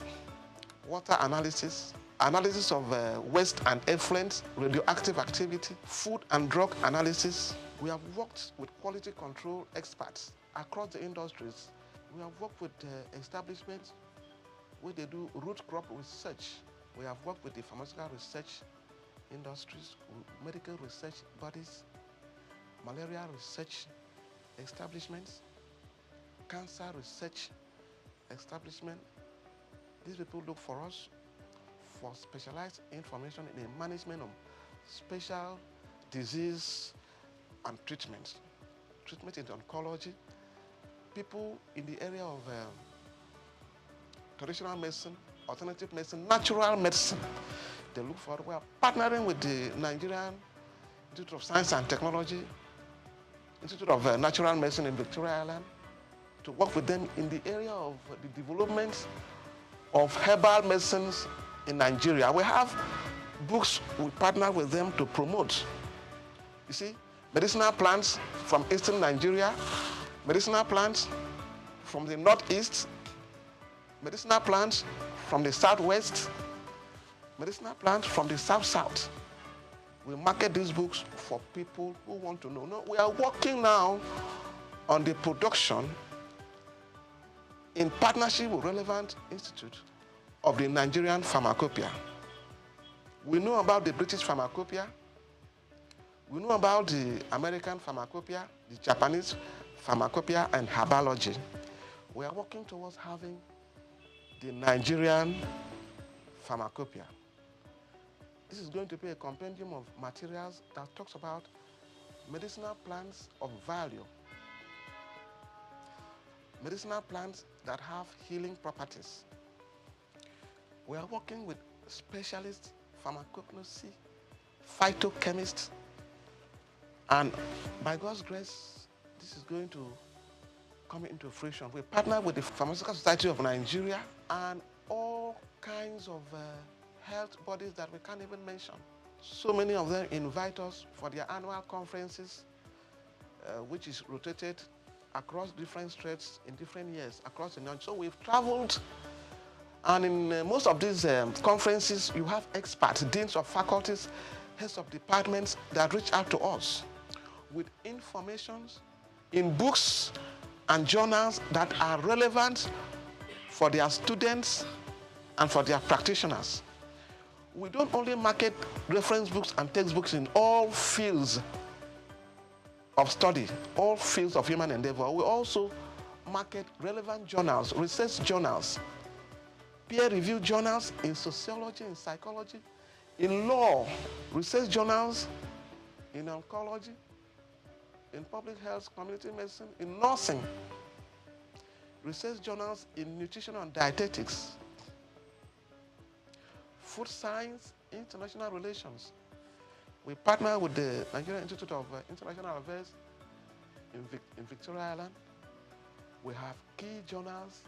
water analysis, analysis of waste and effluent, radioactive activity, food and drug analysis. We have worked with quality control experts across the industries. We have worked with establishments where they do root crop research. We have worked with the pharmaceutical research industries, medical research bodies, malaria research establishments, cancer research establishment. These people look for us for specialized information in the management of special disease and treatment in oncology. People in the area of traditional medicine, alternative medicine, natural medicine, they look for it. We are partnering with the Nigerian Institute of Science and Technology, Institute of Natural Medicine in Victoria Island, to work with them in the area of the development of herbal medicines in Nigeria. We have books we partner with them to promote. You see, medicinal plants from eastern Nigeria, medicinal plants from the northeast, medicinal plants from the southwest, medicinal plants from the south-south. We market these books for people who want to know. No, we are working now on the production in partnership with relevant institute of the Nigerian pharmacopoeia. We know about the British pharmacopoeia. We know about the American pharmacopoeia, the Japanese pharmacopoeia, and herbology. We are working towards having the Nigerian pharmacopoeia. This is going to be a compendium of materials that talks about medicinal plants of value, medicinal plants that have healing properties. We are working with specialists, pharmacognosy, phytochemists, and by God's grace, this is going to come into fruition. We partner with the Pharmaceutical Society of Nigeria and all kinds of health bodies that we can't even mention. So many of them invite us for their annual conferences, which is rotated across different states in different years across the nation. So we've traveled, and in most of these conferences, you have experts, deans of faculties, heads of departments that reach out to us with informations in books and journals that are relevant for their students and for their practitioners. We don't only market reference books and textbooks in all fields of study, all fields of human endeavor. We also market relevant journals, research journals, peer-reviewed journals in sociology, in psychology, in law, research journals in oncology, in public health, community medicine, in nursing, research journals in nutrition and dietetics, food science, international relations. We partner with the Nigerian Institute of International Affairs in Victoria Island. We have key journals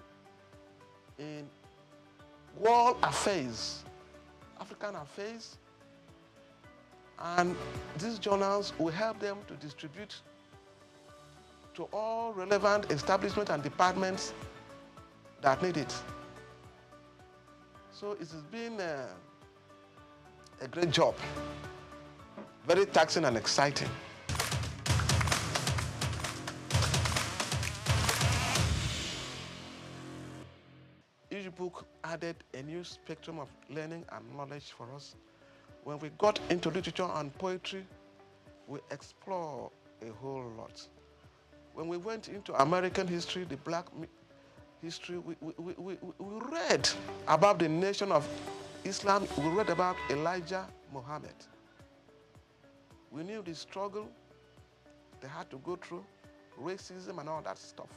in world affairs, African affairs, and these journals will help them to distribute to all relevant establishments and departments that need it. So it has been a great job, very taxing and exciting. Each book added a new spectrum of learning and knowledge for us. When we got into literature and poetry, we explored a whole lot. When we went into American history, the black history, we read about the nation of Islam. We read about Elijah Muhammad. We knew the struggle they had to go through, racism and all that stuff.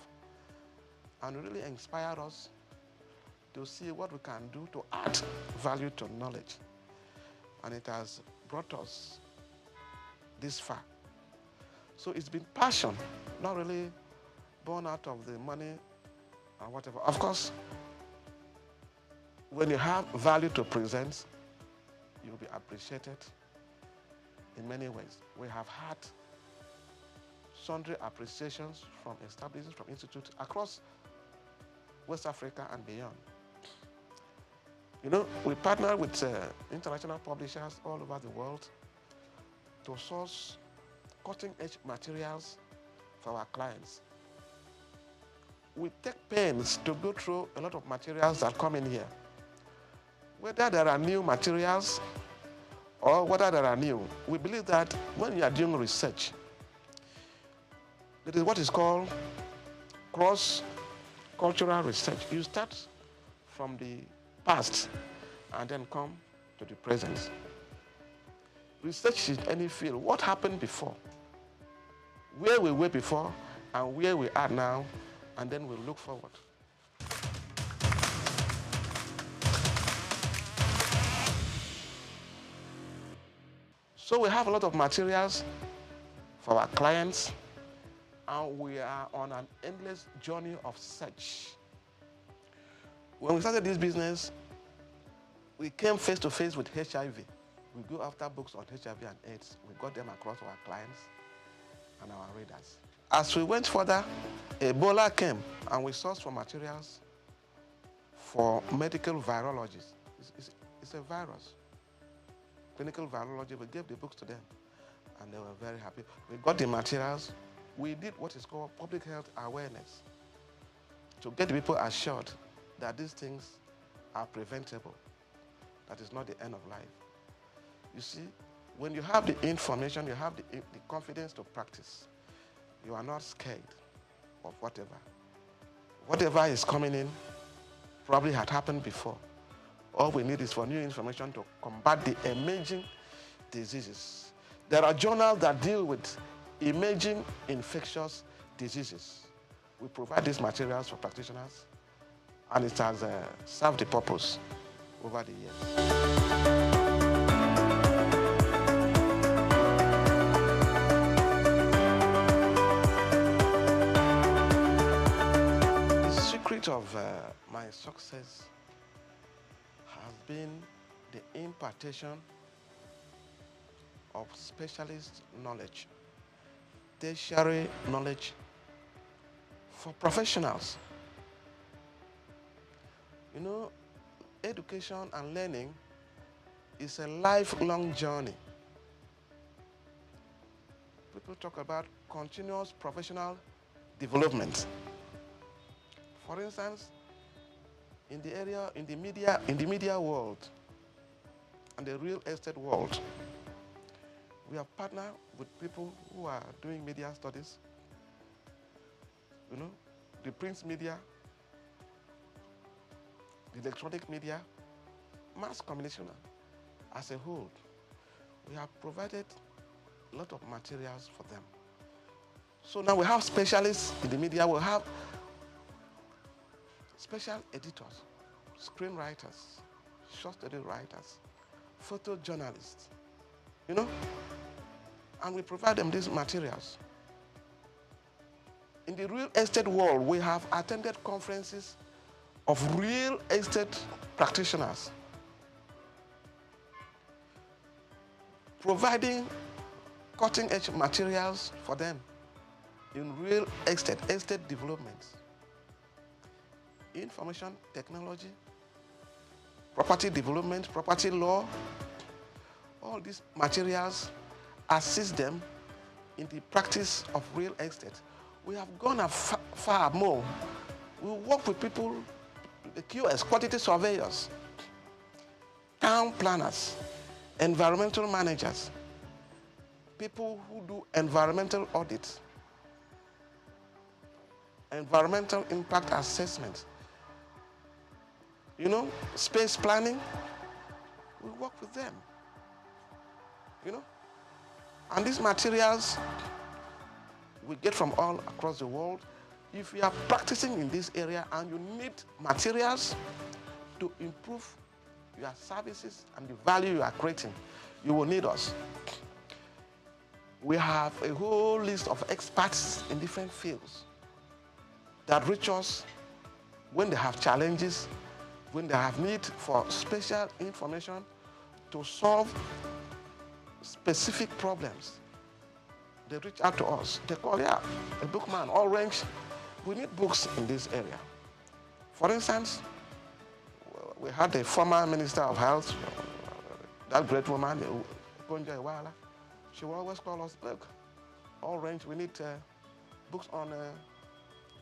And it really inspired us to see what we can do to add value to knowledge. And it has brought us this far. So it's been passion, not really born out of the money and whatever. Of course, when you have value to present, you'll be appreciated in many ways. We have had sundry appreciations from establishments, from institutes across West Africa and beyond. You know, we partner with international publishers all over the world to source cutting-edge materials for our clients. We take pains to go through a lot of materials that come in here. Whether there are new materials or whether there are new, we believe that when you are doing research, it is what is called cross-cultural research. You start from the past and then come to the present. Research in any field, what happened before, where we were before and where we are now, and then we look forward. So we have a lot of materials for our clients, and we are on an endless journey of search. When we started this business, we came face to face with HIV. We go after books on HIV and AIDS. We got them across to our clients and our readers. As we went further, Ebola came, and we sourced for materials for medical virologists. It's a virus. Clinical virology, we gave the books to them, and they were very happy. We got the materials. We did what is called public health awareness to get people assured that these things are preventable. That is not the end of life. You see, when you have the information, you have the confidence to practice. You are not scared of whatever. Whatever is coming in probably had happened before. All we need is for new information to combat the emerging diseases. There are journals that deal with emerging infectious diseases. We provide these materials for practitioners, and it has served the purpose over the years. Of my success has been the impartation of specialist knowledge, tertiary knowledge for professionals. You know, education and learning is a lifelong journey. People talk about continuous professional development. For instance, in the media world and the real estate world, we have partnered with people who are doing media studies, you know, the print media, the electronic media, mass communication as a whole. We have provided a lot of materials for them. So now we have specialists in the media, we have special editors, screenwriters, short story writers, photojournalists, you know, and we provide them these materials. In the real estate world, we have attended conferences of real estate practitioners, providing cutting-edge materials for them in real estate development, information technology, property development, property law. All these materials assist them in the practice of real estate. We have gone far more. We work with people, the QS, quantity surveyors, town planners, environmental managers, people who do environmental audits, environmental impact assessment, you know, space planning. We work with them, you know. And these materials we get from all across the world. If you are practicing in this area and you need materials to improve your services and the value you are creating, you will need us. We have a whole list of experts in different fields that reach us when they have challenges, when they have need for special information to solve specific problems. They reach out to us. They call, yeah, a bookman, Orange. We need books in this area. For instance, we had the former Minister of Health, that great woman, Ponja Iwala. She will always call us, look, Orange, we need books on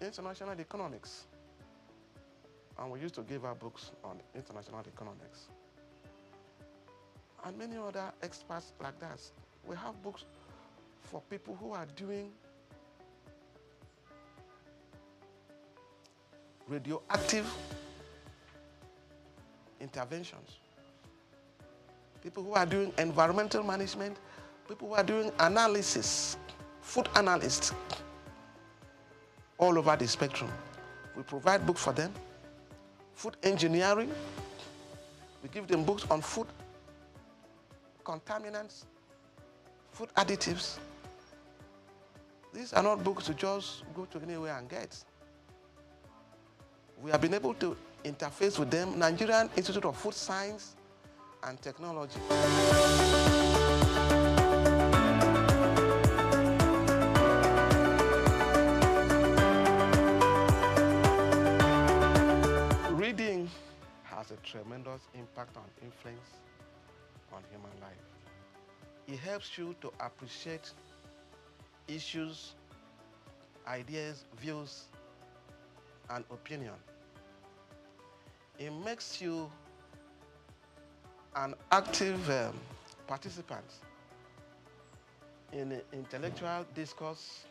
international economics. And we used to give her books on international economics. And many other experts like that. We have books for people who are doing radioactive interventions, people who are doing environmental management, people who are doing analysis, food analysts, all over the spectrum. We provide books for them. Food engineering, we give them books on food contaminants, food additives. These are not books to just go to anywhere and get. We have been able to interface with them, Nigerian Institute of Food Science and Technology. Reading has a tremendous impact on influence on human life. It helps you to appreciate issues, ideas, views, and opinion. It makes you an active participant in intellectual discourse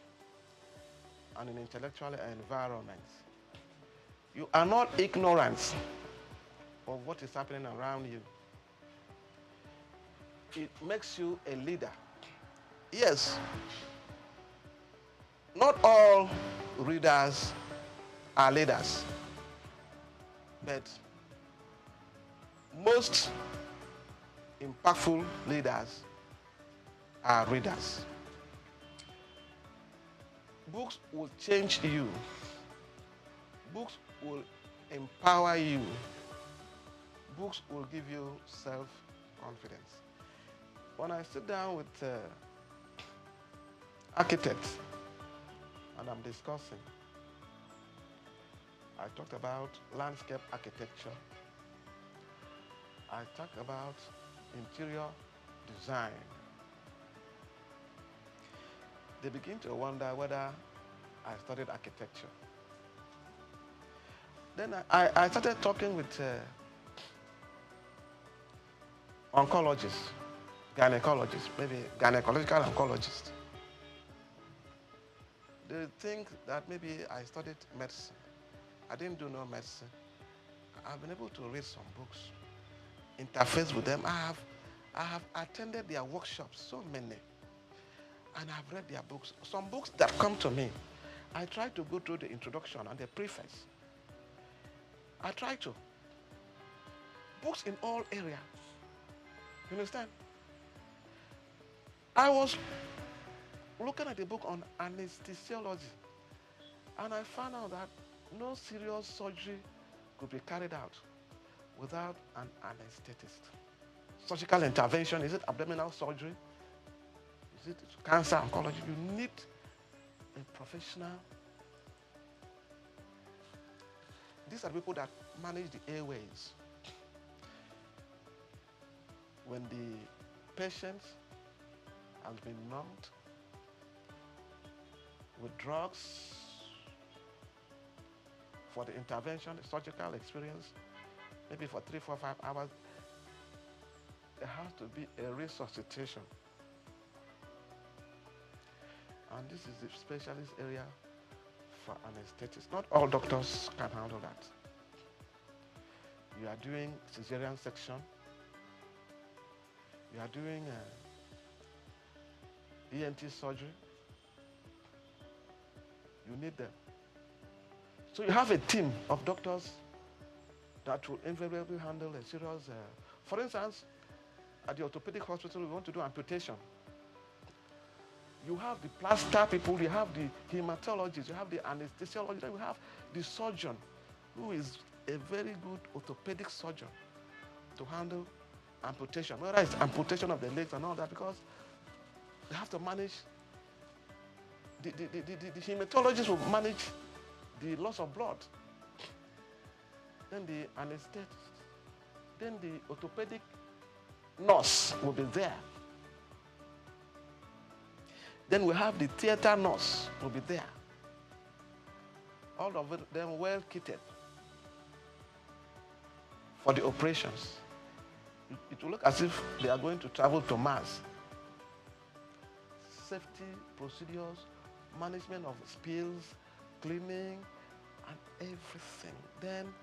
and in intellectual environment. You are not ignorant of what is happening around you. It makes you a leader. Yes, Not all readers are leaders, but most impactful leaders are readers. Books will change you. Books will empower you. Books will give you self-confidence. When I sit down with architects and I'm discussing, I talked about landscape architecture. I talked about interior design. They begin to wonder whether I studied architecture. Then I started talking with oncologists, gynecologists, maybe gynecological oncologists. They think that maybe I studied medicine. I didn't do no medicine. I've been able to read some books, interface with them. I have attended their workshops, so many, and I've read their books. Some books that come to me, I try to go through the introduction and the preface. I try to. Books in all areas. You understand? I was looking at a book on anesthesiology, and I found out that no serious surgery could be carried out without an anesthetist. Surgical intervention, is it abdominal surgery? Is it cancer, oncology? You need a professional. These are people that manage the airways. When the patient has been numbed with drugs for the intervention, the surgical experience, maybe for 3, 4, 5 hours, there has to be a resuscitation. And this is the specialist area for anesthetists. Not all doctors can handle that. You are doing cesarean section. You are doing ENT surgery. You need them. So you have a team of doctors that will invariably handle a serious, for instance, at the orthopedic hospital, we want to do amputation. You have the plaster people, you have the hematologists, you have the anesthesiologist, then you have the surgeon, who is a very good orthopedic surgeon to handle amputation, whether it's amputation of the legs and all that, because they have to manage, the hematologist will manage the loss of blood, then the anesthetist, then the orthopedic nurse will be there. Then we have the theater nurse will be there. All of them well kitted for the operations. It will look as if they are going to travel to Mars. Safety procedures, management of spills, cleaning, and everything. Then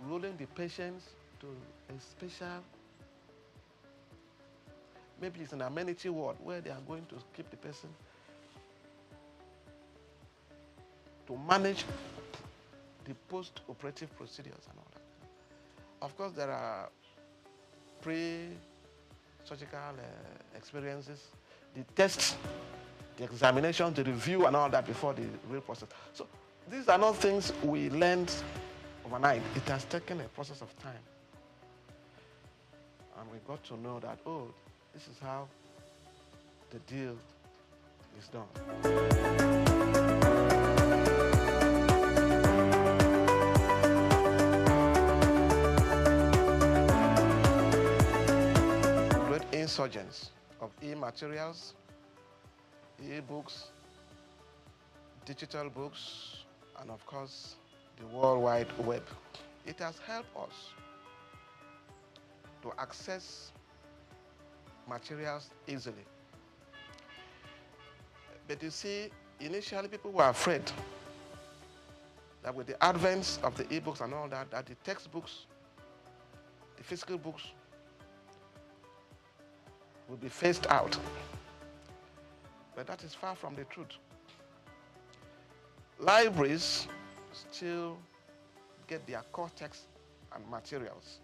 rolling the patients to a special, maybe it's an amenity ward where they are going to keep the person to manage the post-operative procedures and all that. Of course, there are pre-surgical experiences, the tests, the examination, the review and all that before the real process. So these are not things we learned overnight. It has taken a process of time. And we got to know that, oh, this is how the deal is done. Great insurgents of e-materials, e-books, digital books, and of course, the World Wide Web. It has helped us to access materials easily. But you see, initially people were afraid that with the advent of the e-books and all that, that the textbooks, the physical books, will be phased out. But that is far from the truth. libraries still get their core text and materials.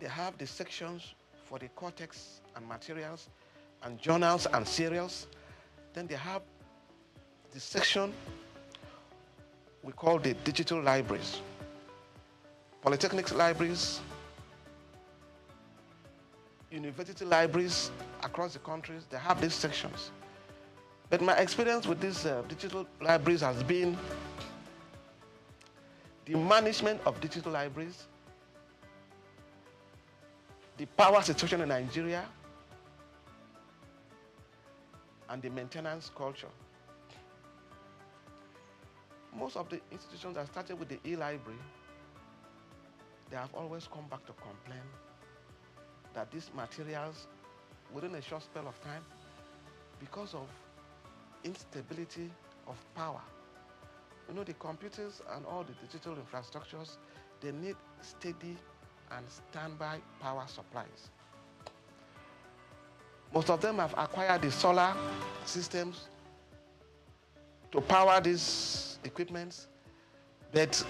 They have the sections for the core text and materials and journals and serials. Then they have the section we call the digital libraries. Polytechnic libraries, university libraries across the countries, they have these sections. But my experience with these digital libraries has been the management of digital libraries, the power situation in Nigeria, and the maintenance culture. Most of the institutions that started with the e-library, they have always come back to complain that these materials, within a short spell of time, because of instability of power. You know, the computers and all the digital infrastructures, they need steady and standby power supplies. Most of them have acquired the solar systems to power these equipments, but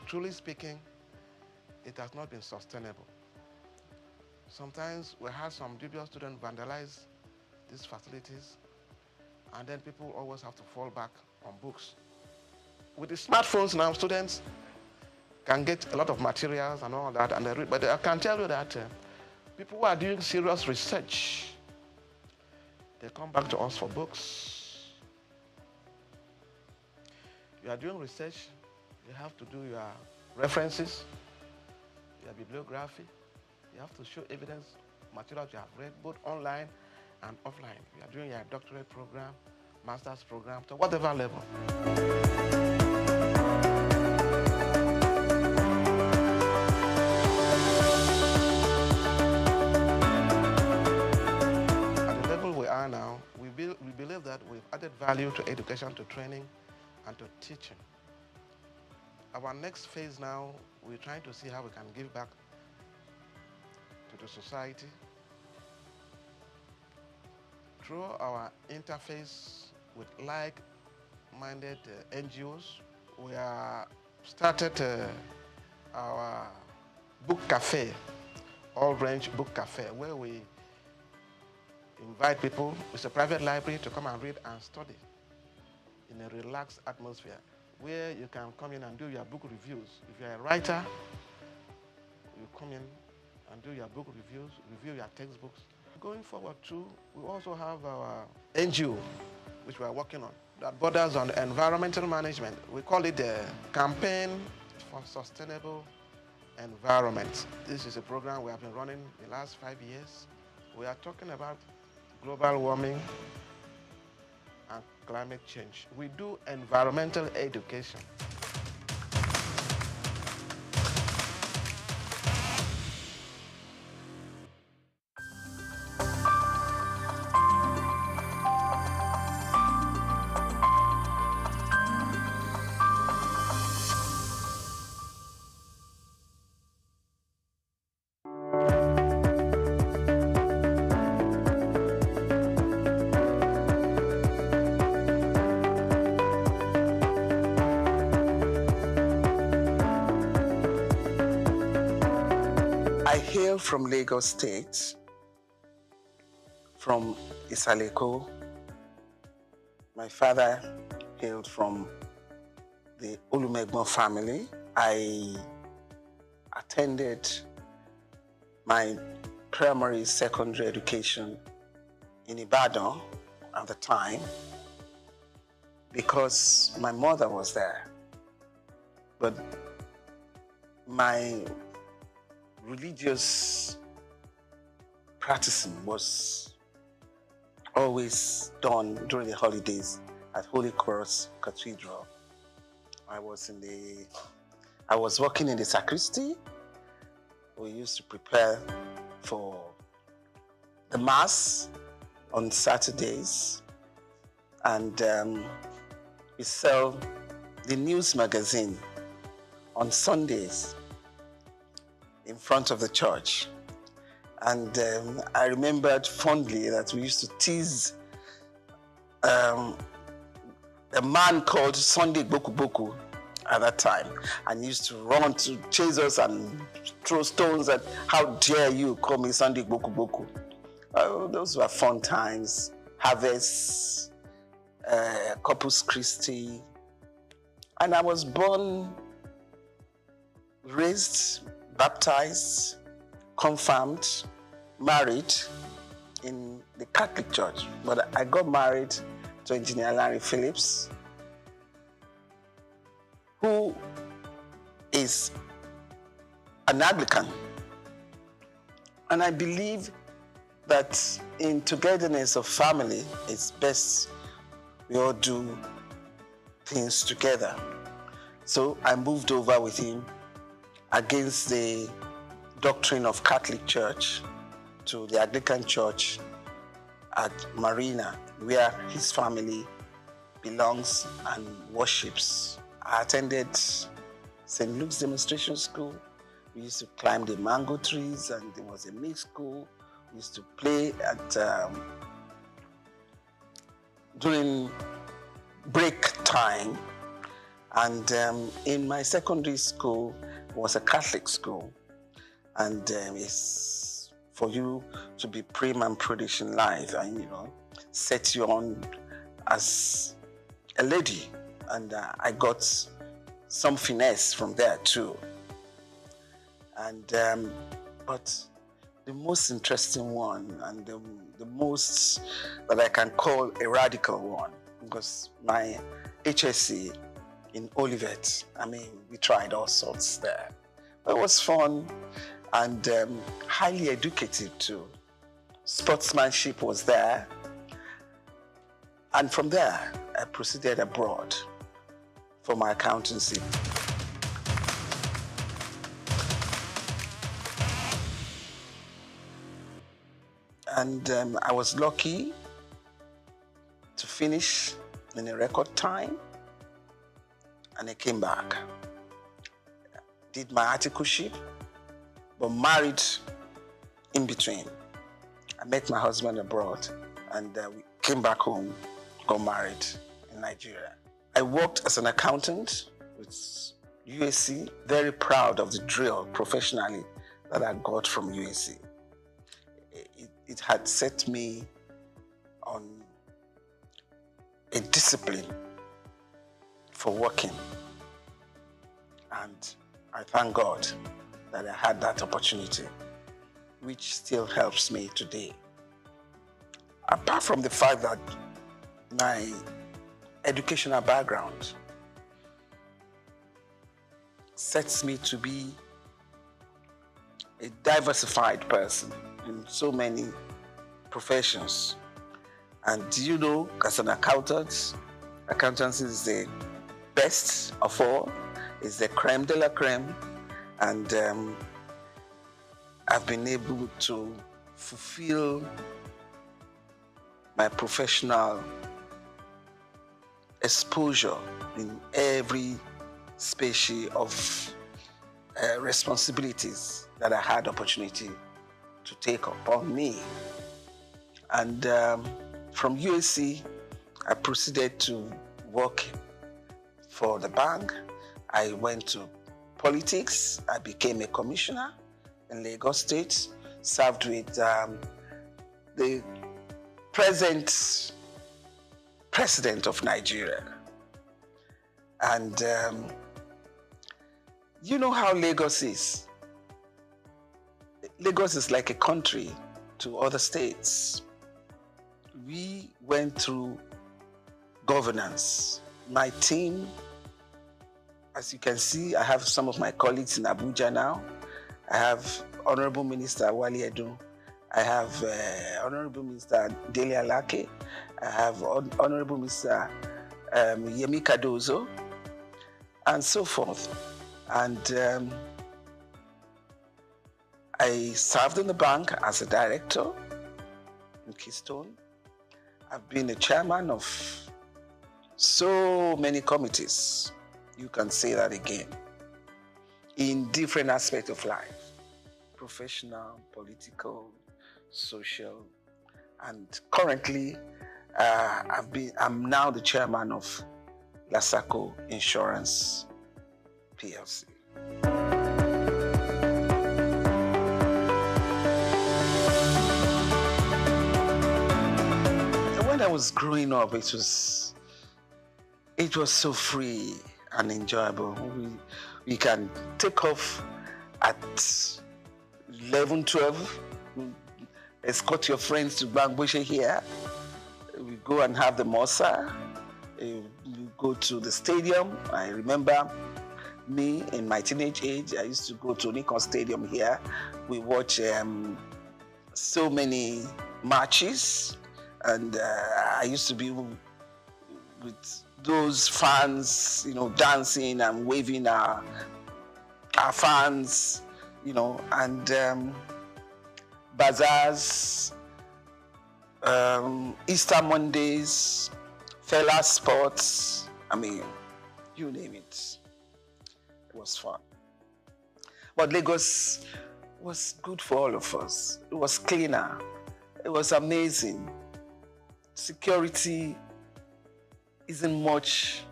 truly speaking, it has not been sustainable. Sometimes we had some dubious students vandalize these facilities, and then people always have to fall back on books. With the smartphones now, students can get a lot of materials and all that, and they read, but I can tell you that people who are doing serious research, they come back to us for books. You are doing research, you have to do your references, your bibliography. You have to show evidence, materials you have read, both online and offline. You are doing your doctorate program, master's program, to whatever level. At the level we are now, we believe that we've added value to education, to training, and to teaching. Our next phase now, we're trying to see how we can give back to the society through our interface with like-minded NGOs. We are started our book cafe, all-range book cafe, where we invite people. It's a private library to come and read and study in a relaxed atmosphere, where you can come in and do your book reviews. If you're a writer, you come in and do your book reviews, review your textbooks. Going forward too, we also have our NGO, which we are working on, that borders on environmental management. We call it the Campaign for Sustainable Environment. This is a program we have been running the last 5 years. We are talking about global warming and climate change. We do environmental education. I hail from Lagos State, from Isaleko. My father hailed from the Olumegbo family. I attended my primary, secondary education in Ibadan at the time because my mother was there. But my religious practicing was always done during the holidays at Holy Cross Cathedral. I was working in the sacristy. We used to prepare for the Mass on Saturdays, and we sell the news magazine on Sundays in front of the church. And I remembered fondly that we used to tease a man called Sunday Boku Boku at that time, and he used to run to chase us and throw stones at, how dare you call me Sunday Boku Boku. Those were fun times. Harvest, Corpus Christi. And I was born, raised, baptized, confirmed, married in the Catholic Church. But I got married to Engineer Larry Phillips, who is an Anglican. And I believe that in togetherness of family, it's best we all do things together. So I moved over with him against the doctrine of Catholic Church to the Anglican Church at Marina, where his family belongs and worships. I attended St. Luke's Demonstration School. We used to climb the mango trees, and there was a mixed school. We used to play at during break time. And in my secondary school, it was a Catholic school. And it's for you to be prim and prudish in life and, set you on as a lady. And I got some finesse from there too. And, but the most interesting one, and the most that I can call a radical one, was my HSC in Olivet. We tried all sorts there. But it was fun and highly educative too. Sportsmanship was there. And from there, I proceeded abroad for my accountancy. And I was lucky to finish in a record time, and I came back. Did my articleship, but married in between. I met my husband abroad, and we came back home, got married in Nigeria. I worked as an accountant with USC, very proud of the drill professionally that I got from USC. It had set me on a discipline for working. And I thank God that I had that opportunity, which still helps me today. Apart from the fact that my educational background sets me to be a diversified person in so many professions. And as an accountant, accountancy is the best of all, is the creme de la creme. And I've been able to fulfill my professional exposure in every species of responsibilities that I had opportunity to take upon me. And from USC, I proceeded to work for the bank. I went to politics. I became a commissioner in Lagos State, served with the present president of Nigeria. And you know how Lagos is. Lagos is like a country to other states. We went through governance. My team, as you can see, I have some of my colleagues in Abuja now. I have Honorable Minister Wali Edu. I have Honorable Minister Dele Alake. I have Honorable Mr. Yemi Cardozo, and so forth. And I served in the bank as a director in Keystone. I've been a chairman of so many committees. You can say that again. In different aspects of life. Professional, political, social. And currently, I'm now the chairman of SOUQ Insurance PLC. When I was growing up, it was so free and enjoyable. We can take off at 11, 12, escort your friends to Bangboshe here. We go and have the Mosa. We go to the stadium. I remember me in my teenage age, I used to go to Nikon Stadium here. We watch so many matches, and I used to be with those fans, dancing and waving our fans, and bazaars, Easter Mondays, Fella Sports, you name it. It was fun. But Lagos was good for all of us. It was cleaner. It was amazing. Security isn't much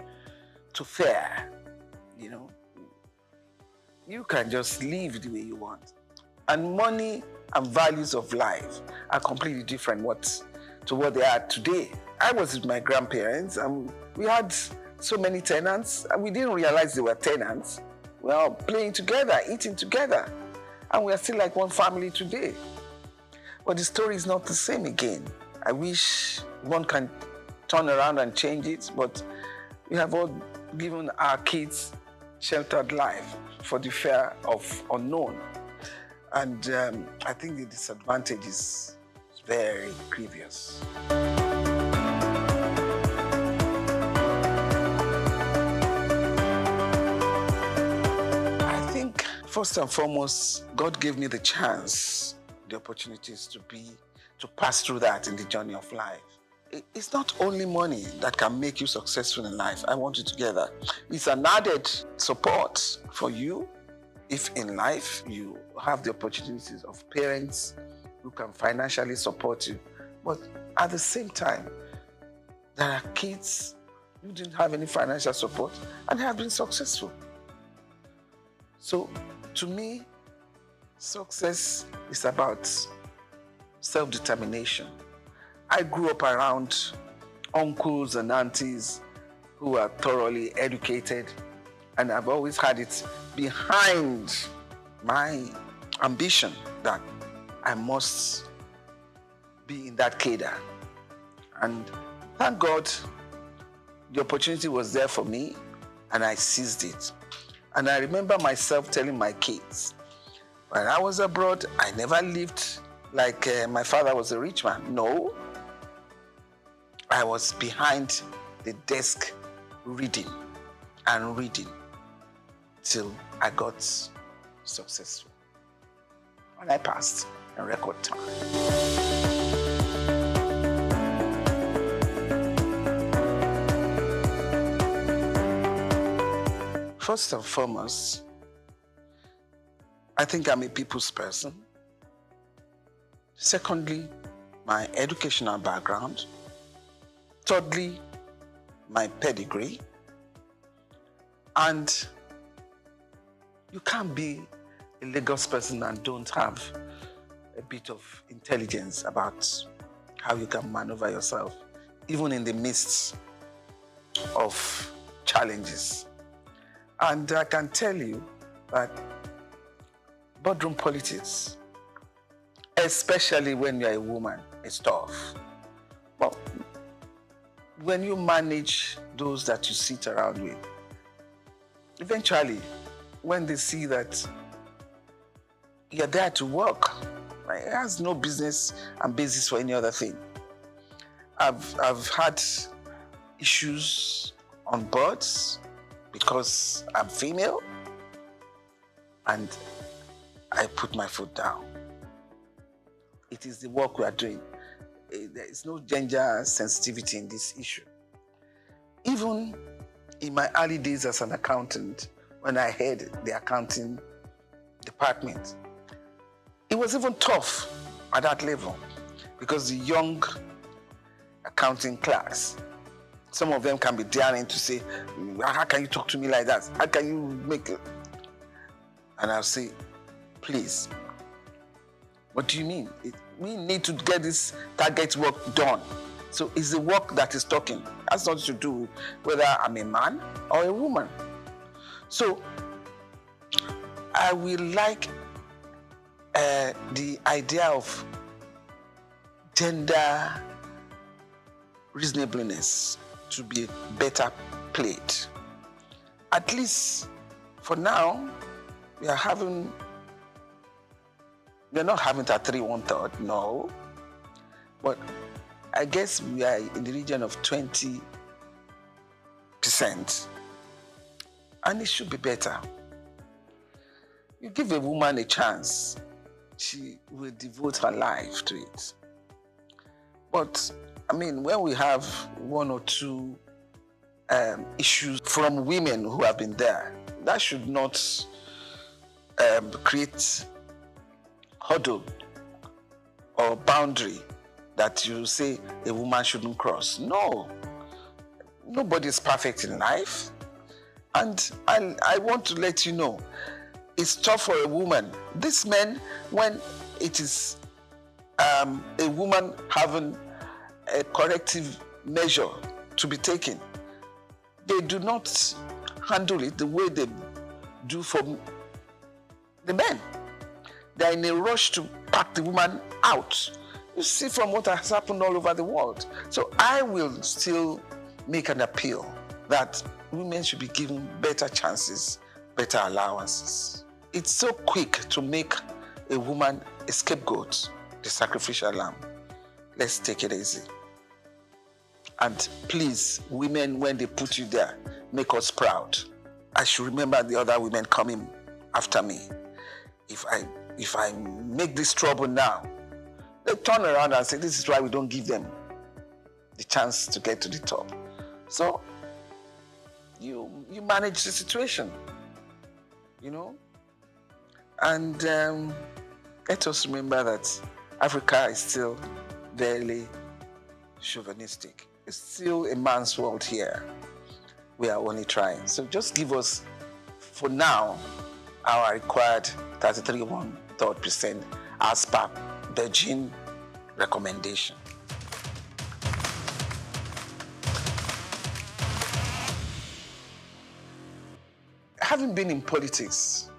to fear, You can just live the way you want. And money and values of life are completely different to what they are today. I was with my grandparents, and we had so many tenants, and we didn't realize they were tenants. We were all playing together, eating together, and we are still like one family today. But the story is not the same again. I wish one can turn around and change it, but we have all given our kids sheltered life for the fear of unknown. And I think the disadvantage is very grievous. I think first and foremost, God gave me the chance, the opportunities to pass through that in the journey of life. It's not only money that can make you successful in life. I want you together. It's an added support for you if in life you have the opportunities of parents who can financially support you. But at the same time, there are kids who didn't have any financial support and have been successful. So to me, success is about self-determination. I grew up around uncles and aunties who are thoroughly educated, and I've always had it behind my ambition that I must be in that cadre. And thank God the opportunity was there for me, and I seized it. And I remember myself telling my kids, when I was abroad, I never lived like my father was a rich man. No. I was behind the desk reading and reading till I got successful. And I passed in record time. First and foremost, I think I'm a people's person. Secondly, my educational background. Thirdly, my pedigree. And you can't be a Lagos person and don't have a bit of intelligence about how you can maneuver yourself, even in the midst of challenges. And I can tell you that boardroom politics, especially when you're a woman, is tough. But when you manage those that you sit around with, eventually, when they see that you're there to work, it has no business and basis for any other thing. I've had issues on boards because I'm female, and I put my foot down. It is the work we are doing. There is no gender sensitivity in this issue. Even in my early days as an accountant, when I head the accounting department, it was even tough at that level because the young accounting class Some of them can be daring to say, how can you talk to me like that? How can you make it? And I'll say, please, what do you mean? We need to get this target work done. So it's the work that is talking. That's not to do whether I'm a man or a woman. So I will like the idea of gender reasonableness to be better played. At least for now, we are not having it at 3 1/3, no. But I guess we are in the region of 20%. And it should be better. You give a woman a chance, she will devote her life to it. But, I mean, when we have 1 or 2 issues from women who have been there, that should not create hurdle or boundary that you say a woman shouldn't cross. No. Nobody is perfect in life. And I want to let you know, it's tough for a woman. These men, when it is a woman having a corrective measure to be taken, they do not handle it the way they do for the men. They're in a rush to pack the woman out. You see from what has happened all over the world. So I will still make an appeal that women should be given better chances, better allowances. It's so quick to make a woman a scapegoat, the sacrificial lamb. Let's take it easy. And please, women, when they put you there, make us proud. I should remember the other women coming after me. If I make this trouble now, they turn around and say, this is why we don't give them the chance to get to the top. So you manage the situation, you know? And let us remember that Africa is still very chauvinistic. It's still a man's world here. We are only trying. So just give us, for now, our required 33 1/3% as per Beijing recommendation. Having been in politics,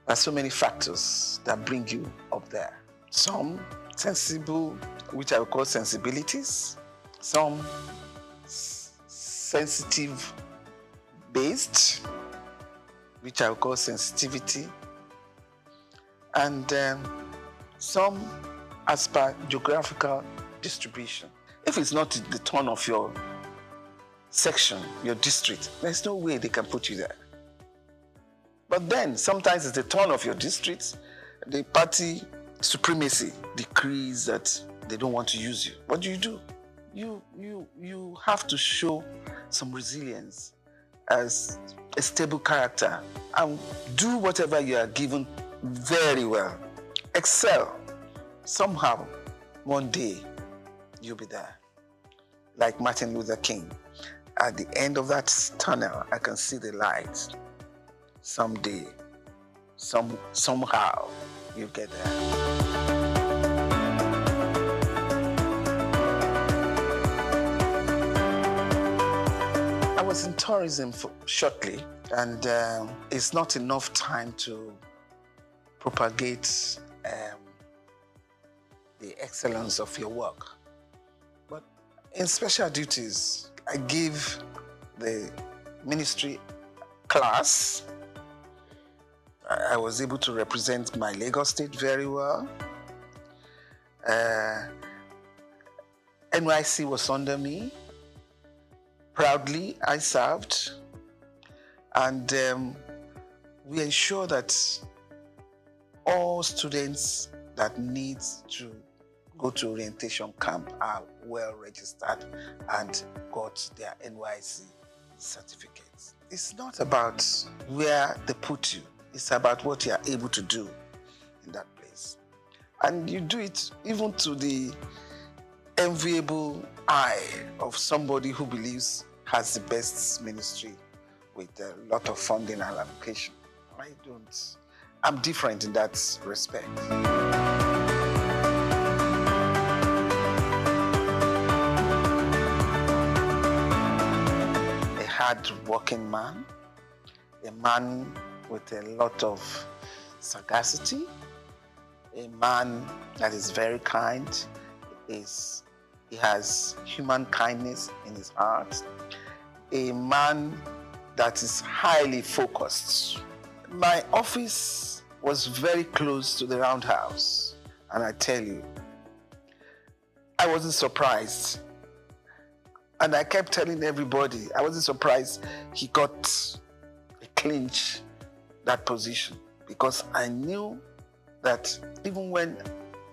there are so many factors that bring you up there. Some sensible, which I would call sensibilities. Some sensitive based, which I would call sensitivity. And some as per geographical distribution. If it's not the turn of your section, your district, there's no way they can put you there. But then sometimes it's the turn of your district, the party supremacy decrees that they don't want to use you. What do? You have to show some resilience as a stable character and do whatever you are given very well. Excel. Somehow, one day, you'll be there. Like Martin Luther King. At the end of that tunnel, I can see the light. Someday, somehow, you'll get there. I was in tourism shortly, and it's not enough time to propagate the excellence of your work. But in special duties, I give the ministry class. I was able to represent my Lagos State very well. NYC was under me. Proudly, I served. And we ensure that all students that need to go to orientation camp are well registered and got their NYC certificates. It's not about where they put you. It's about what you are able to do in that place. And you do it even to the enviable eye of somebody who believes has the best ministry with a lot of funding and allocation. I'm different in that respect. A hard-working man, a man with a lot of sagacity, a man that is very kind, he has human kindness in his heart, a man that is highly focused. My office was very close to the roundhouse, and I tell you, I wasn't surprised. And I kept telling everybody, I wasn't surprised he got a clinch that position, because I knew that even when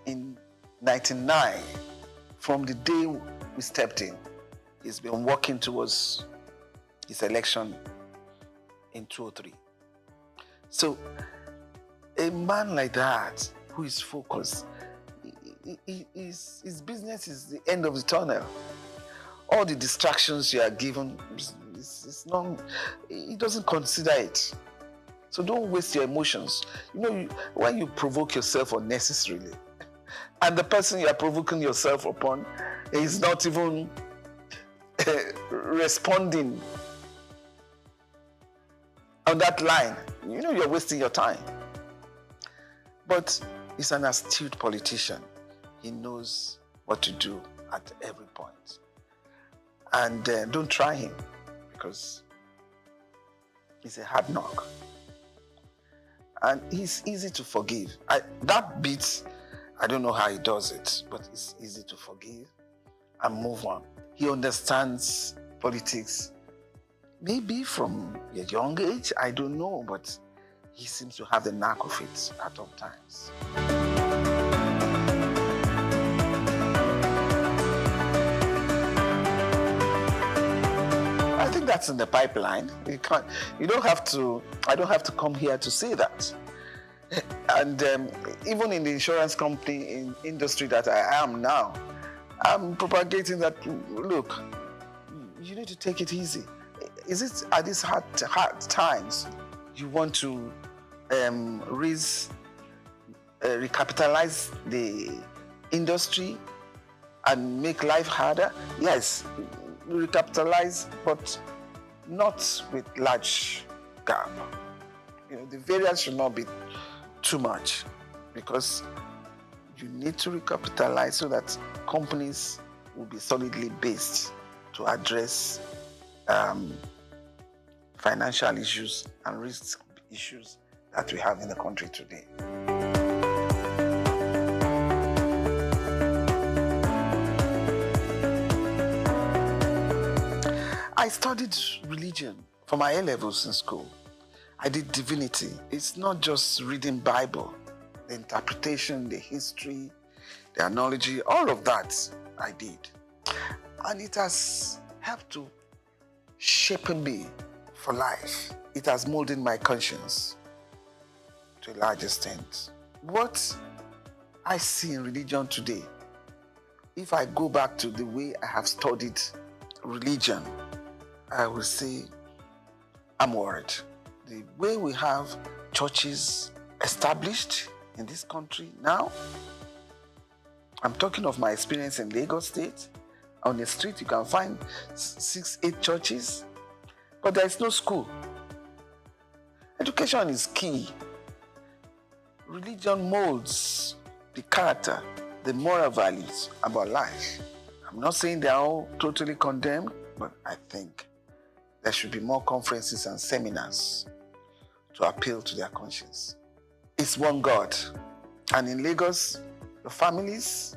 in 99, from the day we stepped in, he's been working towards his election in 2003. So a man like that who is focused, his business is the end of the tunnel. All the distractions you are given, he doesn't consider it. So don't waste your emotions. You know, when you provoke yourself unnecessarily, and the person you are provoking yourself upon is not even responding on that line, you know you're wasting your time. But he's an astute politician. He knows what to do at every point. And don't try him, because he's a hard knock. And he's easy to forgive. That bit, I don't know how he does it, but it's easy to forgive and move on. He understands politics, maybe from a young age, I don't know, but he seems to have the knack of it at all times. I think that's in the pipeline. I don't have to come here to say that. And even in the insurance company industry that I am now, I'm propagating that, look, you need to take it easy. Is it at these hard times you want to recapitalize the industry and make life harder? Yes, recapitalize, but not with large gap. You know, the variance should not be too much, because you need to recapitalize so that companies will be solidly based to address financial issues and risk issues that we have in the country today. I studied religion for my A-levels in school. I did divinity. It's not just reading Bible, the interpretation, the history, the analogy, all of that I did. And it has helped to shape me for life. It has molded my conscience to a large extent. What I see in religion today, if I go back to the way I have studied religion, I will say I'm worried. The way we have churches established in this country now, I'm talking of my experience in Lagos State. On the street, you can find 6, 8 churches, but there is no school. Education is key. Religion molds the character, the moral values about life. I'm not saying they're all totally condemned, but I think there should be more conferences and seminars to appeal to their conscience. It's one God. And in Lagos, the families,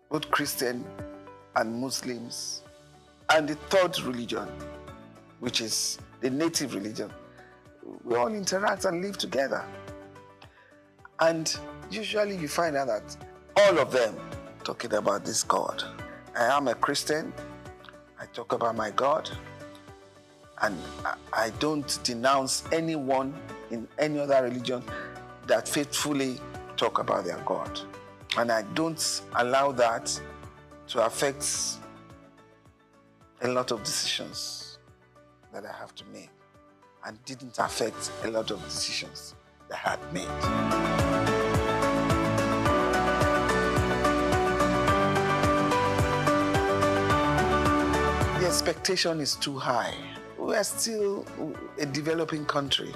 both Christian and Muslims, and the third religion, which is the native religion, we all interact and live together. And usually you find out that all of them talking about this God. I am a Christian. I talk about my God. And I don't denounce anyone in any other religion that faithfully talk about their God. And I don't allow that to affect a lot of decisions that I have to make, and didn't affect a lot of decisions that I had made. The expectation is too high. We are still a developing country.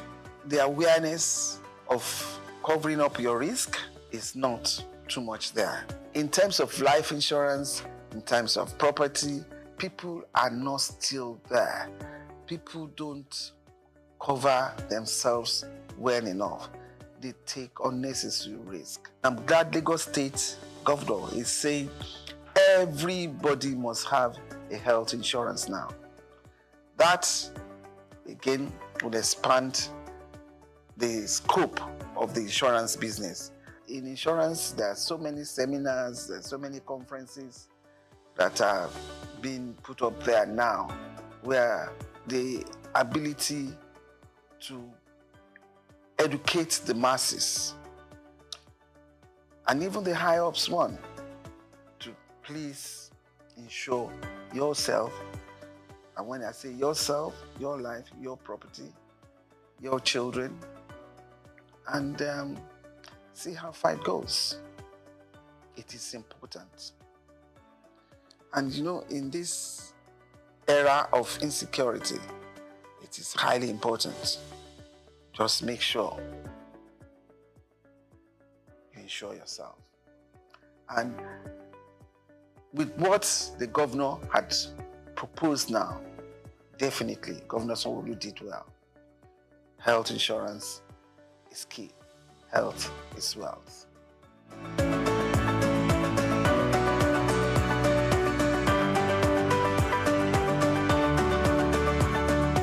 The awareness of covering up your risk is not too much there. In terms of life insurance, in terms of property, people are not still there. People don't cover themselves well enough. They take unnecessary risk. I'm glad Lagos State Governor is saying everybody must have a health insurance now. That, again, would expand the scope of the insurance business. In insurance, there are so many seminars, there are so many conferences that are being put up there now, where the ability to educate the masses, and even the high-ups one, to please insure yourself. And when I say yourself, your life, your property, your children, and see how far it goes. It is important. And you know, in this era of insecurity, it is highly important. Just make sure you insure yourself. And with what the governor had proposed now, definitely Governor Sanwo-Olu did well. Health insurance is key. Health is wealth.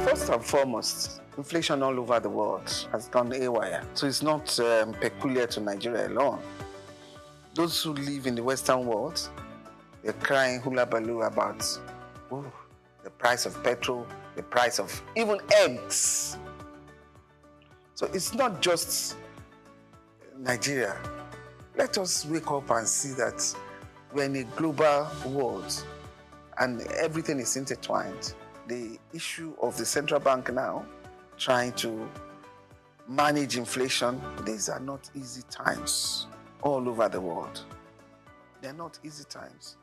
First and foremost, inflation all over the world has gone haywire. So it's not peculiar to Nigeria alone. Those who live in the Western world, they're crying hula baloo about the price of petrol, the price of even eggs. So it's not just Nigeria. Let us wake up and see that we're in a global world and everything is intertwined. The issue of the central bank now trying to manage inflation, these are not easy times all over the world. They're not easy times.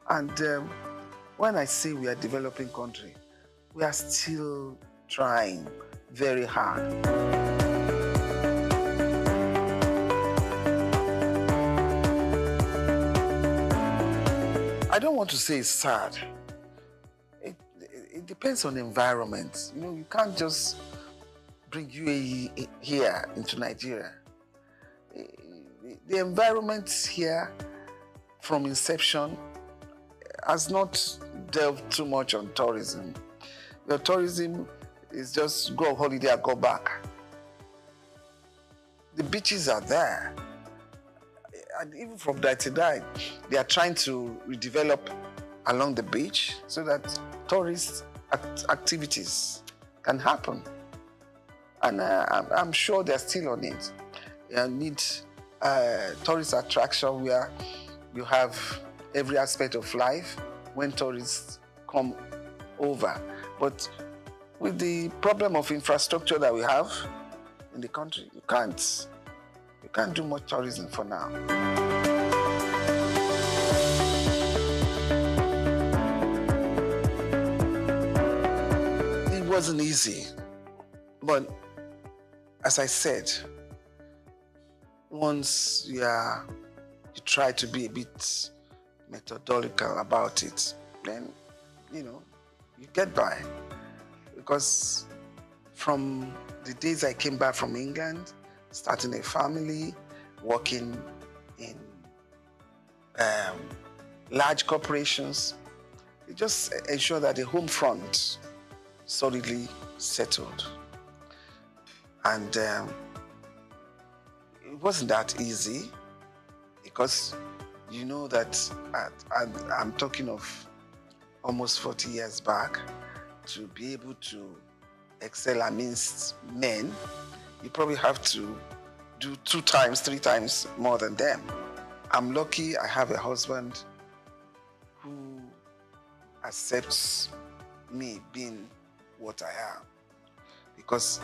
And when I say we are a developing country, we are still trying very hard. I don't want to say it's sad. It depends on the environment. You know, you can't just bring UAE here into Nigeria. The environment here from inception has not delved too much on tourism. Your tourism is just go on holiday and go back. The beaches are there. And even from day to day, they are trying to redevelop along the beach so that tourist activities can happen. And I'm sure they're still on it. You need tourist attraction where you have every aspect of life when tourists come over. But with the problem of infrastructure that we have in the country, you can't do much tourism for now. It wasn't easy, but as I said, once you try to be a bit methodological about it, then, you get by. Because from the days I came back from England, starting a family, working in large corporations, you just ensure that the home front solidly settled. And it wasn't that easy, because you know that I'm talking of almost 40 years back. To be able to excel amidst men, you probably have to do 2 times, 3 times more than them. I'm lucky I have a husband who accepts me being what I am. Because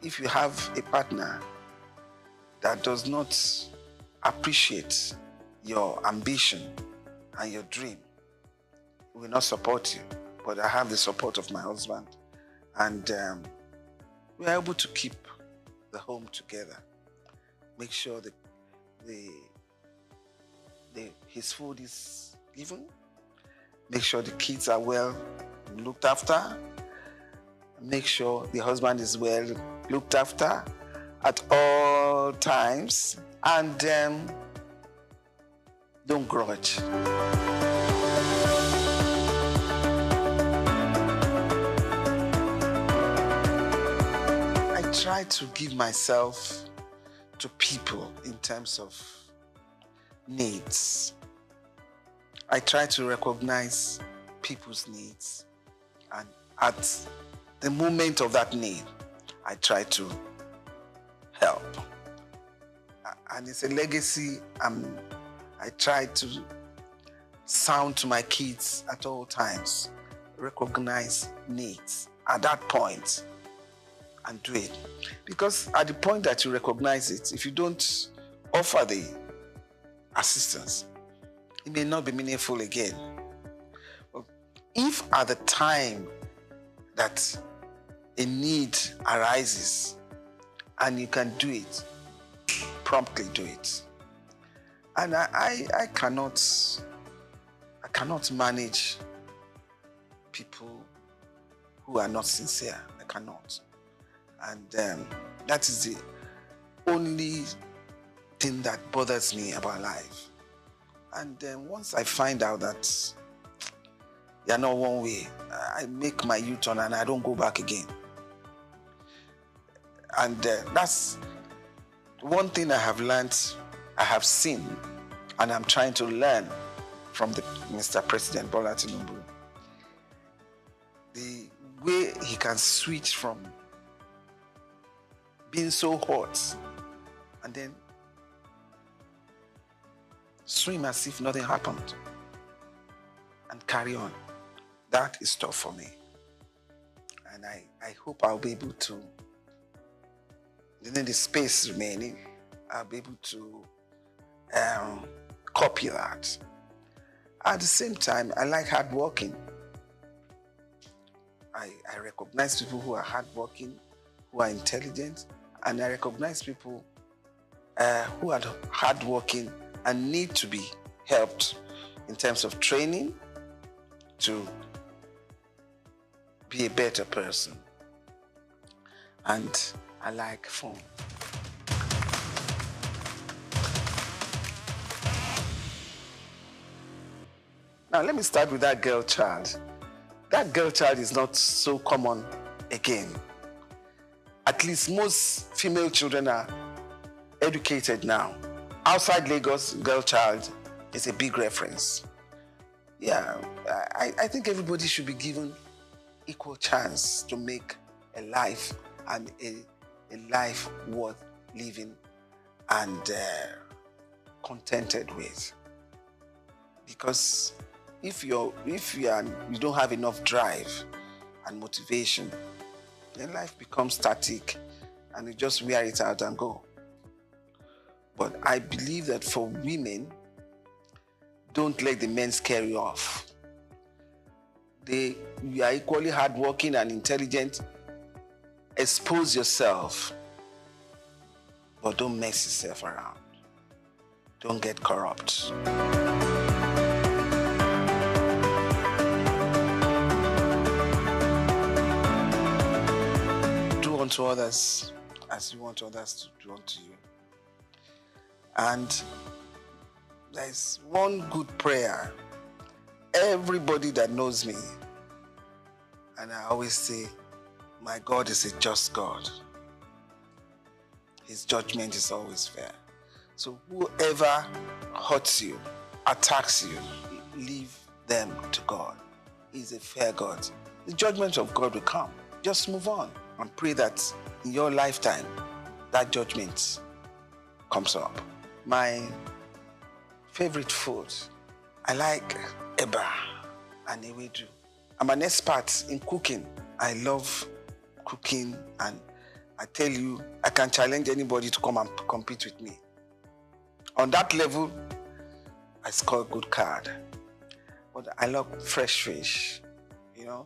if you have a partner that does not appreciate your ambition and your dream, will not support you. But I have the support of my husband, and we are able to keep the home together. Make sure that his food is given. Make sure the kids are well looked after. Make sure the husband is well looked after at all times, and don't grudge. I try to give myself to people in terms of needs. I try to recognize people's needs, and at the moment of that need, I try to help. And it's a legacy I try to sound to my kids at all times. Recognize needs at that point and do it. Because at the point that you recognize it, if you don't offer the assistance, it may not be meaningful again. But if at the time that a need arises and you can do it, promptly do it. And I cannot manage people who are not sincere. I cannot. And that is the only thing that bothers me about life. And once I find out that they are not one way, I make my U-turn and I don't go back again. And that's one thing I have learned, I have seen, and I'm trying to learn from Mr. President Bola Tinubu. The way he can switch from being so hot and then swim as if nothing happened and carry on. That is tough for me. And I hope I'll be able to, within the space remaining, I'll be able to copy that. At the same time, I like hardworking. I recognize people who are hardworking, who are intelligent, and I recognize people who are hardworking and need to be helped in terms of training to be a better person. And I like fun. Now let me start with that girl child. That girl child is not so common again. At least most female children are educated now. Outside Lagos, girl child is a big reference. Yeah, I think everybody should be given equal chance to make a life, and a life worth living and contented with. Because if you don't have enough drive and motivation, then life becomes static and you just wear it out and go. But I believe that for women, don't let the men scare you off. You are equally hardworking and intelligent. Expose yourself, but don't mess yourself around. Don't get corrupt. Do unto others as you want others to do unto you. And there's one good prayer. Everybody that knows me, and I always say, my God is a just God. His judgment is always fair. So whoever hurts you, attacks you, leave them to God. He's a fair God. The judgment of God will come. Just move on and pray that in your lifetime, that judgment comes up. My favorite food, I like eba. and ewedu. I'm an expert in cooking. I love cooking, and I tell you, I can challenge anybody to come and compete with me. On that level, I score a good card. But I love fresh fish, you know,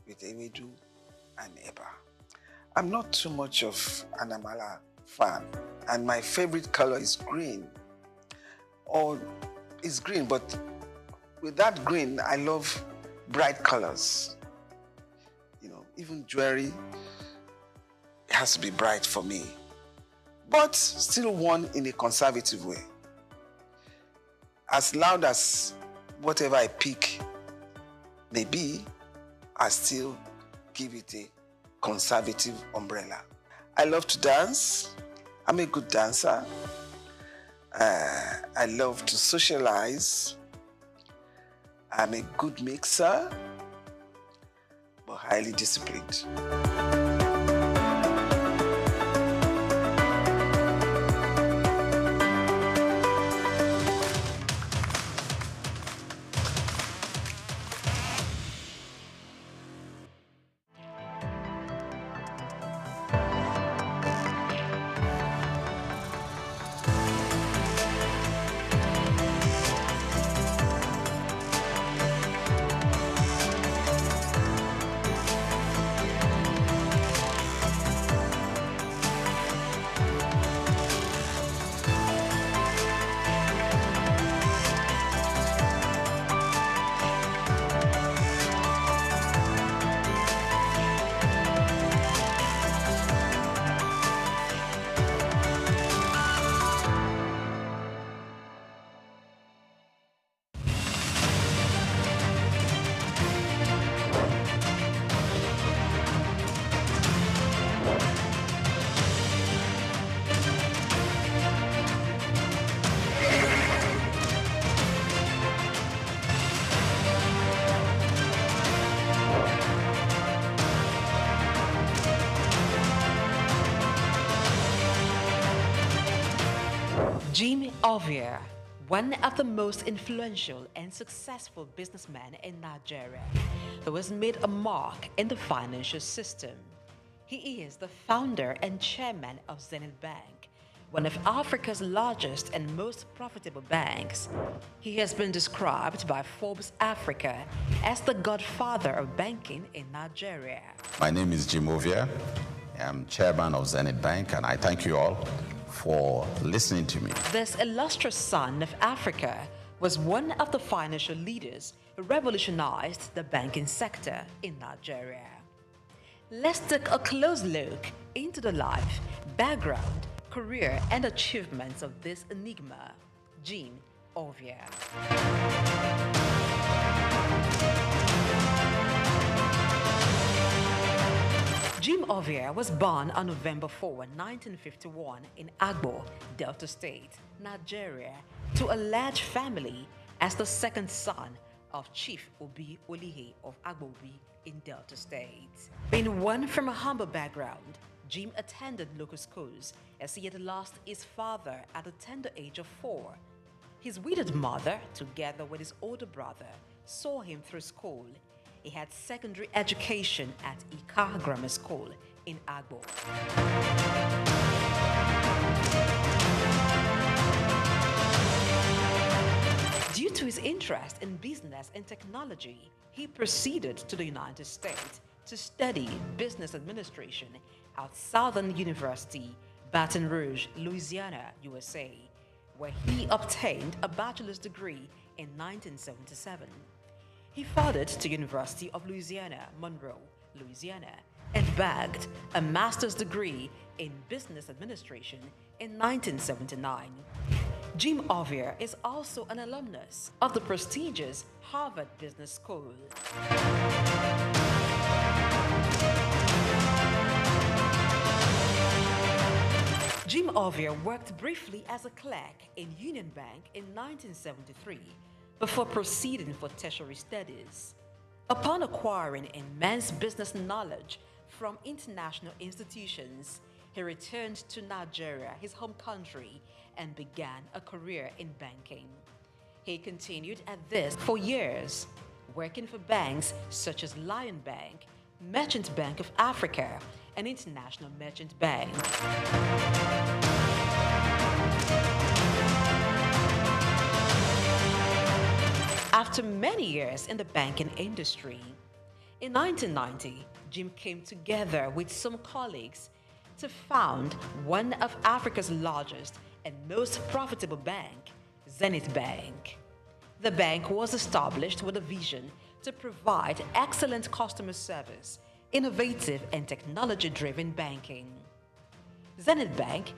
with ewedu and eba. I'm not too much of an amala fan, and my favorite color is green. Or it's green, but with that green, I love bright colors. You know, even jewelry, it has to be bright for me, but still worn in a conservative way. As loud as whatever I pick may be, I still give it a conservative umbrella. I love to dance. I'm a good dancer. I love to socialize. I'm a good mixer, but highly disciplined. Jim Ovia, one of the most influential and successful businessmen in Nigeria, who has made a mark in the financial system. He is the founder and chairman of Zenith Bank, one of Africa's largest and most profitable banks. He has been described by Forbes Africa as the godfather of banking in Nigeria. My name is Jim Ovia. I'm chairman of Zenith Bank, and I thank you all for listening to me. This illustrious son of Africa was one of the financial leaders who revolutionized the banking sector in Nigeria. Let's take a close look into the life, background, career, and achievements of this enigma, Jim Ovia. Jim Ovia was born on November 4, 1951 in Agbo, Delta State, Nigeria, to a large family as the second son of Chief Obi Olihe of Agbobi in Delta State. Being one from a humble background, Jim attended local schools as he had lost his father at the tender age of 4. His widowed mother, together with his older brother, saw him through school. He had secondary education at Ika Grammar School in Agbo. Due to his interest in business and technology, he proceeded to the United States to study business administration at Southern University, Baton Rouge, Louisiana, USA, where he obtained a bachelor's degree in 1977. He furthered to University of Louisiana, Monroe, Louisiana, and bagged a master's degree in business administration in 1979. Jim Ovia is also an alumnus of the prestigious Harvard Business School. Jim Ovia worked briefly as a clerk in Union Bank in 1973 before proceeding for tertiary studies. Upon acquiring immense business knowledge from international institutions, he returned to Nigeria, his home country, and began a career in banking. He continued at this for years. working for banks such as Lion Bank, Merchant Bank of Africa, and International Merchant Bank. After many years in the banking industry, in 1990, Jim came together with some colleagues to found one of Africa's largest and most profitable bank, Zenith Bank. The bank was established with a vision to provide excellent customer service, innovative and technology-driven banking. Zenith Bank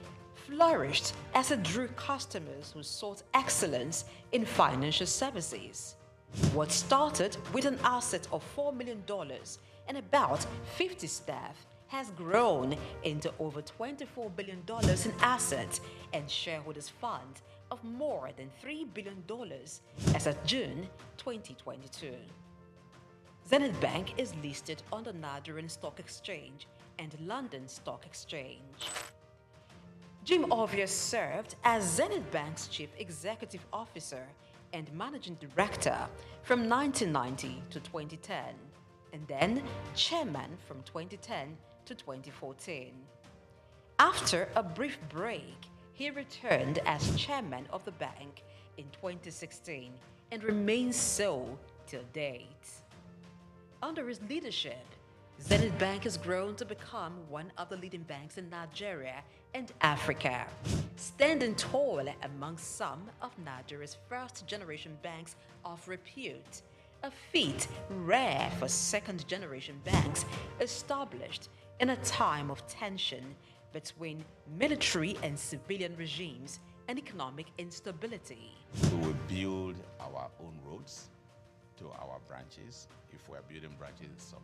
flourished as it drew customers who sought excellence in financial services. What started with an asset of $4 million and about 50 staff has grown into over $24 billion in assets and shareholders' fund of more than $3 billion as of June 2022. Zenith Bank is listed on the Nigerian Stock Exchange and London Stock Exchange. Jim Ovia served as Zenith Bank's Chief Executive Officer and Managing Director from 1990 to 2010, and then Chairman from 2010 to 2014. After a brief break, he returned as Chairman of the bank in 2016 and remains so till date. Under his leadership, Zenith Bank has grown to become one of the leading banks in Nigeria and Africa, standing tall among some of Nigeria's first-generation banks of repute, a feat rare for second-generation banks established in a time of tension between military and civilian regimes and economic instability. We will build our own roads to our branches if we're building branches in some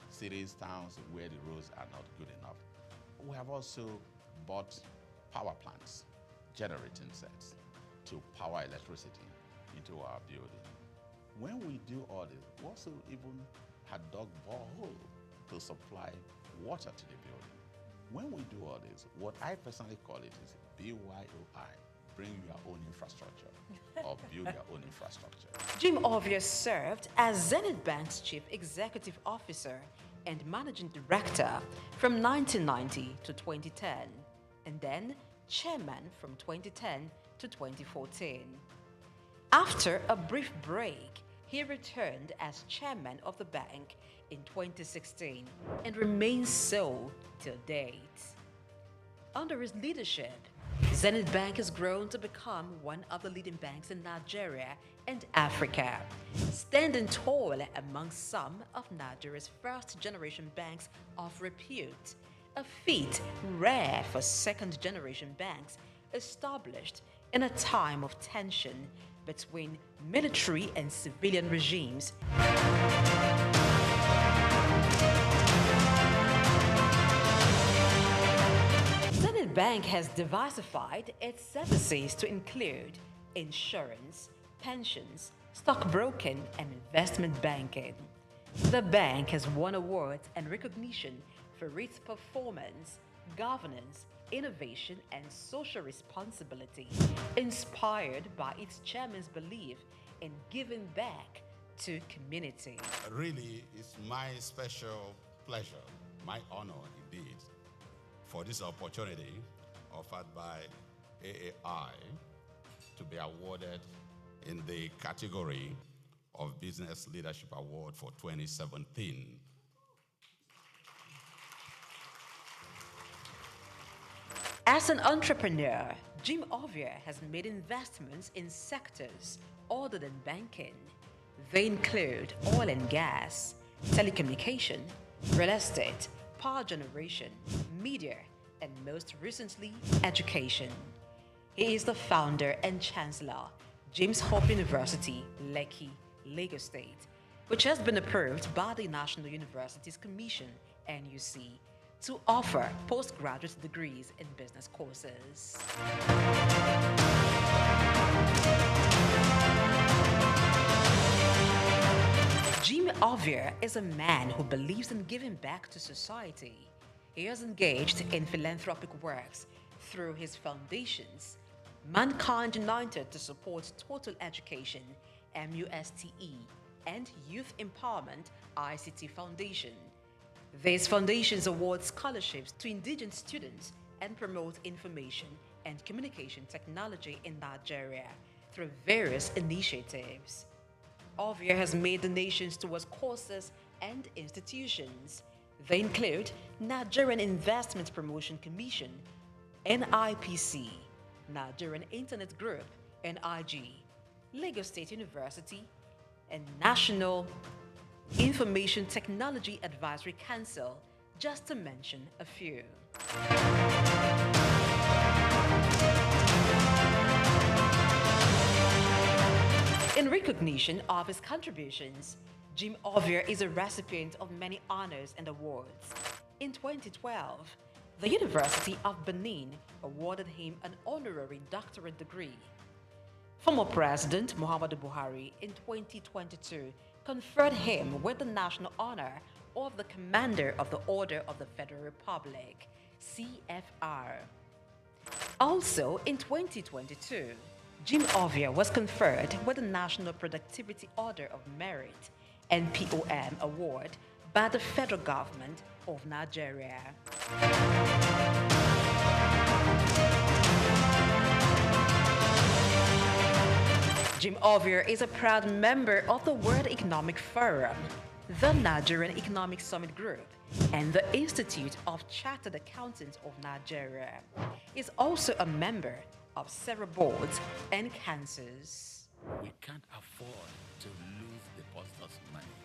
cities, towns where the roads are not good enough. We have also bought power plants, generating sets to power electricity into our building. When we do all this, we also even had dug borehole to supply water to the building. When we do all this, what I personally call it is BYOI, bring your own infrastructure or build your own infrastructure. Jim Ovia served as Zenith Bank's Chief Executive Officer and Managing Director from 1990 to 2010, and then Chairman from 2010 to 2014. After a brief break, he returned as Chairman of the bank in 2016 and remains so till date. Under his leadership, Zenith Bank has grown to become one of the leading banks in Nigeria and Africa, standing tall among some of Nigeria's first-generation banks of repute, a feat rare for second-generation banks established in a time of tension between military and civilian regimes. Zenith Bank has diversified its services to include insurance, pensions, stockbroking, and investment banking. The bank has won awards and recognition for its performance, governance, innovation, and social responsibility, inspired by its chairman's belief in giving back to community. Really, it's my special pleasure, my honor indeed, for this opportunity offered by AAI to be awarded in the category of Business Leadership Award for 2017. As an entrepreneur, Jim Ovia has made investments in sectors other than banking. They include oil and gas, telecommunication, real estate, power generation, media, and most recently, education. He is the founder and chancellor, James Hope University, Lekki, Lagos State, which has been approved by the National Universities Commission, NUC, to offer postgraduate degrees in business courses. Jim Ovia is a man who believes in giving back to society. He has engaged in philanthropic works through his foundations, Mankind United to support total education, MUSTE, and Youth Empowerment ICT Foundation. This foundation awards scholarships to indigenous students and promotes information and communication technology in Nigeria through various initiatives. Ovia has made donations towards courses and institutions. They include Nigerian Investment Promotion Commission, NIPC, Nigerian Internet Group, NIG, Lagos State University, and National Information Technology Advisory Council, just to mention a few. In recognition of his contributions, Jim Ovia is a recipient of many honors and awards. In 2012, the University of Benin awarded him an honorary doctorate degree. Former President Muhammadu Buhari in 2022 conferred him with the national honor of the Commander of the Order of the Federal Republic, CFR. Also in 2022, Jim Ovia was conferred with the National Productivity Order of Merit, NPOM award, by the federal government of Nigeria. Jim Ovia is a proud member of the World Economic Forum, the Nigerian Economic Summit Group, and the Institute of Chartered Accountants of Nigeria. He is also a member of several boards and councils. We can't afford to lose depositors' money.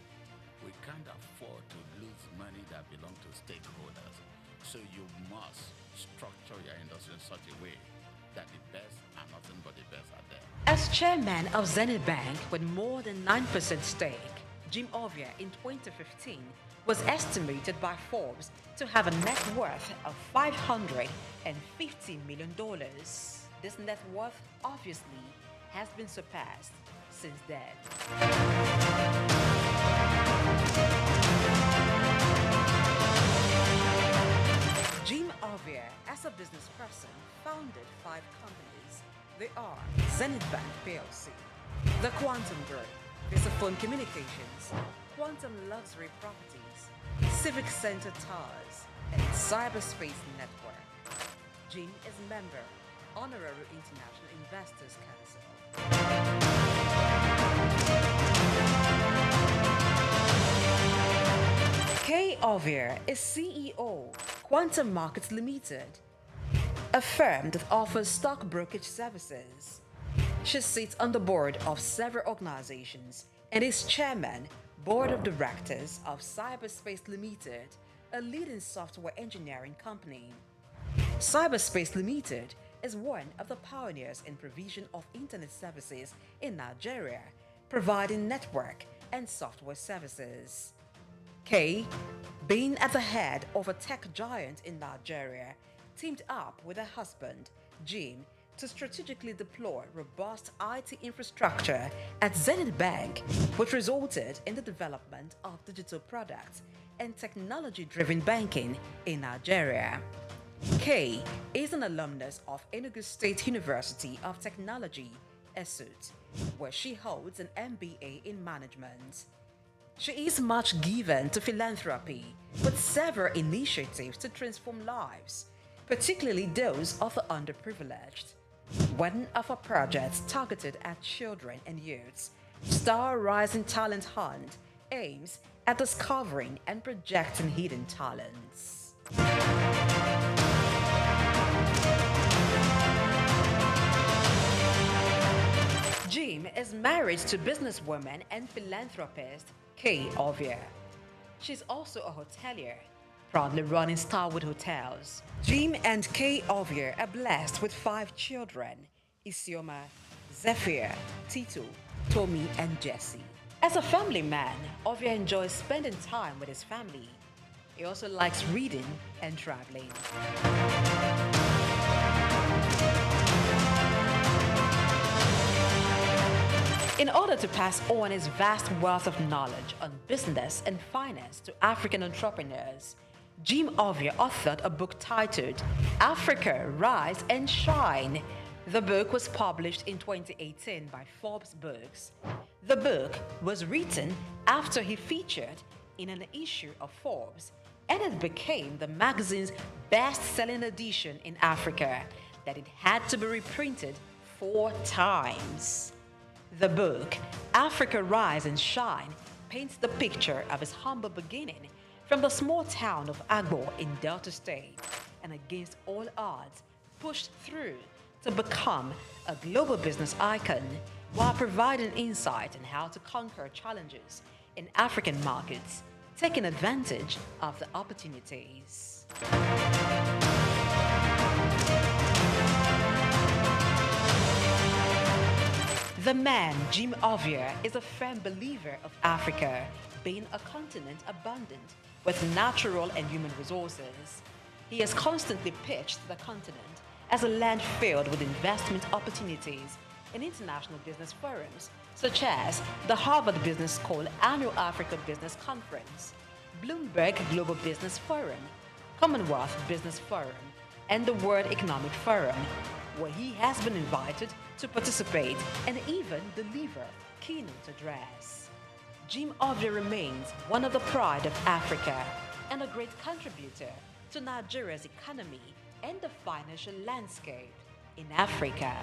We can't afford to lose money that belongs to stakeholders. So you must structure your industry in such a way that the best and nothing but the best are there. As chairman of Zenith Bank with more than 9% stake, Jim Ovia in 2015 was estimated by Forbes to have a net worth of $550 million. This net worth obviously has been surpassed since then. Jim Ovia, as a business person, founded 5 companies. They are Zenith Bank PLC, the Quantum Group, Visaphone Communications, Quantum Luxury Properties, Civic Center Towers, and Cyberspace Network. Jim is member, Honorary International Investors Council. Kay Ovia is CEO, Quantum Markets Limited, a firm that offers stock brokerage services. She sits on the board of several organizations and is chairman, board of directors of Cyberspace Limited, a leading software engineering company. Cyberspace Limited is one of the pioneers in provision of internet services in Nigeria, providing network and software services. Kay, being at the head of a tech giant in Nigeria, teamed up with her husband, Jim, to strategically deploy robust IT infrastructure at Zenith Bank, which resulted in the development of digital products and technology-driven banking in Nigeria. Kay is an alumnus of Enugu State University of Technology, SOUQ, where she holds an MBA in management. She is much given to philanthropy, with several initiatives to transform lives, particularly those of the underprivileged. One of her projects targeted at children and youths, Star Rising Talent Hunt, aims at discovering and projecting hidden talents. Jim is married to businesswoman and philanthropist Kay Ovia. She's also a hotelier, proudly running Starwood Hotels. Jim and Kay Ovia are blessed with 5 children: Isioma, Zephyr, Tito, Tommy, and Jesse. As a family man, Ovia enjoys spending time with his family. He also likes reading and traveling. In order to pass on his vast wealth of knowledge on business and finance to African entrepreneurs, Jim Ovia authored a book titled Africa, Rise and Shine. The book was published in 2018 by Forbes Books. The book was written after he featured in an issue of Forbes, and it became the magazine's best-selling edition in Africa, that it had to be reprinted 4 times. The book, Africa Rise and Shine, paints the picture of his humble beginning from the small town of Agbo in Delta State, and against all odds, pushed through to become a global business icon, while providing insight on how to conquer challenges in African markets, taking advantage of the opportunities. The man, Jim Ovia, is a firm believer of Africa being a continent abundant with natural and human resources. He has constantly pitched the continent as a land filled with investment opportunities in international business forums, such as the Harvard Business School Annual Africa Business Conference, Bloomberg Global Business Forum, Commonwealth Business Forum, and the World Economic Forum, where he has been invited to participate and even deliver keynote address. Jim Ovia remains one of the pride of Africa and a great contributor to Nigeria's economy and the financial landscape in Africa.